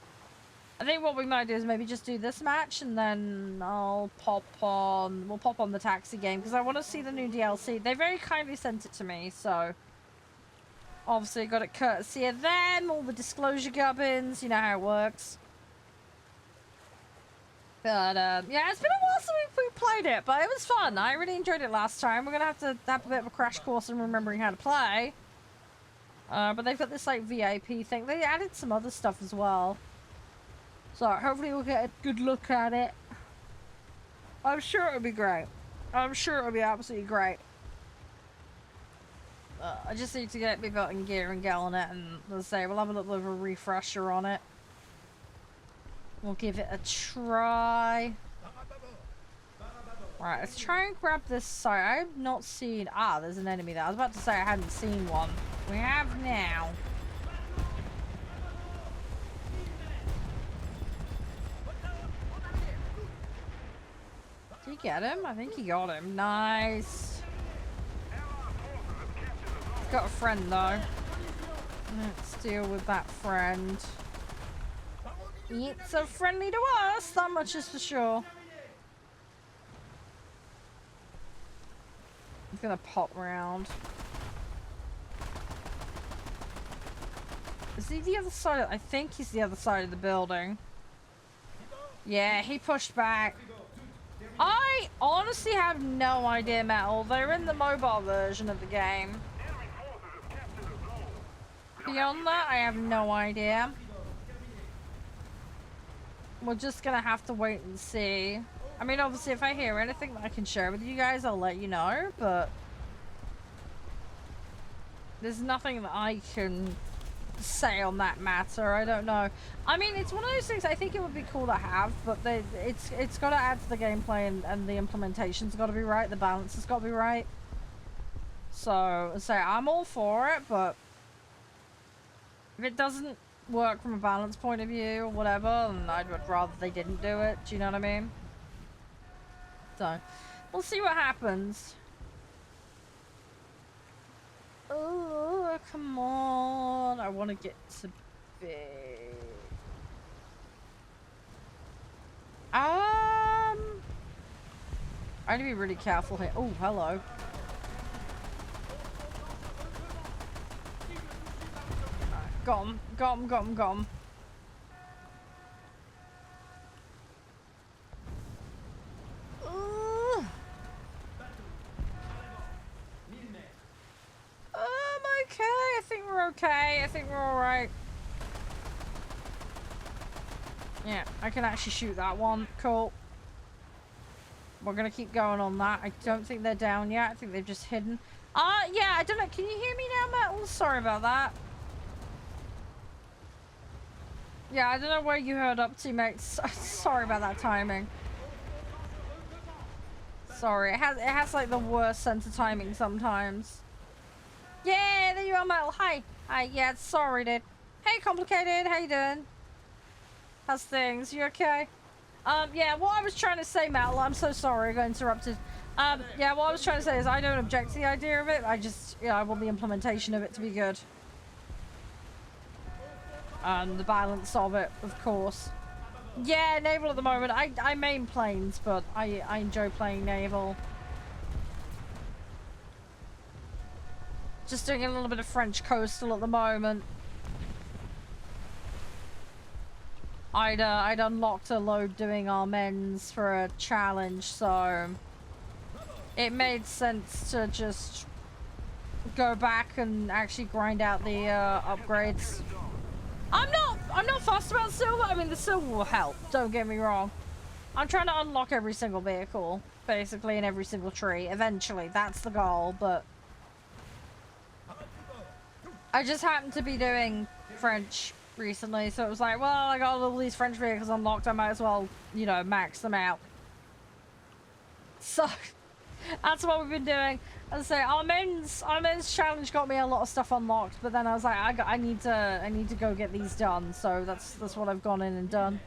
I think what we might do is maybe just do this match, and then we'll pop on the taxi game, because I want to see the new DLC. They very kindly sent it to me, so obviously got it courtesy of them, all the disclosure gubbins, you know how it works. But yeah, it's been a while since we played it, but it was fun. I really enjoyed it last time. We're gonna have to have a bit of a crash course in remembering how to play. But they've got this like VIP thing. They added some other stuff as well. So hopefully we'll get a good look at it. I'm sure it'll be great. I'm sure it'll be absolutely great. I just need to get my button gear and get on it, and let's say we'll have a little bit of a refresher on it. We'll give it a try. Right, let's try and grab this site. I have not seen... Ah, there's an enemy there. I was about to say I hadn't seen one. We have now. Did he get him? I think he got him. Nice. Got a friend though. Let's deal with that friend. He ain't so friendly to us, that much is for sure. I'm gonna pop round. Is he the other side? I think he's the other side of the building. Yeah, he pushed back. I honestly have no idea, Metal. They're in the mobile version of the game. Beyond that, I have no idea. We're just gonna have to wait and see. I mean, obviously, if I hear anything that I can share with you guys, I'll let you know, but there's nothing that I can say on that matter. I don't know. I mean, it's one of those things I think it would be cool to have, but it's got to add to the gameplay, and the implementation's got to be right, the balance has got to be right. So I'm all for it, but if it doesn't work from a balance point of view or whatever, and I'd rather they didn't do it. Do you know what I mean? So, we'll see what happens. Oh, come on. I want to get to bed. I need to be really careful here. Oh, hello. Got him. Got him, got him, got him. I'm okay. I think we're okay. I think we're alright. Yeah, I can actually shoot that one. Cool. We're gonna keep going on that. I don't think they're down yet. I think they've just hidden. Yeah, I don't know. Can you hear me now, Metal? Sorry about that. Yeah, I don't know where you heard up to, mate. Sorry about that timing. Sorry, it has like the worst sense of timing sometimes. Yeah, there you are, Metal. Hi. Hi, yeah, sorry, dude. Hey, Complicated, how you doing? How's things? You okay? Yeah, what I was trying to say, Metal, I'm so sorry I got interrupted. Yeah, what I was trying to say is I don't object to the idea of it. I just, I want the implementation of it to be good. And the balance of it, of course. Yeah, naval at the moment. I main planes, but I enjoy playing naval. Just doing a little bit of French coastal at the moment. I'd unlocked a load doing our men's for a challenge, so it made sense to just go back and actually grind out the upgrades. I'm not fussed about silver. I mean, the silver will help, don't get me wrong. I'm trying to unlock every single vehicle, basically, in every single tree. Eventually, that's the goal, but I just happened to be doing French recently, so it was like, well, I got all these French vehicles unlocked, I might as well, you know, max them out. So that's what we've been doing. As I say, our men's challenge got me a lot of stuff unlocked, but then I was like, I need to go get these done, so that's what I've gone in and done.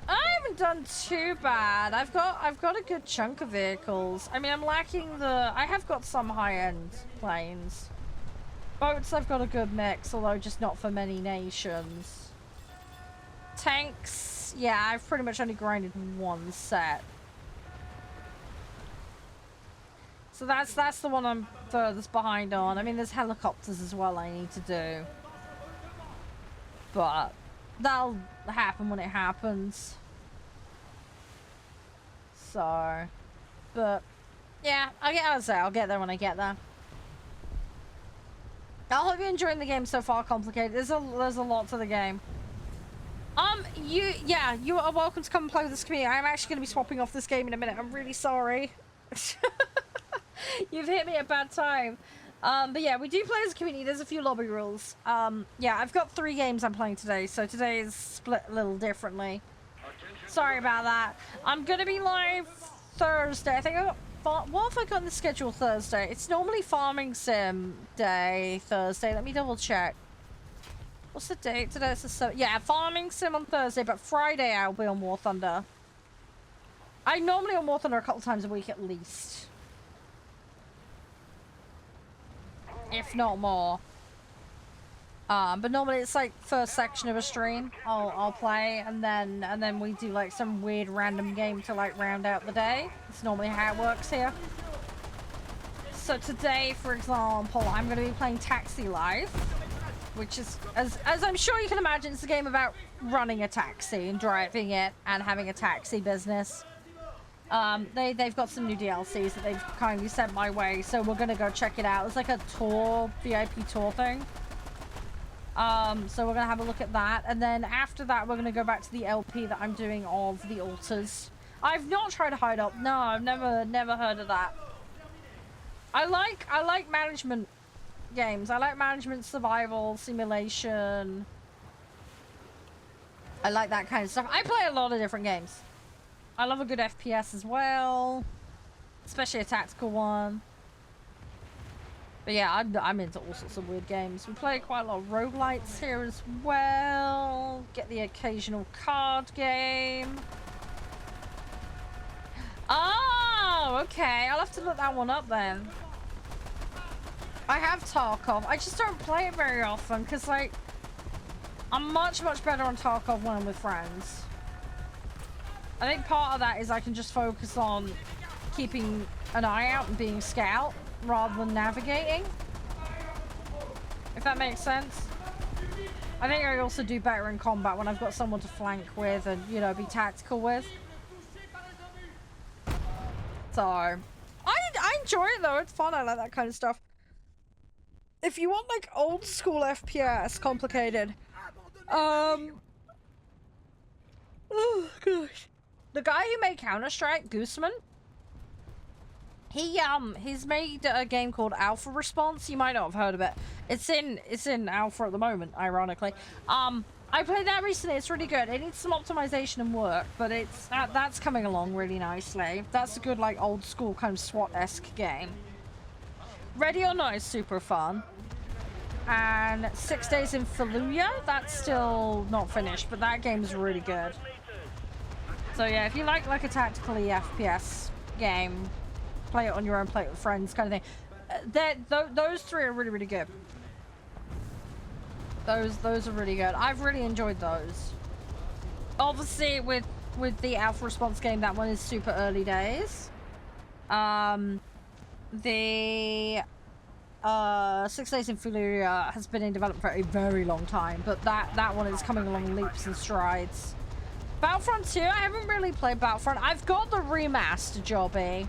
I haven't done too bad. I've got a good chunk of vehicles. I mean, I'm lacking I have got some high-end planes. Boats, I've got a good mix, although just not for many nations. Tanks, yeah, I've pretty much only grinded one set. So that's the one I'm furthest behind on. I mean, there's helicopters as well I need to do. But that'll happen when it happens. So, but yeah, I'll get there when I get there. I hope you're enjoying the game so far, Complicated. There's a lot to the game. You are welcome to come and play with this community. I'm actually going to be swapping off this game in a minute. I'm really sorry. You've hit me at a bad time. But yeah, we do play as a community. There's a few lobby rules. Yeah, I've got 3 games I'm playing today, so today is split a little differently. Sorry about that. I'm going to be live Thursday. I think I got... What have I got in the schedule Thursday? It's normally Farming Sim Day Thursday. Let me double check. What's the date today? It's the yeah, Farming Sim on Thursday, but Friday I'll be on War Thunder. I'm normally on War Thunder a couple times a week at least. If not more. But normally it's like first section of a stream I'll play, and then we do like some weird random game to like round out the day. It's normally how it works here. So today, for example, I'm going to be playing Taxi Life, which is, as I'm sure you can imagine, it's a game about running a taxi and driving it and having a taxi business. They've got some new DLCs that they've kindly sent my way, so we're going to go check it out. It's like a tour, VIP tour thing. So we're gonna have a look at that, and then after that we're gonna go back to the LP that I'm doing of the altars. I've not tried to hide up. No, I've never heard of that. I like management games. I like management, survival, simulation. I like that kind of stuff. I play a lot of different games. I love a good FPS as well, especially a tactical one. But yeah, I'm into all sorts of weird games. We play quite a lot of roguelites here as well. Get the occasional card game. Oh, okay. I'll have to look that one up then. I have Tarkov. I just don't play it very often because, like, I'm much better on Tarkov when I'm with friends. I think part of that is I can just focus on keeping an eye out and being scout rather than navigating. If that makes sense. I think I also do better in combat when I've got someone to flank with and, you know, be tactical with. So, I enjoy it though. It's fun. I like that kind of stuff. If you want like old school FPS, complicated. Oh gosh. The guy who made Counter-Strike, Gooseman, he's made a game called Alpha Response. You might not have heard of it. It's in alpha at the moment, ironically. I played that recently. It's really good. It needs some optimization and work, but it's that's coming along really nicely. That's a good like old school kind of SWAT-esque game. Ready or Not is super fun. And 6 Days in Fallujah, that's still not finished, but that game is really good. So yeah, if you like a tactically FPS game, play it on your own, play it with friends kind of thing. Those three are really good. Those are really good. I've really enjoyed those. Obviously, with the Alpha Response game, that one is super early days. The 6 Days in Fallujah has been in development for a very long time, but that one is coming along leaps and strides. Battlefront 2, I haven't really played Battlefront. I've got the remaster, Jobby.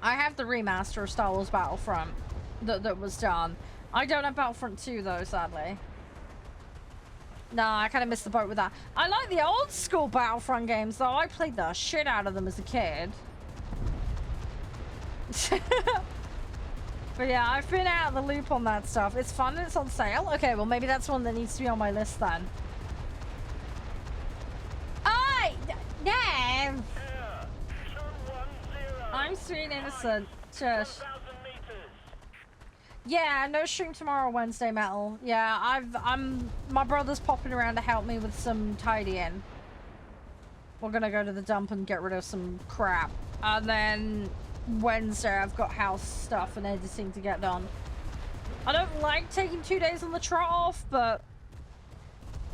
I have the remaster of Star Wars Battlefront that was done. I don't have Battlefront 2 though, sadly. Nah, I kind of missed the boat with that. I like the old school Battlefront games though. I played the shit out of them as a kid. But yeah, I've been out of the loop on that stuff. It's fun and it's on sale. Okay, well maybe that's one that needs to be on my list then. No! I'm sweet and innocent. Shush. Yeah, no stream tomorrow, Wednesday, Metal. Yeah, my brother's popping around to help me with some tidying. We're gonna go to the dump and get rid of some crap. And then Wednesday, I've got house stuff and editing to get done. I don't like taking 2 days on the trot off, but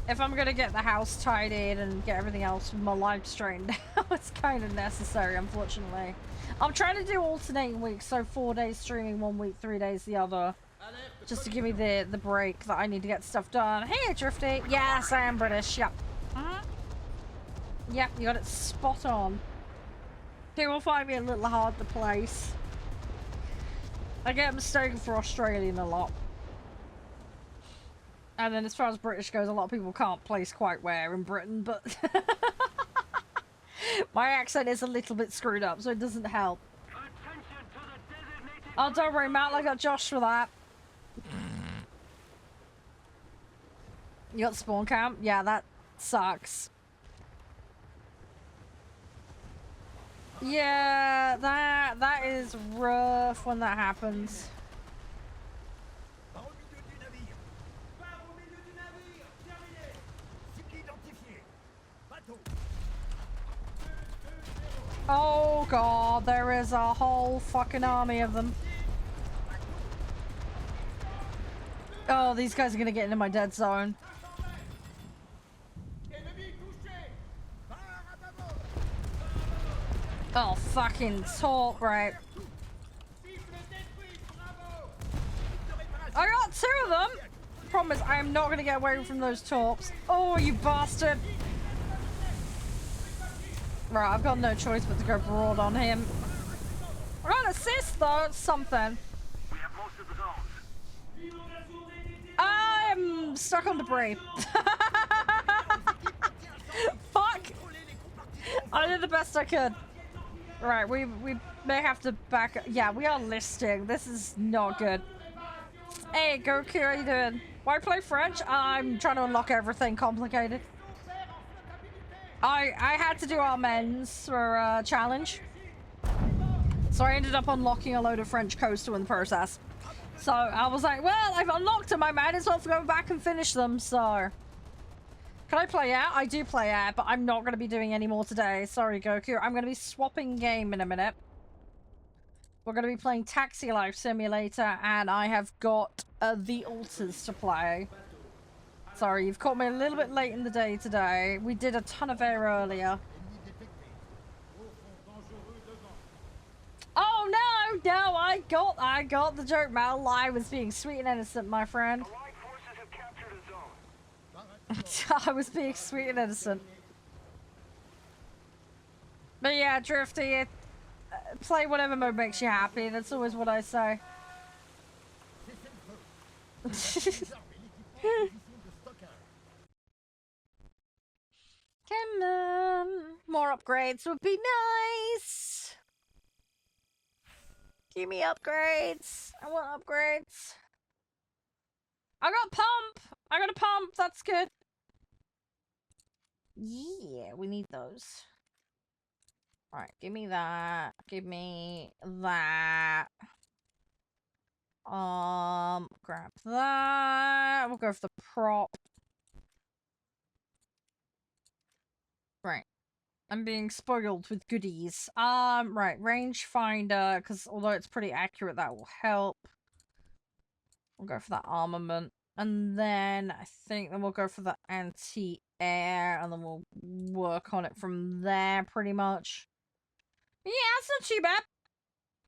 if I'm gonna get the house tidied and get everything else with my life straightened out, it's kind of necessary, unfortunately. I'm trying to do alternating weeks, so 4 days streaming 1 week, 3 days the other. Just to give me the break that I need to get stuff done. Hey, Drifty! Yes, I am British, yep. Yep, you got it spot on. People find me a little hard to place. I get mistaken for Australian a lot. And then as far as British goes, a lot of people can't place quite where in Britain, but my accent is a little bit screwed up, so it doesn't help. Oh, don't worry, Matt, I got Josh for that. You got spawn camp? Yeah, that sucks. Yeah, that is rough when that happens. Oh god, there is a whole fucking army of them. Oh, these guys are gonna get into my dead zone. Oh, fucking talk, right. I got 2 of them! Problem is, I am not gonna get away from those torps. Oh, you bastard! Right, I've got no choice but to go broad on him. I got an assist though, it's something. We have most of the zones. I'm stuck on debris. Fuck! I did the best I could. Right, we may have to back. Yeah, we are listing. This is not good. Hey, Goku, how you doing? Why play French? I'm trying to unlock everything complicated. I had to do our men's for a challenge. So I ended up unlocking a load of French Coastal in the process. So I was like, well, I've unlocked them. I might as well go back and finish them. So can I play out? I do play out, but I'm not going to be doing any more today. Sorry, Goku. I'm going to be swapping game in a minute. We're going to be playing Taxi Life Simulator, and I have got The Alters to play. Sorry, you've caught me a little bit late in the day today. We did a ton of air earlier. Oh no, no, I got the joke, Mal. I was being sweet and innocent, my friend. Allied forces have captured a zone. I was being sweet and innocent. But yeah, Drifty, play whatever mode makes you happy. That's always what I say. Come on. More upgrades would be nice. Give me upgrades. I want upgrades. I got pump. I got a pump. That's good. Yeah, we need those. Alright, give me that. Give me that. Grab that. We'll go for the prop. Right. I'm being spoiled with goodies. Right, rangefinder, because although it's pretty accurate, that will help. We'll go for that armament. And then I think then we'll go for the anti-air, and then we'll work on it from there, pretty much. Yeah, it's not too bad.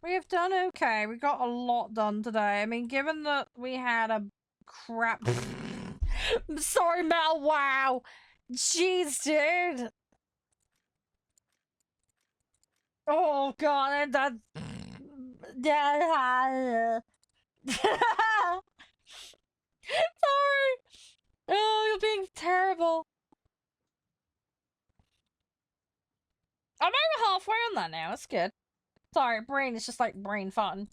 We have done okay. We got a lot done today. I mean, given that we had a crap... I'm sorry, Mel, wow. Jeez, dude. Oh, God, that... Sorry. Oh, you're being terrible. I'm over halfway on that now. It's good. Sorry, brain is just like brain fun.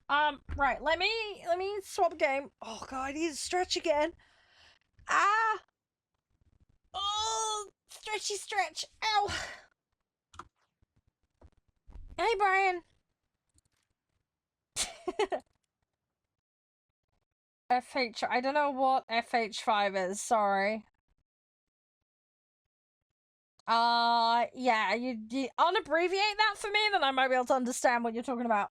Right, let me swap game. Oh god, I need to stretch again. Ah! Oh, stretchy stretch. Ow! Hey, Brian. FH, I don't know what FH5 is, sorry. Yeah, you unabbreviate that for me, then I might be able to understand what you're talking about.